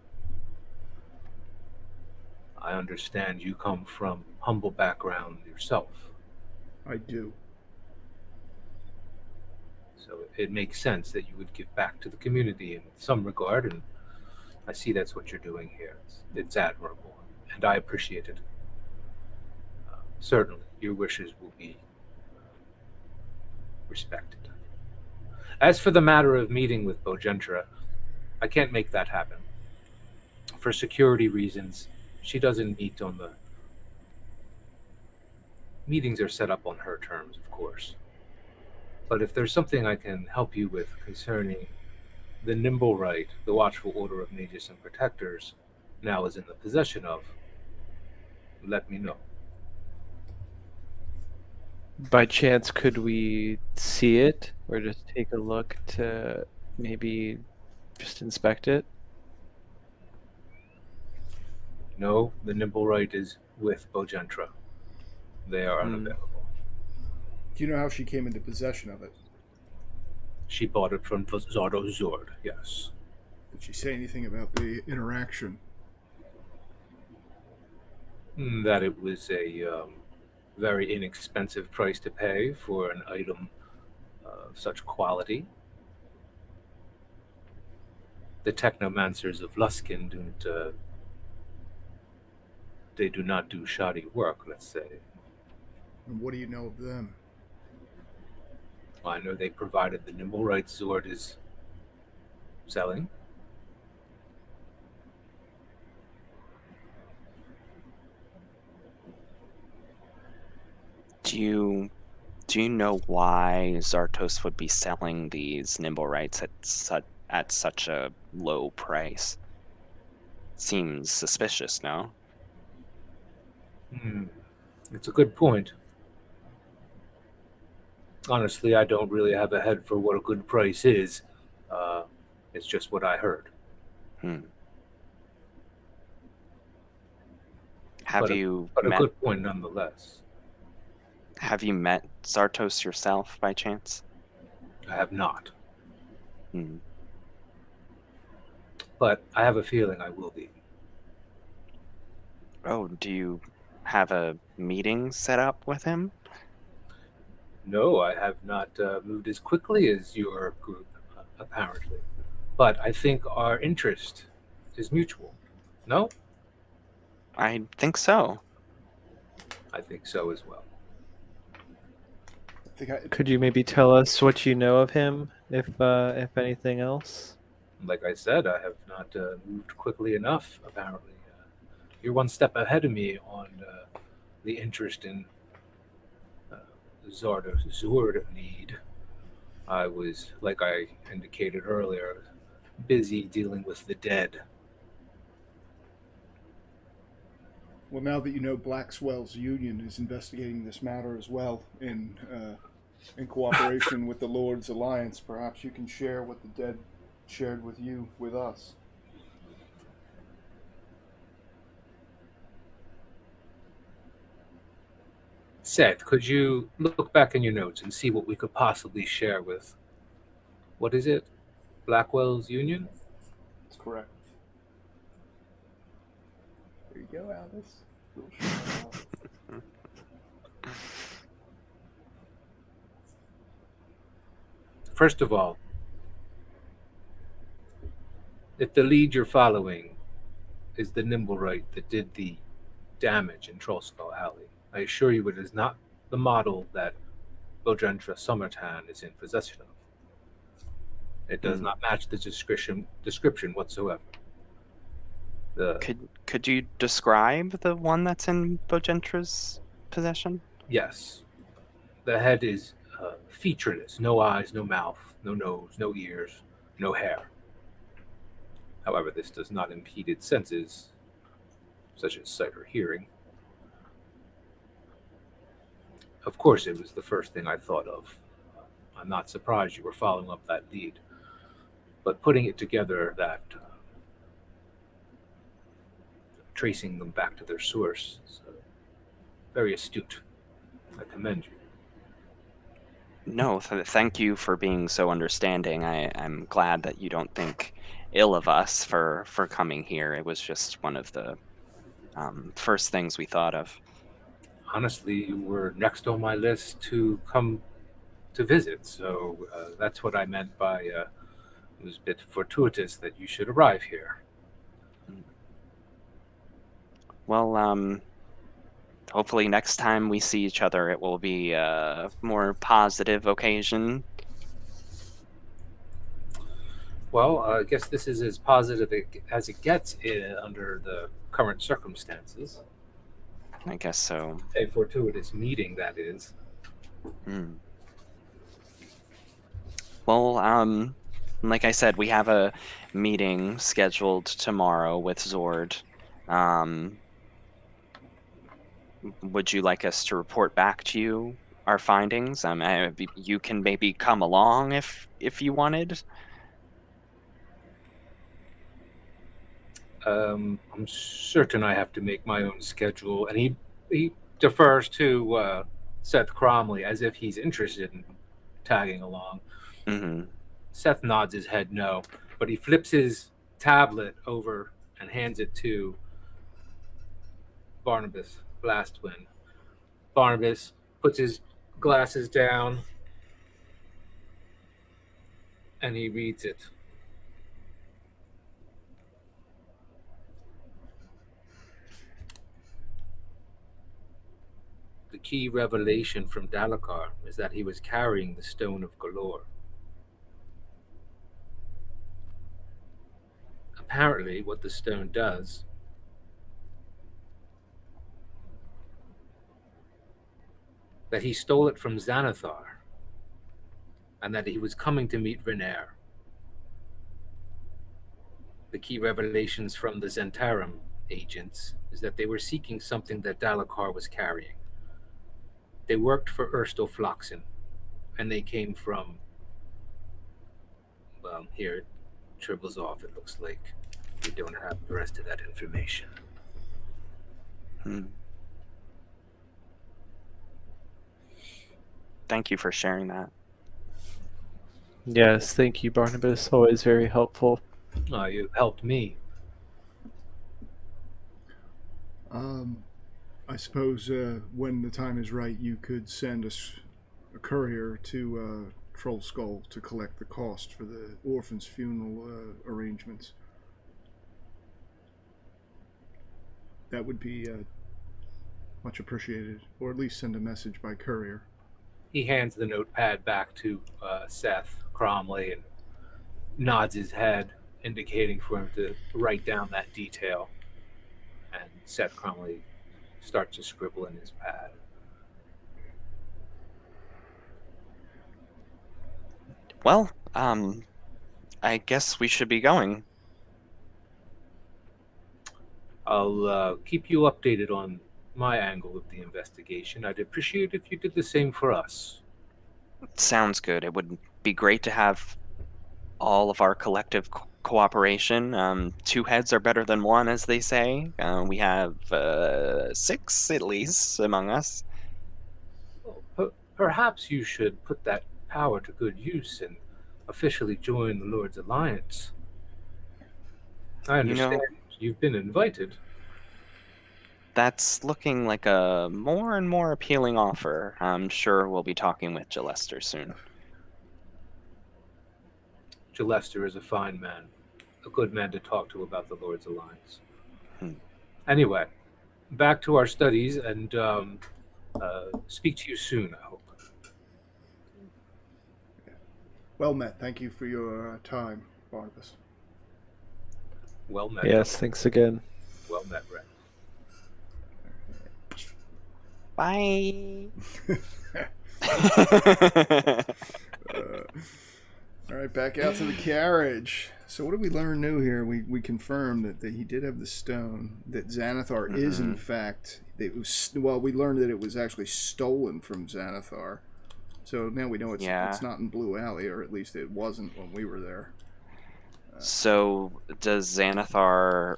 I understand you come from humble background yourself, I do. so it makes sense that you would give back to the community in some regard, and I see that's what you're doing here. It's admirable, and I appreciate it. Certainly, your wishes will be respected. As for the matter of meeting with Bogentra, I can't make that happen. For security reasons, she doesn't meet on the meetings are set up on her terms, of course. But if there's something I can help you with concerning the Nimble Right, the Watchful Order of Mages and Protectors, now is in the possession of, let me know. By chance, could we see it or just take a look to maybe just inspect it? No, the Nimble Right is with Bogentra. They are unavailable. Do you know how she came into possession of it? She bought it from Zardo Zord, yes. Did she say anything about the interaction? That it was a very inexpensive price to pay for an item of such quality. The technomancers of Luskin they do not do shoddy work, let's say. And what do you know of them? I know they provided the Nimble Right Zord is selling. Do you know why Zartos would be selling these nimble rights at such a low price? Seems suspicious, no? It's a good point. Honestly, I don't really have a head for what a good price is. It's just what I heard. Have but you a met good point nonetheless. Have you met Zartos yourself by chance? I have not, Hmm. but I have a feeling I will be. Oh, do you have a meeting set up with him? No, I have not moved as quickly as your group, apparently. But I think our interest is mutual. No? I think so. I think so as well. Could you maybe tell us what you know of him, if anything else? Like I said, I have not moved quickly enough, apparently. You're one step ahead of me on the interest in Zord need. I was, like I indicated earlier, busy dealing with the dead. Well, now that you know Blackswell's Union is investigating this matter as well in cooperation with the Lord's Alliance, perhaps you can share what the dead shared with you with us. Seth, could you look back in your notes and see what we could possibly share with, what is it? Blackwell's Union? That's correct. There you go, Alice. Little shout out. First of all, if the lead you're following is the Nimble Right that did the damage in Trollskull Alley, I assure you it is not the model that Bogentra Summertan is in possession of. It does not match the description whatsoever. Could you describe the one that's in Bogentra's possession? Yes. The head is featureless, no eyes, no mouth, no nose, no ears, no hair. However, this does not impede its senses, such as sight or hearing. Of course, it was the first thing I thought of. I'm not surprised you were following up that lead. But putting it together that tracing them back to their source. So, very astute. I commend you. No, thank you for being so understanding. I'm glad that you don't think ill of us for coming here. It was just one of the first things we thought of. Honestly, you were next on my list to come to visit, so that's what I meant by it was a bit fortuitous that you should arrive here. Well, hopefully next time we see each other, it will be a more positive occasion. Well, I guess this is as positive as it gets under the current circumstances. I guess so. A fortuitous meeting, that is. Hmm. Well, like I said, we have a meeting scheduled tomorrow with Zord. Um, would you like us to report back to you our findings? You can maybe come along if you wanted. I'm certain I have to make my own schedule, and he defers to Seth Cromley as if he's interested in tagging along. Mm-hmm. Seth nods his head no, but he flips his tablet over and hands it to Barnabas Blastwind. Barnabas puts his glasses down and he reads it. The key revelation from Dalakar is that he was carrying the Stone of Glorr. Apparently, what the stone does that he stole it from Xanathar, and that he was coming to meet Renaer. The key revelations from the Zentarum agents is that they were seeking something that Dalakar was carrying. They worked for Erstal Floxen, and they came from, well, here it triples off, it looks like. We don't have the rest of that information. Thank you for sharing that. Yes, thank you, Barnabas. Always very helpful. You helped me. I suppose when the time is right, you could send a courier to Troll Skull to collect the cost for the orphan's funeral arrangements. That would be much appreciated, or at least send a message by courier. He hands the notepad back to Seth Cromley and nods his head, indicating for him to write down that detail. And Seth Cromley starts to scribble in his pad. Well, I guess we should be going. I'll keep you updated on my angle of the investigation. I'd appreciate if you did the same for us. Sounds good. It would be great to have all of our collective cooperation. Two heads are better than one, as they say. We have 6 at least among us. Well, perhaps you should put that power to good use and officially join the Lord's Alliance. I understand you've been invited. That's looking like a more and more appealing offer. I'm sure we'll be talking with Gillester soon. Gillester is a fine man, a good man to talk to about the Lord's Alliance. Anyway, back to our studies, and speak to you soon, I hope. Well met. Thank you for your time, Barnabas. Well met. Yes, thanks again. Well met, Red. Bye. All right, back out to the carriage. So what did we learn new here? We confirmed that he did have the stone, that Xanathar is in fact, we learned that it was actually stolen from Xanathar. So now we know it's not in Blue Alley, or at least it wasn't when we were there. So does Xanathar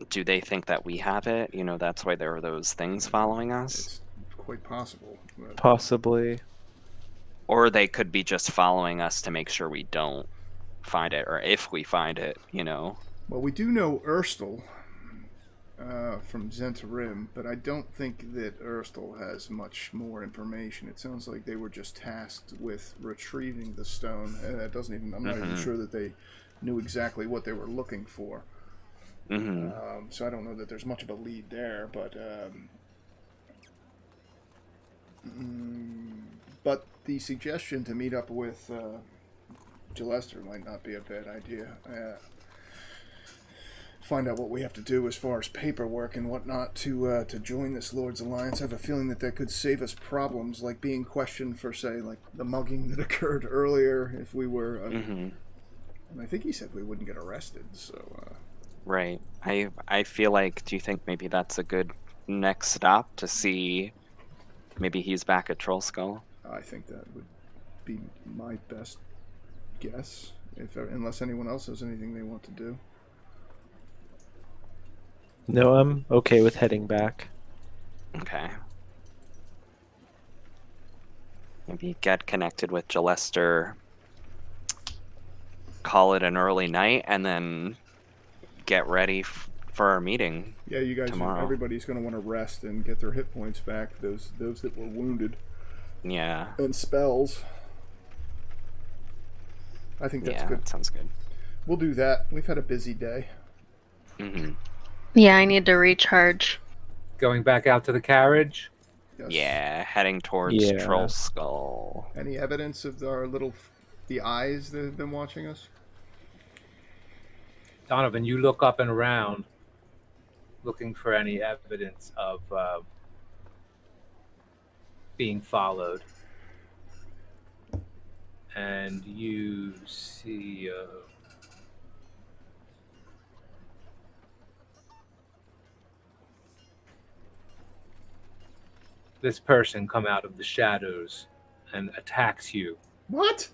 Do they think that we have it? You know, that's why there are those things following us. It's quite possible. But Possibly. Or they could be just following us to make sure we don't find it, or if we find it, you know. well, we do know Erstal from Zentarim, but I don't think that Erstal has much more information. It sounds like they were just tasked with retrieving the stone, and that doesn't even. I'm not even sure that they knew exactly what they were looking for. So I don't know that there's much of a lead there, but the suggestion to meet up with Gillester might not be a bad idea. Find out what we have to do as far as paperwork and whatnot to join this Lord's Alliance. I have a feeling that could save us problems like being questioned for, say, like the mugging that occurred earlier. If we were, and I think he said we wouldn't get arrested. So, Right. I feel like. Do you think maybe that's a good next stop to see? Maybe he's back at Troll Skull. I think that would be my best guess, unless anyone else has anything they want to do. No, I'm okay with heading back. Okay. Maybe get connected with Gillester, call it an early night, and then get ready for our meeting. Yeah, you guys. Tomorrow. Everybody's going to want to rest and get their hit points back. Those that were wounded. Yeah. And spells. I think that's good. That sounds good. We'll do that. We've had a busy day. Yeah, I need to recharge. Going back out to the carriage. Yes. Yeah, heading towards Troll Skull. Any evidence of the eyes that have been watching us? Donovan, you look up and around, looking for any evidence of being followed. And you see this person come out of the shadows and attacks you. What?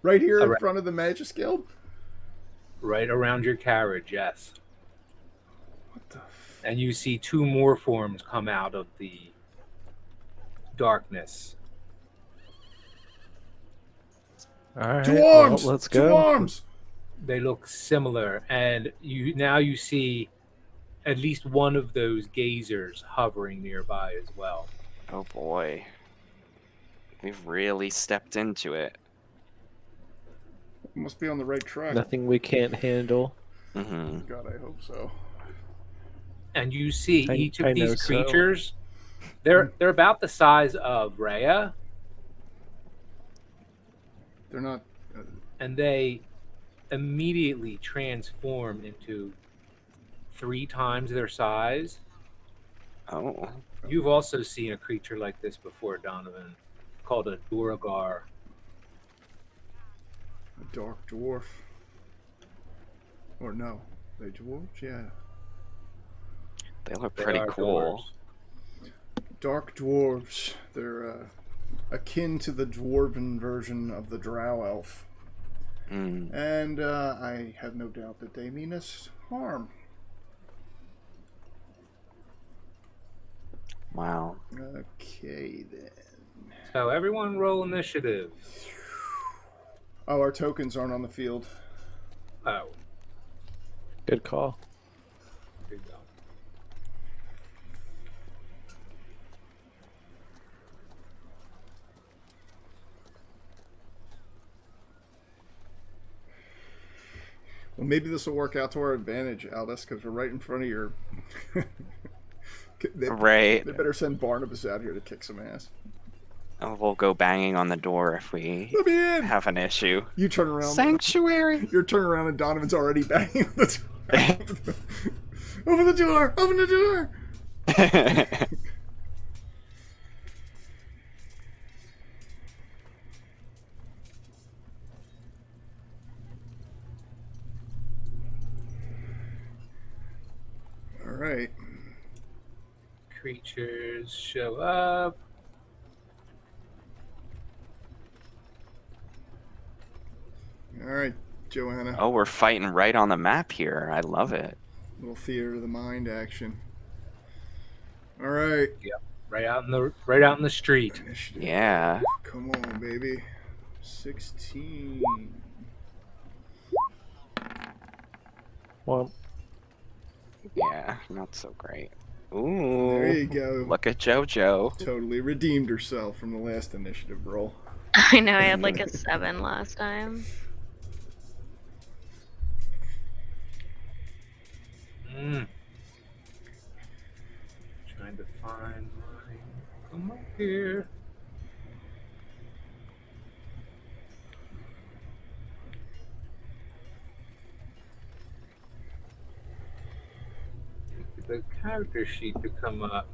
Right here in front of the Magus Guild? Right around your carriage, yes. What the? And you see two more forms come out of the darkness. All right, Two arms! well, let's go. Two arms! They look similar, and you see at least one of those gazers hovering nearby as well. Oh boy. We've really stepped into it. Must be on the right track. Nothing we can't handle. God, I hope so. And you see each of these so. creatures, they're about the size of Rhea. They're not... and they immediately transform into 3 times their size. Oh. You've also seen a creature like this before, Donovan, called a Duragar. A dark dwarf. Or no. They dwarves? Yeah. They look pretty cool. Dwarves. Dark dwarves. They're akin to the dwarven version of the drow elf. And I have no doubt that they mean us harm. Wow. Okay, then. So everyone roll initiative. Oh, our tokens aren't on the field. Oh. Good call. Good go. Well, maybe this will work out to our advantage, Aldous, because we're right in front of your... Right. They better send Barnabas out here to kick some ass. Oh, we'll go banging on the door if we Let me in! have an issue. You turn around. Sanctuary! You're turning around and Donovan's already banging on the door. Open the door! Open the door! All right. Creatures show up. All right, Joanna. Oh, we're fighting right on the map here. I love it. Little theater of the mind action. All right. Right out in the street. Initiative. Yeah. Come on, baby. 16. Well, Yeah, not so great. There Ooh. you go. Look at JoJo. Totally redeemed herself from the last initiative roll. I know I had like a 7 last time. Trying to find mine. Come up here. The character sheet to come up,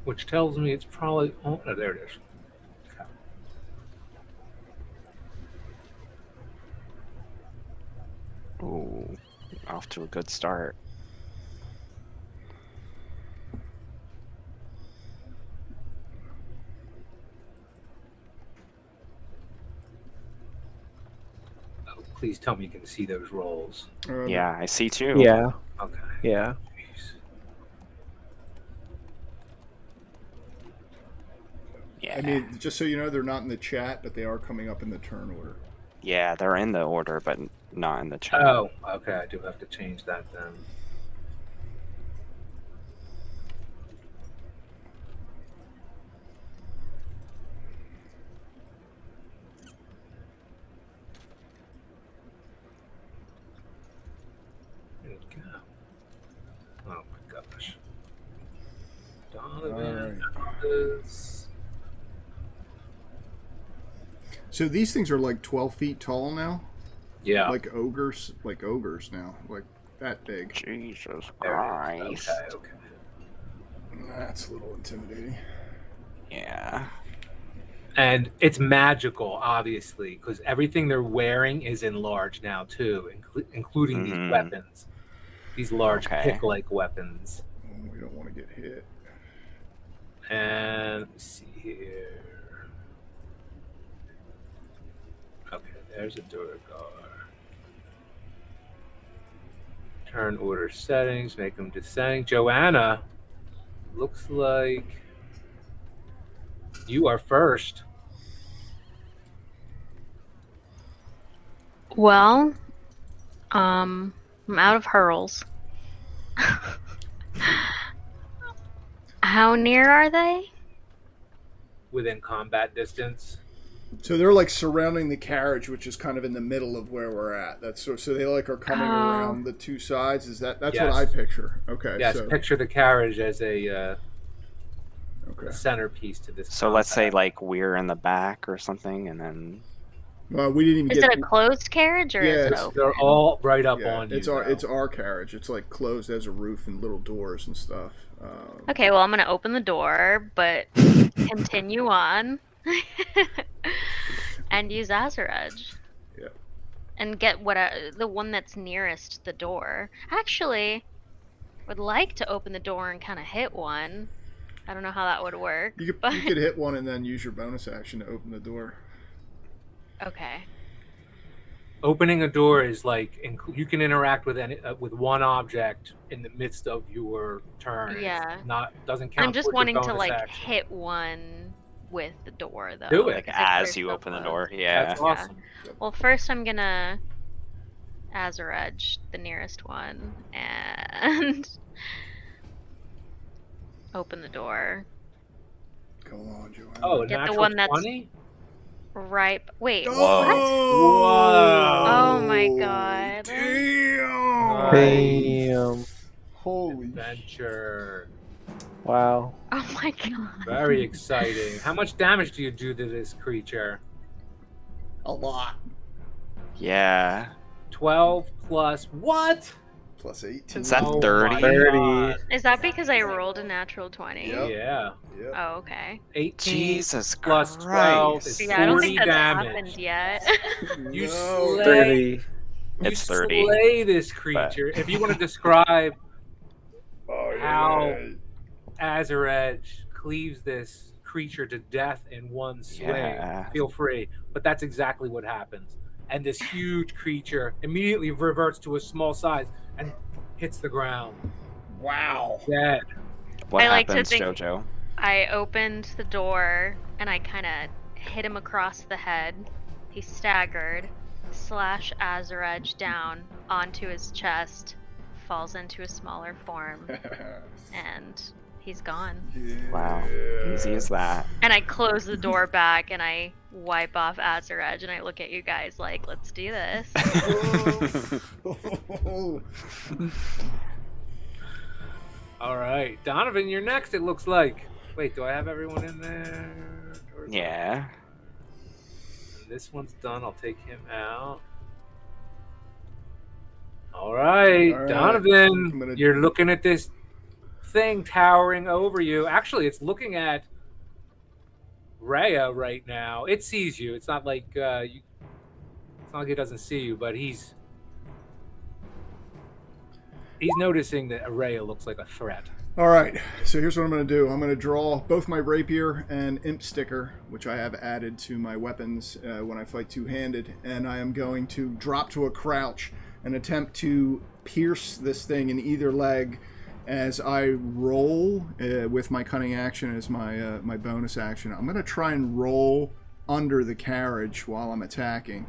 which tells me it's probably. Oh, there it is. Okay. Ooh. Off to a good start. Oh, please tell me you can see those rolls. Yeah, I see too. yeah, Okay. yeah. Jeez. Yeah. I mean, just so you know, they're not in the chat, but they are coming up in the turn order. Yeah, they're in the order, but not in the chat. Oh, okay. I do have to change that then. There we go. Oh my gosh. Donovan is... So these things are like 12 feet tall now? Yeah. Like ogres now. Like that big. Jesus There it is. Christ. Okay, okay. That's a little intimidating. Yeah. And it's magical, obviously, because everything they're wearing is enlarged now too, including these Mhm. weapons, these large Okay. pick-like weapons. Oh, we don't want to get hit. And let me see here. Okay, there's a Duragar. Turn order settings, make them descending. Joanna, looks like you are first. Well, I'm out of hurls. How near are they? Within combat distance. So they're like surrounding the carriage, which is kind of in the middle of where we're at. That's so they like are coming around the two sides. Is that's Yes. what I picture? Okay. Yes, So, picture the carriage as a okay. centerpiece to this. So let's say combat. like we're in the back or something, and then Well, we didn't even Is get. it a closed carriage or Yeah, is it it's- open? They're all right up Yeah, on you. it's our carriage. It's like closed as a roof and little doors and stuff. Okay, well I'm gonna open the door, but continue on. And use Azure Edge. Yeah. And get the one that's nearest the door. Actually, would like to open the door and kind of hit one. I don't know how that would work. You could hit one and then use your bonus action to open the door. Okay. Opening a door is like you can interact with any with one object in the midst of your turn. Yeah. It's doesn't count. I'm just towards your wanting to bonus like action. hit one with the door though. Do it. like because as they're you so open the close. door. Yeah. That's awesome. Well, first I'm gonna Azure Edge the nearest one and open the door. Come on, Joanna. Oh, a Get the natural one that's 20? Right. Wait. Whoa. What? Whoa. Oh my god. Damn! Damn. Holy Adventure. Wow. Oh my god. Very exciting. How much damage do you do to this creature? a lot. Yeah. 12 plus what? Plus 18. Is that Oh 30? my 30. God. Is that because I rolled a natural 20? Yep. Yeah. Yep. Oh, okay. 18 Jesus plus Christ. 12 is Yeah, I don't 40 think that's damage. happened yet. You No. slay, 30. you It's 30. slay this creature. If you want to describe Oh, yeah. how Azure Edge cleaves this creature to death in one swing, Yeah. feel free. But that's exactly what happens. and this huge creature immediately reverts to a small size and hits the ground. Wow. Dead. What I like to happens, think- Jojo? I opened the door and I kind of hit him across the head. He staggered, slash Azure Edge down onto his chest, falls into a smaller form, and he's gone. Wow. Easy as that. And I close the door back and I wipe off Azure Edge and I look at you guys like, let's do this. All right, Donovan, you're next. It looks like. Wait, do I have everyone in there? Yeah. And this one's done. I'll take him out. All right, All right. I'm Donovan, gonna- you're looking at this thing towering over you. Actually, it's looking at Rhea right now. It sees you. It's not like it's not like it doesn't see you, but he's noticing that Rhea looks like a threat. All right, so here's what I'm going to do. I'm going to draw both my rapier and imp sticker, which I have added to my weapons when I fight two-handed, and I am going to drop to a crouch and attempt to pierce this thing in either leg as I roll with my cunning action as my bonus action. I'm going to try and roll under the carriage while I'm attacking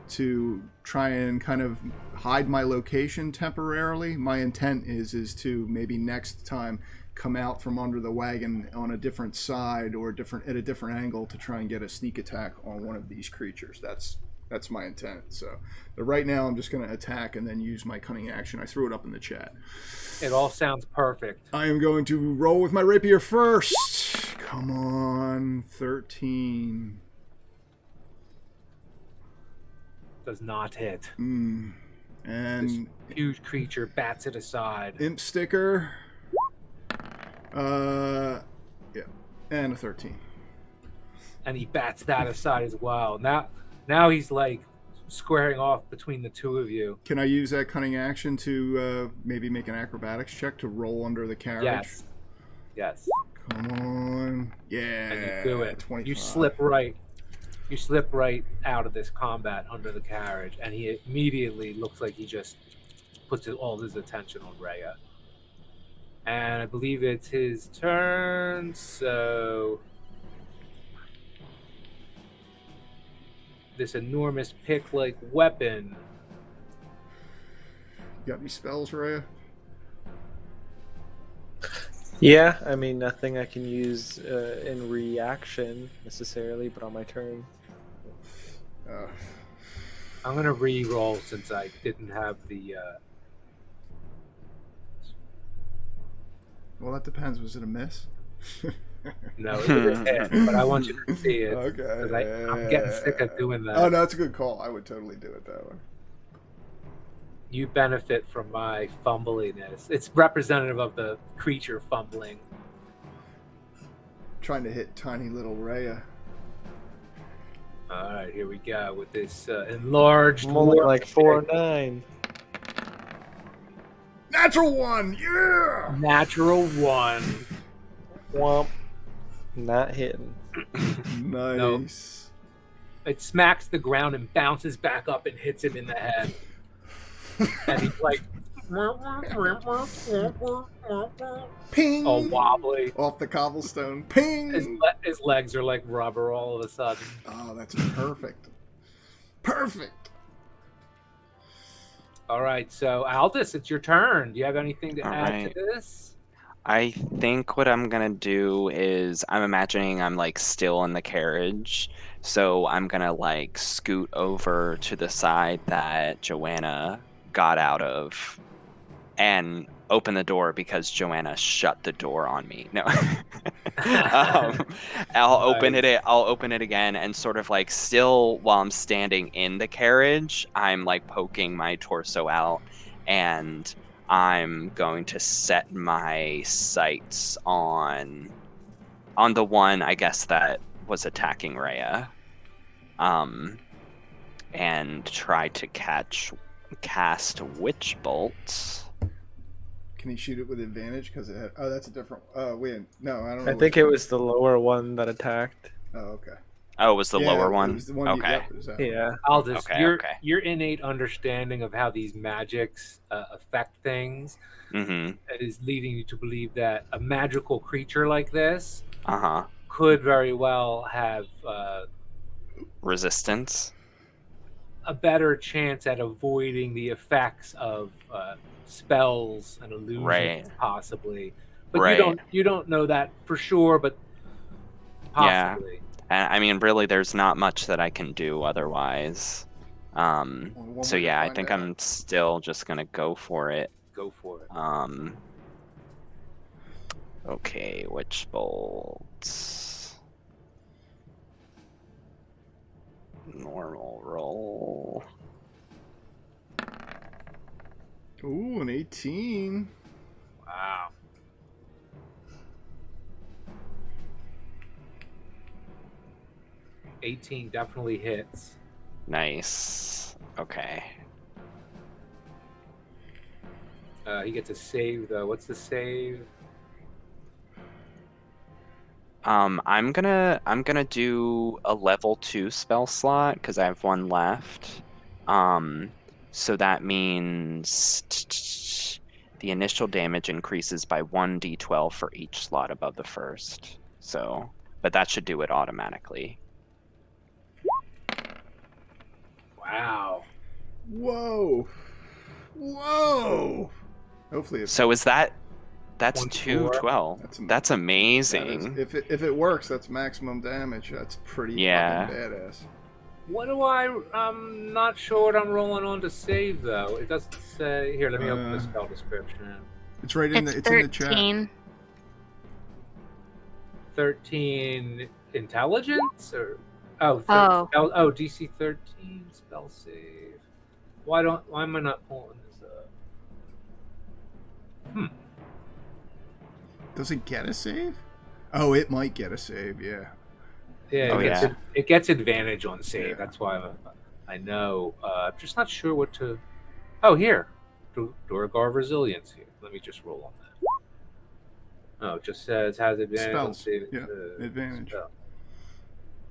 to try and kind of hide my location temporarily. My intent is to maybe next time come out from under the wagon on a different side or at a different angle to try and get a sneak attack on one of these creatures. That's my intent. So, but right now I'm just going to attack and then use my cunning action. I threw it up in the chat. It all sounds perfect. I am going to roll with my rapier first. Come on, 13. Does not hit. And This huge creature bats it aside. imp sticker. Yeah, and a 13. And he bats that aside as well. Now he's like squaring off between the two of you. Can I use that cunning action to maybe make an acrobatics check to roll under the carriage? Yes. Yes. Come on. Yeah. And you do it. 25. You slip right out of this combat under the carriage, and he immediately looks like he just puts all his attention on Rhea. And I believe it's his turn, so this enormous pick-like weapon. You got any spells, Rhea? Yeah, I mean, nothing I can use in reaction necessarily, but on my turn. I'm gonna re-roll since I didn't have the. Well, that depends. Was it a miss? No, it was a hit, but I want you to see it. Okay. 'Cause I'm getting sick of doing that. Oh, no, it's a good call. I would totally do it that way. You benefit from my fumbliness. It's representative of the creature fumbling. Trying to hit tiny little Rhea. All right, here we go with this enlarged I'm only war like pick. 4-9. Natural one! Yeah! Natural one. Womp. Not hitting. Nice. It smacks the ground and bounces back up and hits him in the head. And he's like, Ping! all wobbly. Off the cobblestone. Ping! His legs are like rubber all of a sudden. Oh, that's perfect. Perfect! All right, so Aldous, it's your turn. Do you have anything to All add right. to this? I think what I'm gonna do is I'm imagining I'm like still in the carriage, so I'm gonna like scoot over to the side that Joanna got out of and open the door because Joanna shut the door on me. No. I'll open it I'll open it again and sort of like still while I'm standing in the carriage, I'm like poking my torso out and I'm going to set my sights on the one I guess that was attacking Rhea. And try to cast Witch Bolt. Can he shoot it with advantage? Because it had... Oh, that's a different... Oh, wait. No, I don't know. I think it was the lower one that attacked. Oh, okay. Oh, it was the Yeah, lower it one? was the one. Okay. Yep, it was that one. Yeah. Aldous, Okay, your okay. your innate understanding of how these magics affect things Mm-hmm. is leading you to believe that a magical creature like this Uh-huh. could very well have Resistance? a better chance at avoiding the effects of spells and illusions, Right. possibly. But Right. you don't know that for sure, but Yeah. possibly. I mean, really, there's not much that I can do otherwise. Only one So way to yeah, I find think out. I'm still just gonna go for it. Go for it. Okay, witch bolt. Normal roll. Ooh, an 18. Wow. $18 definitely hits. Nice. Okay. He gets a save though. What's the save? I'm gonna do a level 2 spell slot because I have one left. So that means the initial damage increases by 1d12 for each slot above the first. So, but that should do it automatically. Wow. Whoa. Whoa. Hopefully it's So is that's 24. 212. That's That's that is, amazing. if it works, that's maximum damage. That's pretty Yeah. fucking badass. What do I'm not sure what I'm rolling on to save though. It doesn't say. Here, let me open the spell description. It's right in It's the in the chat. 13. 13 intelligence or oh DC 13 spell save. Why am I not pulling this up? Does it get a save? Oh, it might get a save, yeah. Yeah, Oh, yeah. it gets advantage on save. Yeah. That's why I know. I'm just not sure what to. Oh, here, Durgar Resilience. Here, let me just roll on that. Oh, it just says has advantage on Spells. save. Yeah, advantage. Spell.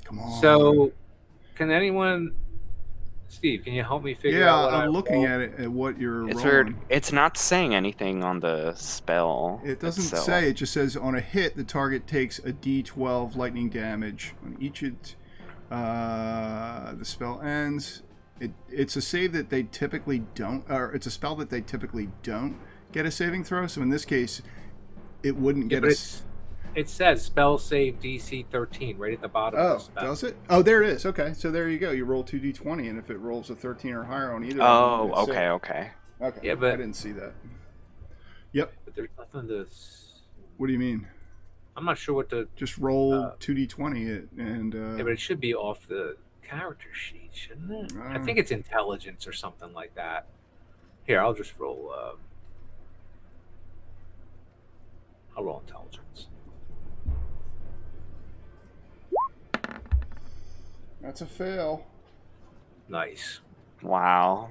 Come on. So, can anyone, Steve? Can you help me figure out what I'm I looking rolled? at it at what you're It's rolling. weird. It's not saying anything on the spell. It doesn't itself. say. It just says on a hit, the target takes a D12 lightning damage. On each the spell ends. It's a save that they typically don't, or it's a spell that they typically don't get a saving throw. So in this case, it wouldn't get It says spell save DC 13 right at the bottom of the spell. Does it? Oh, there it is. Okay, so there you go. You roll 2d20, and if it rolls a 13 or higher on either Oh, of them, it's okay, safe. okay. Okay, Yeah, but- I didn't see that. Yep. But there's nothing to. What do you mean? I'm not sure what to. Just roll 2d20 and Yeah, but it should be off the character sheet, shouldn't it? I Uh. think it's intelligence or something like that. Here, I'll just roll. I'll roll intelligence. that's a fail. Nice. Wow.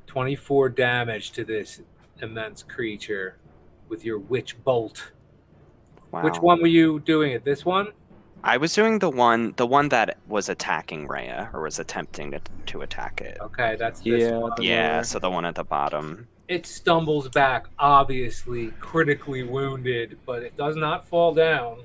24 damage to this immense creature with your witch bolt. Wow. Which one were you doing it? This one? I was doing the one that was attacking Rhea, or was attempting to attack it. Okay, that's this Yeah. one. The Yeah, lower. so the one at the bottom. It stumbles back, obviously critically wounded, but it does not fall down.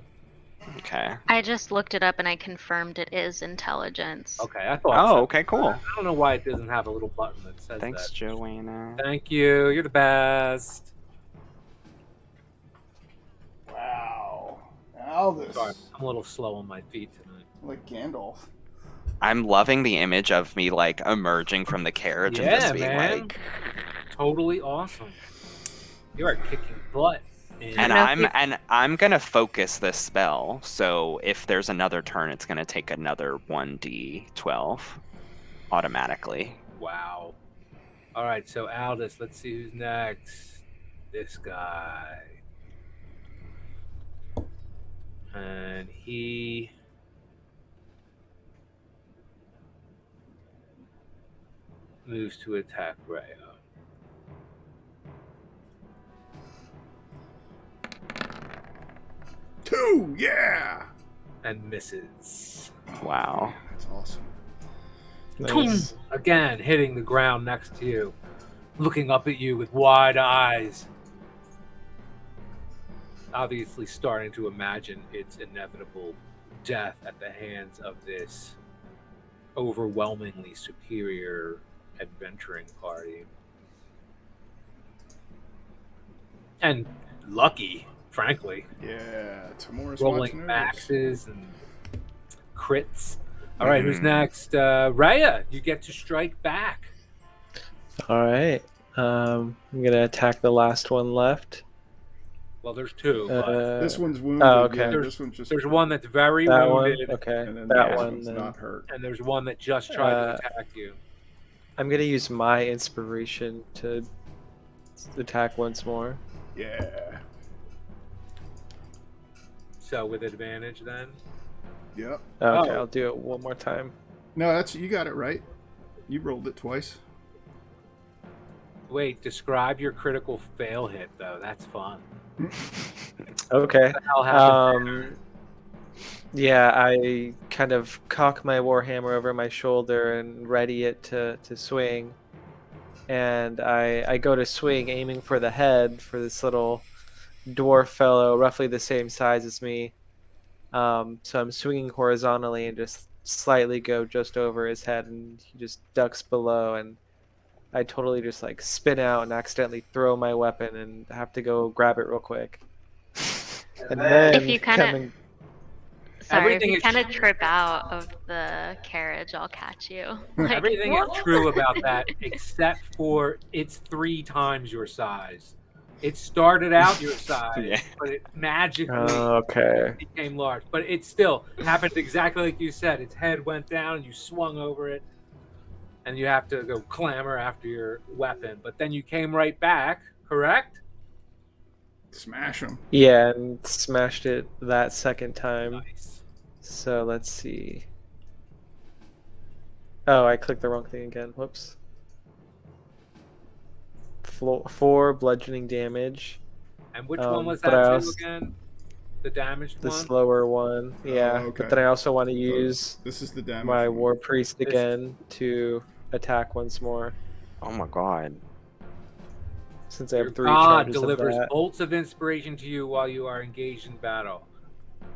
Okay. I just looked it up and I confirmed it is intelligence. Okay, I thought Oh, so. okay, cool. I don't know why it doesn't have a little button that says Thanks, that. Joanna. Thank you. You're the best. Wow. Aldous. Sorry, I'm a little slow on my feet tonight. Like Gandalf. I'm loving the image of me like emerging from the carriage and Yeah, just being man. like, Totally awesome. You are kicking butt. and I'm gonna focus this spell. So if there's another turn, it's gonna take another 1d12 automatically. Wow. All right, so Aldous, let's see who's next. This guy. And he moves to attack Rhea. Two, yeah. and misses. Wow. That's awesome. Nice. Again, hitting the ground next to you, looking up at you with wide eyes. Obviously starting to imagine its inevitable death at the hands of this overwhelmingly superior adventuring party. And lucky, frankly. Yeah, Tamora's Rolling watching over us. maxes and crits. All right, who's next? Raya, you get to strike back. All right. I'm gonna attack the last one left. Well, there's two, but This one's wounded. Oh, okay. Yeah, this one's just. there's one that's very That one. wounded, Okay. And then That this one. one's Then. not hurt. and there's one that just tried to attack you. I'm gonna use my inspiration to attack once more. Yeah. So with advantage then. Yep. Okay, Oh. I'll do it one more time. No, that's you got it right. You rolled it twice. Wait, describe your critical fail hit though. That's fun. Okay. What the hell happened? Yeah, I kind of cock my warhammer over my shoulder and ready it to swing. And I go to swing, aiming for the head for this little dwarf fellow, roughly the same size as me. So I'm swinging horizontally and just slightly go just over his head, and he just ducks below, and I totally just like spin out and accidentally throw my weapon and have to go grab it real quick. And then If you kinda- coming, Sorry, Everything if you is- kind of trip out of the carriage, I'll catch you. Like, Everything whoa. is true about that except for it's 3 times your size. It started out your size, Yeah. but it magically okay. became large. But it still happened exactly like you said. Its head went down, and you swung over it, and you have to go clamor after your weapon. But then you came right back, correct? Smash him. Yeah, and smashed it that second time. Nice. So let's see. Oh, I clicked the wrong thing again. Whoops. 4 bludgeoning damage. And which one was but that I to also- again? The damaged The one? slower one. Yeah. okay. But then I also want to use This is the damage. my one. war priest This- again to attack once more. Oh my god. Since I Your have 3 god charges delivers of that. bolts of inspiration to you while you are engaged in battle.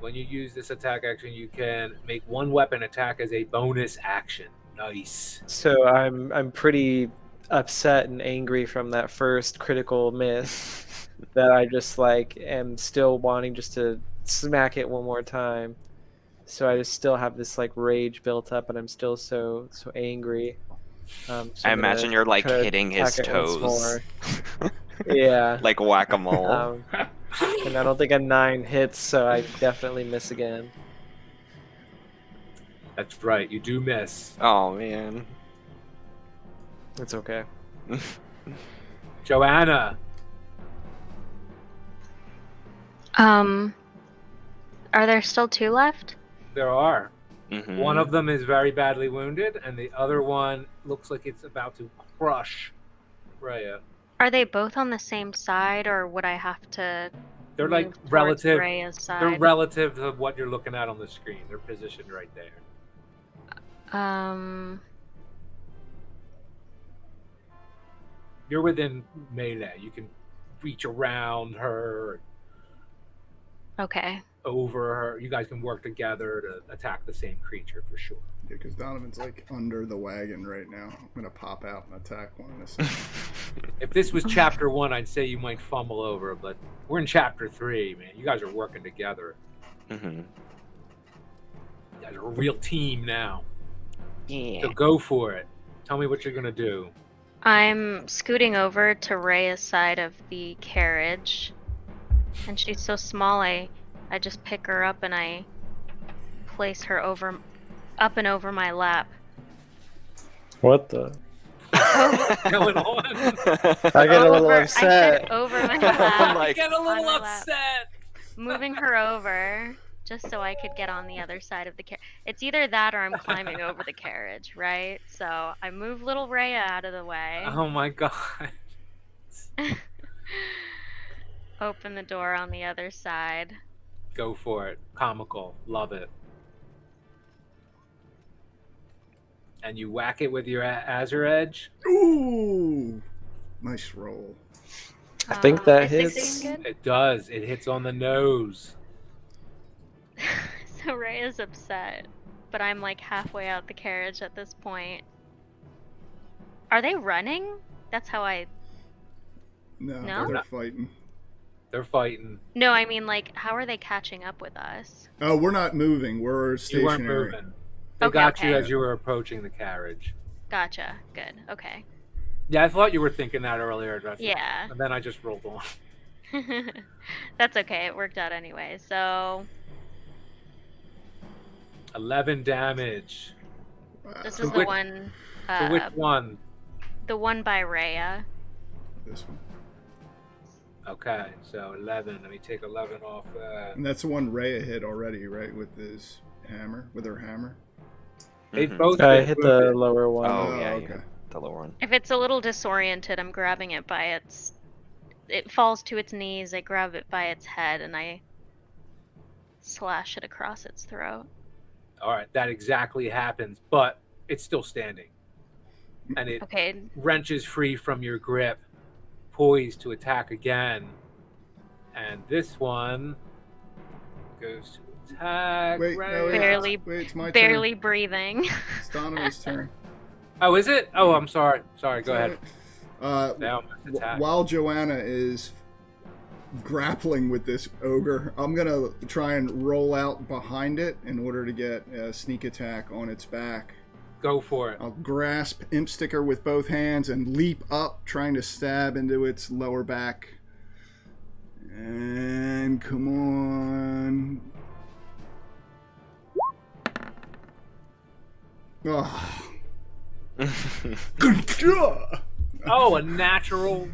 When you use this attack action, you can make one weapon attack as a bonus action. Nice. So I'm pretty upset and angry from that first critical miss that I just like am still wanting just to smack it one more time. So I just still have this like rage built up, and I'm still so angry. So I I'm gonna imagine you're like try to hitting his attack it once toes. more. Yeah. Like whack-a-mole. And I don't think a 9 hits, so I definitely miss again. That's right. You do miss. Oh man. It's okay. Joanna. Are there still 2 left? There are. Mhm. One of them is very badly wounded, and the other one looks like it's about to crush Rhea. Are they both on the same side, or would I have to? They're like move towards relative. Rhea's side? They're relative to what you're looking at on the screen. They're positioned right there. You're within melee. You can reach around her, Okay. over her. You guys can work together to attack the same creature for sure. Yeah, because Donovan's like under the wagon right now. I'm gonna pop out and attack one in a second. If this was chapter 1, I'd say you might fumble over, but we're in chapter 3, man. You guys are working together. Mhm. You guys are a real team now. Yeah. So go for it. Tell me what you're gonna do. I'm scooting over to Rhea's side of the carriage, and she's so small. I just pick her up and I place her up and over my lap. What the? What's going on? I get a little I upset. said over my I'm lap, like, Get a on little my lap. upset. moving her over just so I could get on the other side of the carriage. It's either that or I'm climbing over the carriage, right? So I move little Rhea out of the way. Oh my god. Open the door on the other side. Go for it. Comical. Love it. And you whack it with your Azure Edge. Ooh, nice roll. I think that is hits. 16 good? It does. It hits on the nose. So Ray is upset, but I'm like halfway out the carriage at this point. Are they running? That's how I. No, No? they're fighting. They're fighting. No, I mean, like, how are they catching up with us? Oh, we're not moving. We're You weren't stationary. moving. They Okay, got you okay. as you were approaching the carriage. Gotcha. Good. Okay. Yeah, I thought you were thinking that earlier. Yeah. And then I just rolled on. That's okay. It worked out anyway. So 11 damage. this To is the which- one. To which one? The one by Rhea. This one. Okay, so 11. Let me take 11 off that. And that's the one Rhea hit already, right? With his hammer, with her hammer. They Mhm. both I get hit the wounded. lower one. Oh, yeah, you okay. hit the lower one. If it's a little disoriented, I'm grabbing it by its. It falls to its knees. I grab it by its head and I slash it across its throat. All right, that exactly happens, but it's still standing. And it Okay. wrenches free from your grip, poised to attack again. And this one goes to attack. Wait, right. no, wait, Barely- wait, it's my Barely breathing. turn. It's Donovan's turn. Oh, is it? Oh, I'm sorry. Sorry, go ahead. Now, Now must attack. while Joanna is grappling with this ogre, I'm gonna try and roll out behind it in order to get a sneak attack on its back. Go for it. I'll grasp Imp Sticker with both hands and leap up, trying to stab into its lower back. And come on. Oh. Oh, a natural.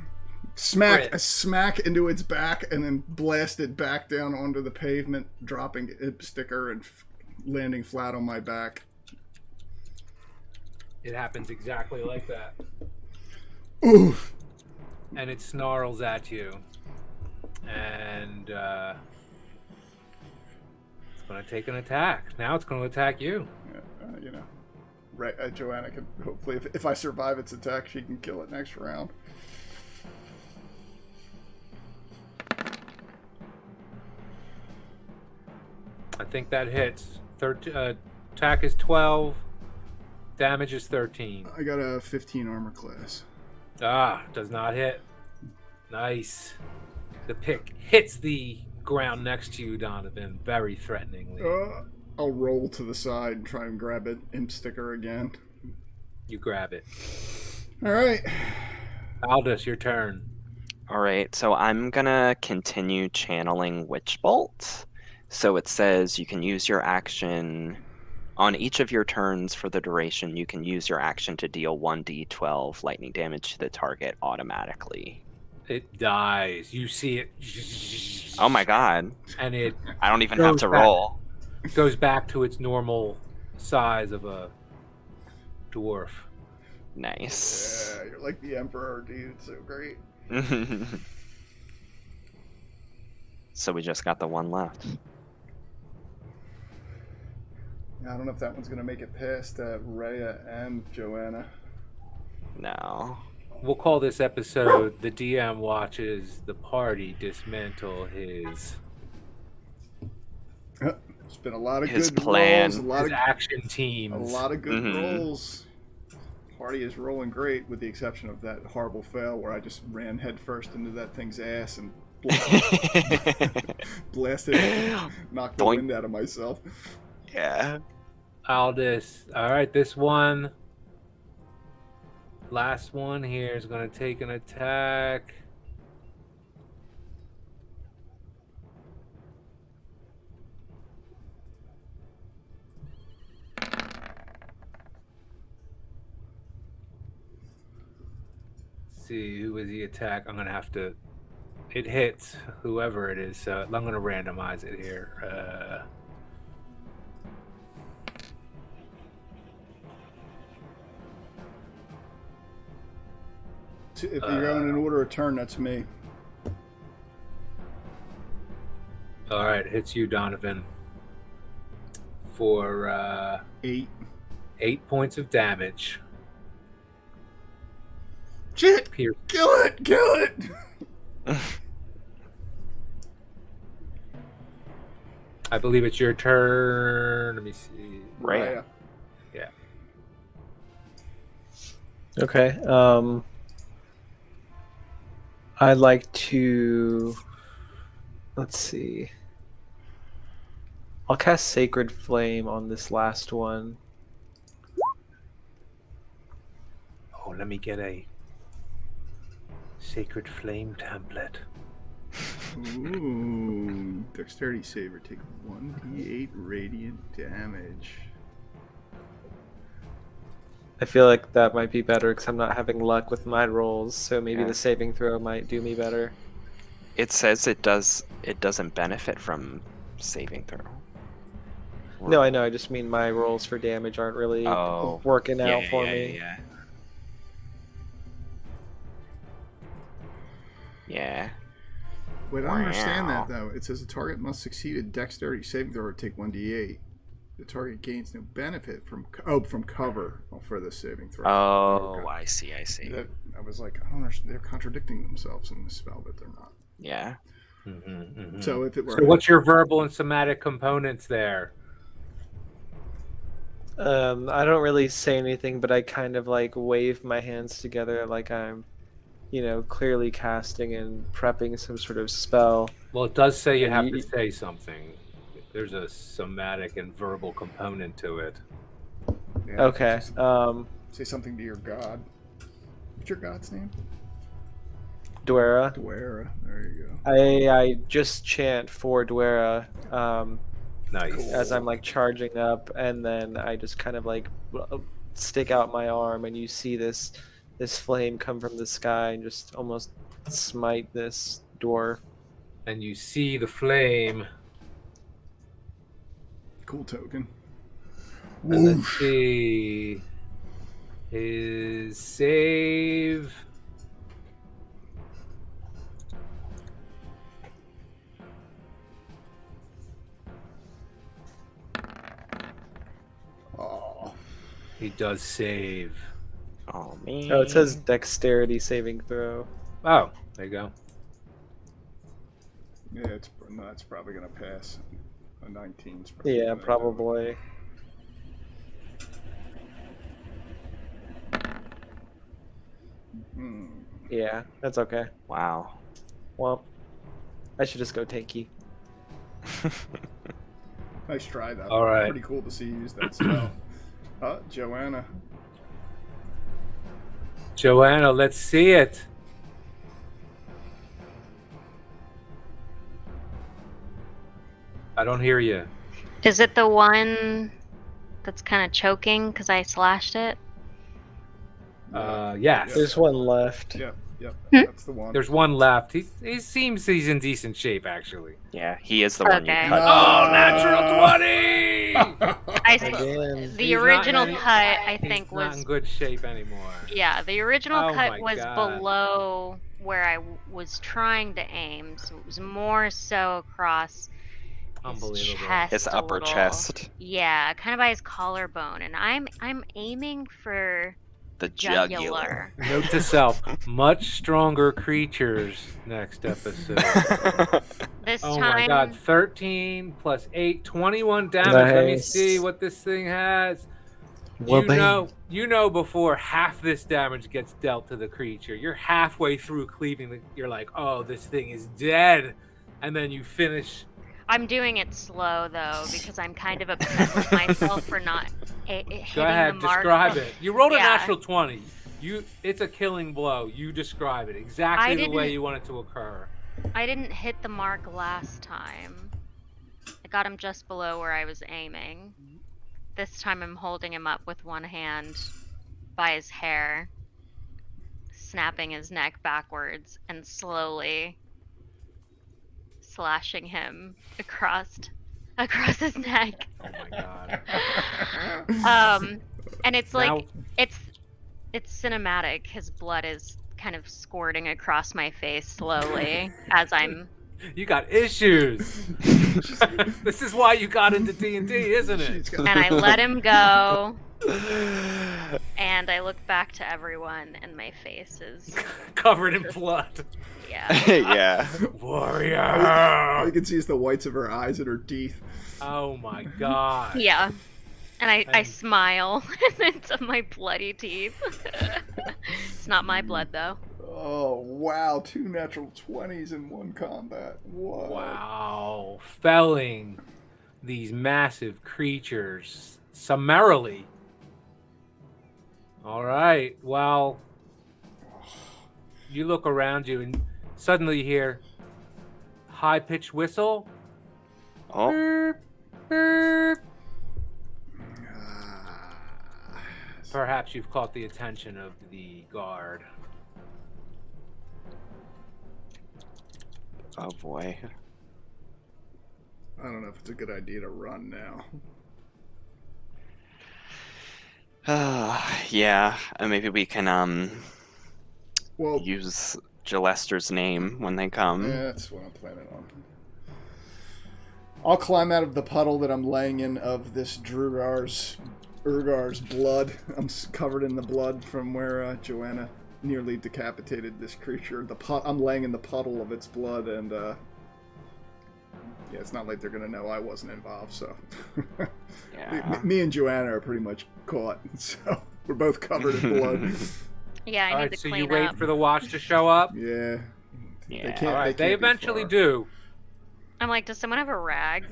Smack, Crit. a smack into its back, and then blast it back down onto the pavement, dropping Imp Sticker and landing flat on my back. It happens exactly like that. Oof. And it snarls at you. And it's going to take an attack. Now it's going to attack you. Yeah, you know, right? Joanna can hopefully, if I survive its attack, she can kill it next round. I think that hits. Attack is 12. Damage is 13. I got a 15 armor class. Does not hit. Nice. The pick hits the ground next to you, Donovan, very threateningly. I'll roll to the side and try and grab it, Imp Sticker again. You grab it. All right. Aldous, your turn. All right, so I'm gonna continue channeling Witch Bolt. So it says you can use your action on each of your turns for the duration. You can use your action to deal 1d12 lightning damage to the target automatically. It dies. You see it. Oh my god! And it I don't even have Goes to back. roll. goes back to its normal size of a dwarf. Nice. Yeah, you're like the Emperor, dude. It's so great. So we just got the one left. I don't know if that one's gonna make it past Rhea and Joanna. No. We'll call this episode "The DM Watches the Party Dismantle His It's been a lot of His good plan. rolls, a lot his of action teams." A lot of good Mhm. rolls. Party is rolling great, with the exception of that horrible fail where I just ran headfirst into that thing's ass and blasted it, knocked the Boink. wind out of myself. Yeah. Aldous. All right, this one. Last one here is going to take an attack. Let's see, who was the attack? I'm going to have to. It hits whoever it is, so I'm going to randomize it here. If you're going in order of turn, that's me. All right, hits you, Donovan, for 8. 8 points of damage. Shit! Pierce. Kill it! Kill it! I believe it's your turn. Let me see. Raya. Yeah. Okay. I'd like to. Let's see. I'll cast Sacred Flame on this last one. Oh, let me get a Sacred Flame template. Ooh, dexterity saver. Take 1d8 radiant damage. I feel like that might be better because I'm not having luck with my rolls, so maybe Yeah. the saving throw might do me better. It says it doesn't benefit from saving throw. No, I know. I just mean my rolls for damage aren't really Oh, working yeah, out for yeah, me. Yeah. Yeah. Wait, I don't understand Wow. that though. It says the target must succeed a dexterity saving throw or take 1d8. The target gains no benefit from cover for the saving throw. Oh, Okay. I see. I was like, I don't understand. They're contradicting themselves in this spell, but they're not. Yeah. So if it were, So what's your verbal and somatic components there? I don't really say anything, but I kind of like wave my hands together like I'm, clearly casting and prepping some sort of spell. Well, it does say you And have to say something. There's a somatic and verbal component to it. yeah, Okay. say something to your god. What's your god's name? Dwera. Dwera. There you go. I just chant for Dwera Nice. as I'm like charging up, and then I just kind of like stick out my arm, and you see this flame come from the sky and just almost smite this dwarf. And you see the flame. Cool token. And let's see. His save. Oh. He does save. Oh man. Oh, it says dexterity saving throw. Oh, there you go. Yeah, it's probably gonna pass. A 19's probably Yeah, gonna do it. probably. Yeah, that's okay. Wow. Well, I should just go tanky. Nice try, though. All right. Pretty cool to see you use that spell. Joanna. Joanna, let's see it. I don't hear you. Is it the one that's kind of choking because I slashed it? Yes. There's one left. Yep, Hmm? that's the one. There's one left. He seems he's in decent shape, actually. Yeah, he is the one you Okay. cut. Oh, natural 20! I Again. the He's not original in any- cut I think He's not was in good shape anymore. yeah, the original Oh cut my was God. below where I was trying to aim, so it was more so across his Unbelievable. chest, His a upper little. chest. Yeah, kind of by his collarbone, and I'm aiming for The jugular. jugular. Note to self: much stronger creatures next episode. This Oh time, my god, 13 plus 8, 21 damage. Let me Nice. see what this thing has. Well, You know before half this damage gets dealt to the creature, you're halfway through cleaving you're like, oh, this thing is dead. And then you finish. I'm doing it slow though because I'm kind of upset with myself for not hitting Go ahead, the mark. describe it. You rolled a Yeah. natural 20. It's a killing blow. You describe it exactly the way didn't- you want it to occur. I didn't hit the mark last time. I got him just below where I was aiming. This time I'm holding him up with one hand by his hair, snapping his neck backwards and slowly slashing him across his neck. Oh my god. And it's Now- like it's cinematic. His blood is kind of squirting across my face slowly as I'm You got issues. This is why you got into D&D, isn't it? And I let him go, and I look back to everyone, and my face is Covered in blood. yeah. Yeah. Warrior. All you can see is the whites of her eyes and her teeth. Oh my god. Yeah. And I And- smile into my bloody teeth. It's not my blood though. Oh wow! 2 natural 20s in 1 combat. What? Wow. Felling these massive creatures summarily. All right. Well, you look around you and suddenly you hear high-pitched whistle. Oh, Burp, burp. Ah. Perhaps you've caught the attention of the guard. oh boy. I don't know if it's a good idea to run now. Yeah, and maybe we can Well, use Gillester's name when they come. yeah, that's what I'm planning on. I'll climb out of the puddle that I'm laying in of this Urgar's blood. I'm covered in the blood from where Joanna nearly decapitated this creature. I'm laying in the puddle of its blood, and yeah, it's not like they're gonna know I wasn't involved. So Yeah. me and Joanna are pretty much caught. So we're both covered in blood. Yeah, I All need right, to so clean you wait up. for the watch to show up. Yeah. Yeah. They can't. All right, they can't be eventually far. do. I'm like, does someone have a rag?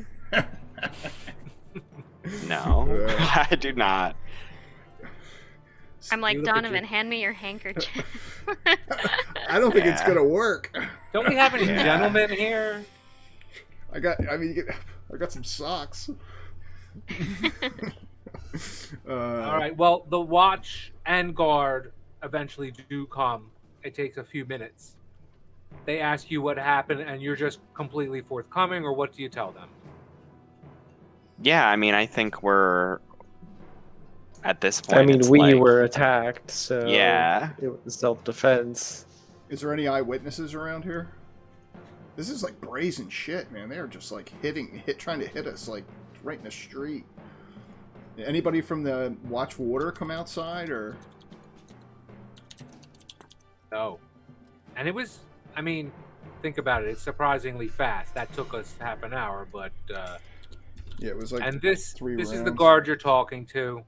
No, I do not. I'm like, You look at Donovan, your- hand me your handkerchief. I don't think it's Yeah. gonna work. Don't we have any Yeah. gentlemen here? I got some socks. All right. Well, the watch and guard eventually do come. It takes a few minutes. They ask you what happened, and you're just completely forthcoming, or what do you tell them? Yeah, I mean, I think we're at this point. I mean, it's we like- were attacked, so Yeah. it was self-defense. Is there any eyewitnesses around here? This is like brazen shit, man. They're just like trying to hit us like right in the street. Anybody from the Watch Water come outside or? No. And it was, I mean, think about it. It's surprisingly fast. That took us half an hour, but Yeah, it was like. and this 3 is the rounds. guard you're talking to.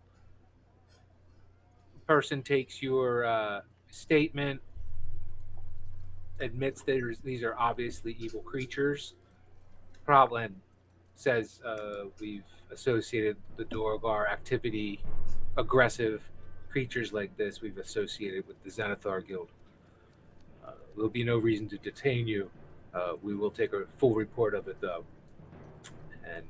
Person takes your statement, admits that these are obviously evil creatures. Probably says we've associated the Dorgar activity, aggressive creatures like this, we've associated with the Xanathar Guild. There'll be no reason to detain you. We will take a full report of it, though. And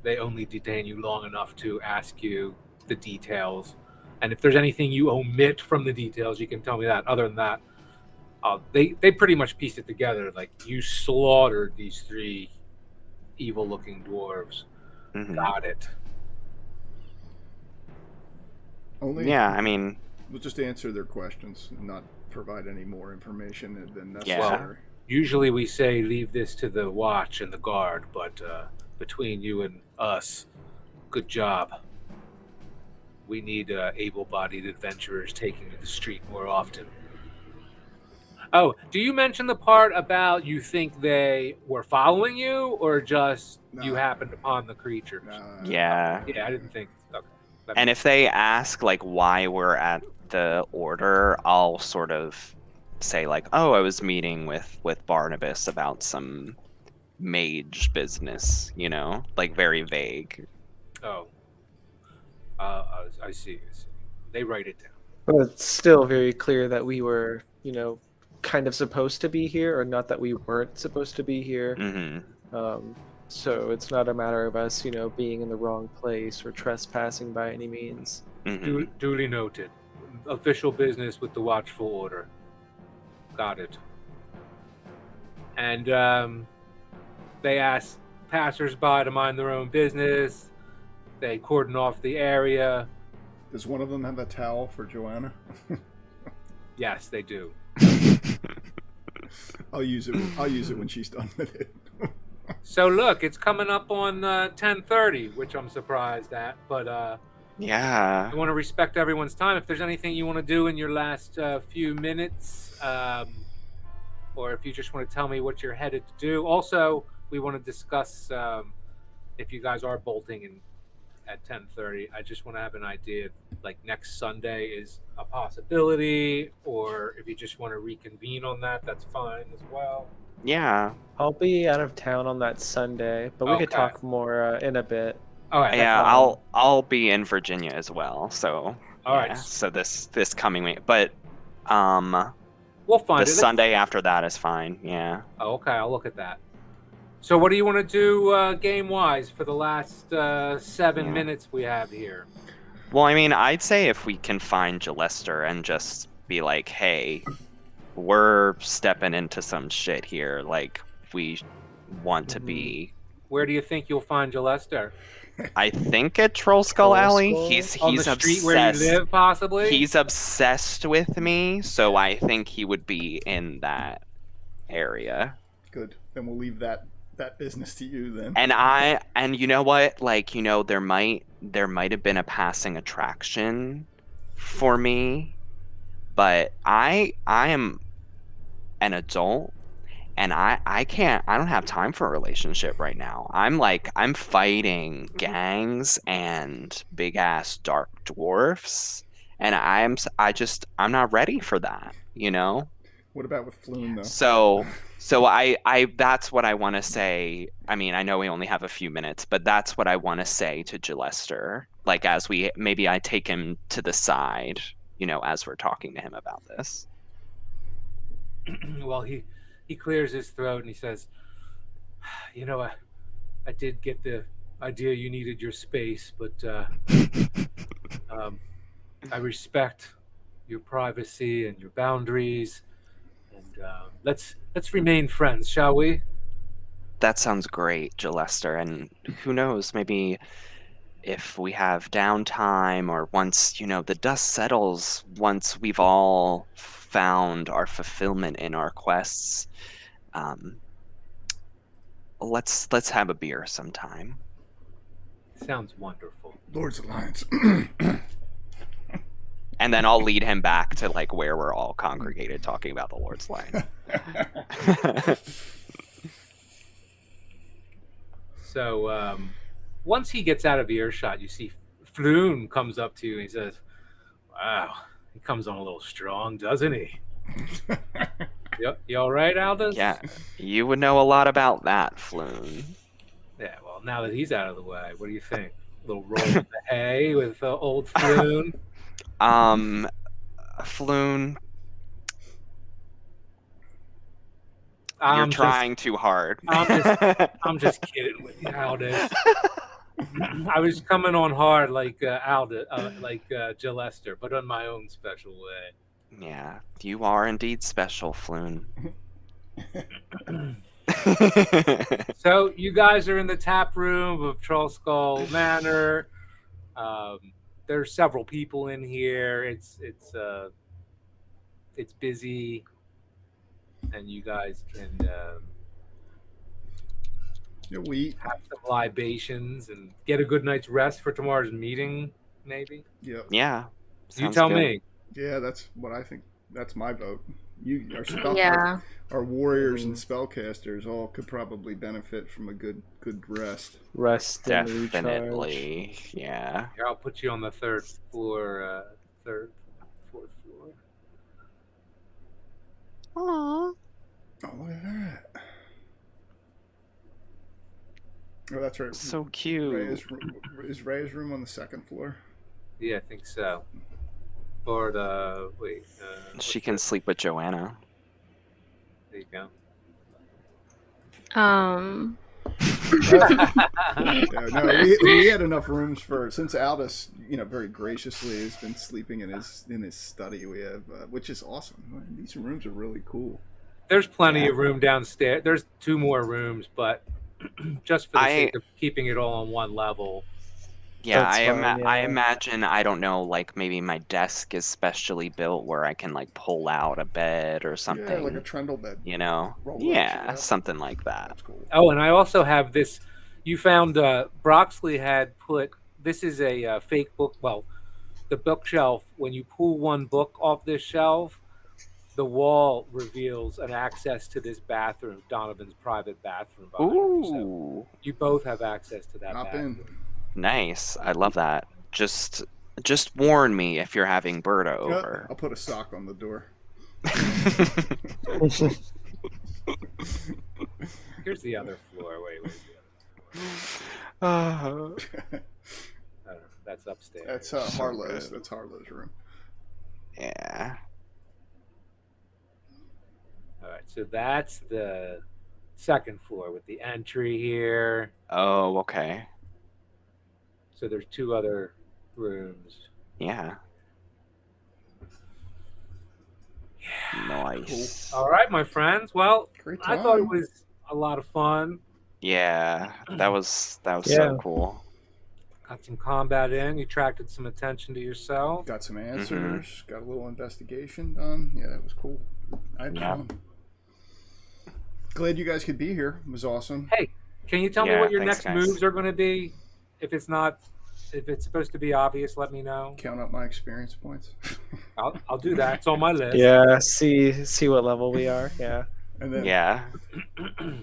they only detain you long enough to ask you the details. And if there's anything you omit from the details, you can tell me that. Other than that, they pretty much pieced it together. Like, you slaughtered these 3 evil-looking dwarves. Mhm. Got it. Only. Yeah, I mean, We'll just answer their questions and not provide any more information than Yeah. necessary. Usually we say leave this to the watch and the guard, but between you and us, good job. We need able-bodied adventurers taking to the street more often. Oh, do you mention the part about you think they were following you, or just you No. happened upon the creatures? yeah. Yeah, I didn't think. Okay. And if they ask like why we're at the order, I'll sort of say like, "Oh, I was meeting with Barnabas about some mage business," you know, like very vague. Oh, I see. They write it down. But it's still very clear that we were, kind of supposed to be here, or not that we weren't supposed to be here. Mm-hmm. So it's not a matter of us, being in the wrong place or trespassing by any means. Mm-hmm. Duly noted. Official business with the Watchful Order. Got it. And they ask passersby to mind their own business. They cordon off the area. Does one of them have a towel for Joanna? Yes, they do. I'll use it when she's done with it. So look, it's coming up on 10:30, which I'm surprised at, but Yeah. I want to respect everyone's time. If there's anything you want to do in your last few minutes, or if you just want to tell me what you're headed to do. Also, we want to discuss if you guys are bolting in at 10:30. I just want to have an idea if like next Sunday is a possibility, or if you just want to reconvene on that, that's fine as well. Yeah. I'll be out of town on that Sunday, but we could Okay. talk more in a bit. All right. Yeah, fine. I'll be in Virginia as well. So All right. So this coming week, but We'll find the it. Sunday after that is fine. Yeah. Oh, okay, I'll look at that. So, what do you want to do game-wise for the last 7 minutes we have here? Well, I mean, I'd say if we can find Gillester and just be like, hey, we're stepping into some shit here. Like, we want to be. Where do you think you'll find Gillester? I think at Troll Skull Troll Alley. Skull? He's On the obsessed. street where you live, possibly? He's obsessed with me, so I think he would be in that area. Good. Then we'll leave that business to you then. And you know what? Like, you know, there might have been a passing attraction for me, but I am an adult and I don't have time for a relationship right now. I'm fighting gangs and big ass dark dwarfs, and I'm not ready for that, you know? What about with Floon though? So I that's what I want to say. I mean, I know we only have a few minutes, but that's what I want to say to Gillester. Like, as I take him to the side, you know, as we're talking to him about this. Well, he clears his throat and he says, you know, I did get the idea you needed your space, but I respect your privacy and your boundaries, and let's remain friends, shall we? That sounds great, Gillester. And who knows, maybe if we have downtime or once, you know, the dust settles, once we've all found our fulfillment in our quests, let's have a beer sometime. Sounds wonderful. Lord's Alliance. And then I'll lead him back to like where we're all congregated talking about the Lord's line. So once he gets out of earshot, you see Floon comes up to you and he says, wow, he comes on a little strong, doesn't he? You all right, Aldous? Yeah, you would know a lot about that, Floon. Yeah, well, now that he's out of the way, what do you think? A little roll in the hay with old Floon? Floon, I'm you're trying too hard. I'm just kidding with you, Aldous. I was coming on hard like Aldous, like Gillester, but in my own special way. Yeah, you are indeed special, Floon. So you guys are in the tap room of Troll Skull Manor. There's several people in here. It's busy, and you guys can We have some libations and get a good night's rest for tomorrow's meeting. Maybe. Yep. Yeah. You tell me. Yeah, that's what I think. That's my vote. Yeah. Our warriors and spellcasters all could probably benefit from a good rest. Rest and recharge. Definitely. Yeah. Here, I'll put you on the third floor, fourth floor. Aww. Oh, look at that. Oh, that's right. So cute. Is Ray's room on the second floor? Yeah, I think so. Or the wait. She can sleep with Joanna. There you go. No, we had enough rooms since Aldous, very graciously has been sleeping in his study. We have, which is awesome. These rooms are really cool. There's plenty of room downstairs. There's 2 more rooms, but just for the sake of keeping it all on one level. Yeah, That's fine, I yeah. imagine, I don't know, like maybe my desk is specially built where I can like pull out a bed or Yeah, something. like a trundle bed. You know? Roll that shit Yeah, up. something like that. That's cool. Oh, and I also have this. You found Broxley had put. This is a fake book. Well, the bookshelf. When you pull one book off this shelf, the wall reveals an access to this bathroom, Donovan's private bathroom behind him. So Ooh, you both have access to that Hop in. bathroom. nice. I love that. Just warn me if you're having Berta over. I'll put a sock on the door. Here's the other floor. Wait, where's the other? Uh, That's upstairs. That's So Harlow's. good. That's Harlow's room. yeah. All right, so that's the second floor with the entry here. Oh, okay. So there's two other rooms. Yeah. Nice. All right, my friends. Well, Great I time. thought it was a lot of fun. Yeah, that was Yeah. so cool. Got some combat in. You attracted some attention to yourself. Got some answers. Got a little investigation done. Yeah, that was cool. I had Yeah. fun. Glad you guys could be here. It was awesome. Hey, can you tell me Yeah, what your thanks, next guys. moves are going to be? If it's supposed to be obvious, let me know. Count up my experience points. I'll do that. It's on my list. Yeah, see what level we are. Yeah. And then Yeah.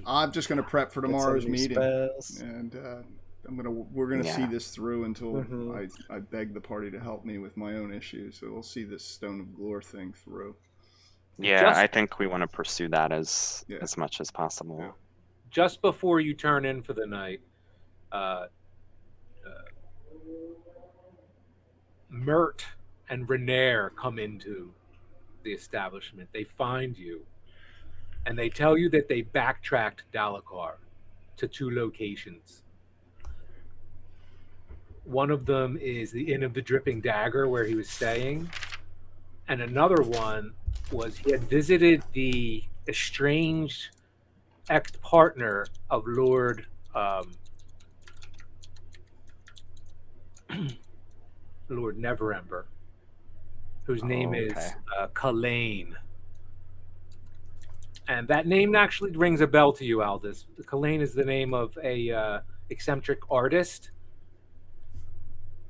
I'm just going to prep for Get some tomorrow's new meeting. spells. And we're gonna see Yeah. this through until Mhm. I beg the party to help me with my own issues. So we'll see this Stone of Glorr thing through. Yeah, Just- I think we want to pursue that as Yeah. much as possible. Yeah. Just before you turn in for the night, Mert and Renair come into the establishment. They find you, and they tell you that they backtracked Dalakar to two locations. One of them is the Inn of the Dripping Dagger, where he was staying, and another one was he had visited the estranged ex-partner of Lord Lord Neverember, whose name Okay. is Kalain. And that name actually rings a bell to you, Aldous. Kalain is the name of a eccentric artist.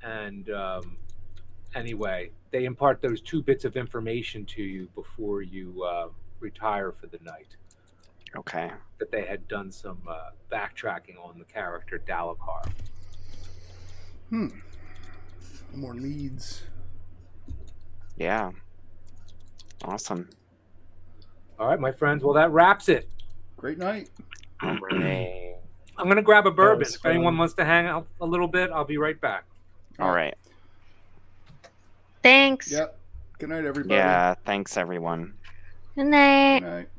And anyway, they impart those two bits of information to you before you retire for the night. Okay. That they had done some backtracking on the character Dalakar. More leads. Yeah. Awesome. All right, my friends. Well, that wraps it. Great night. Hooray. I'm going to grab a bourbon. was If anyone fun. wants to hang out a little bit, I'll be right back. All right. Thanks. Yep. Good night, everybody. Yeah, thanks everyone. Good night. Good night.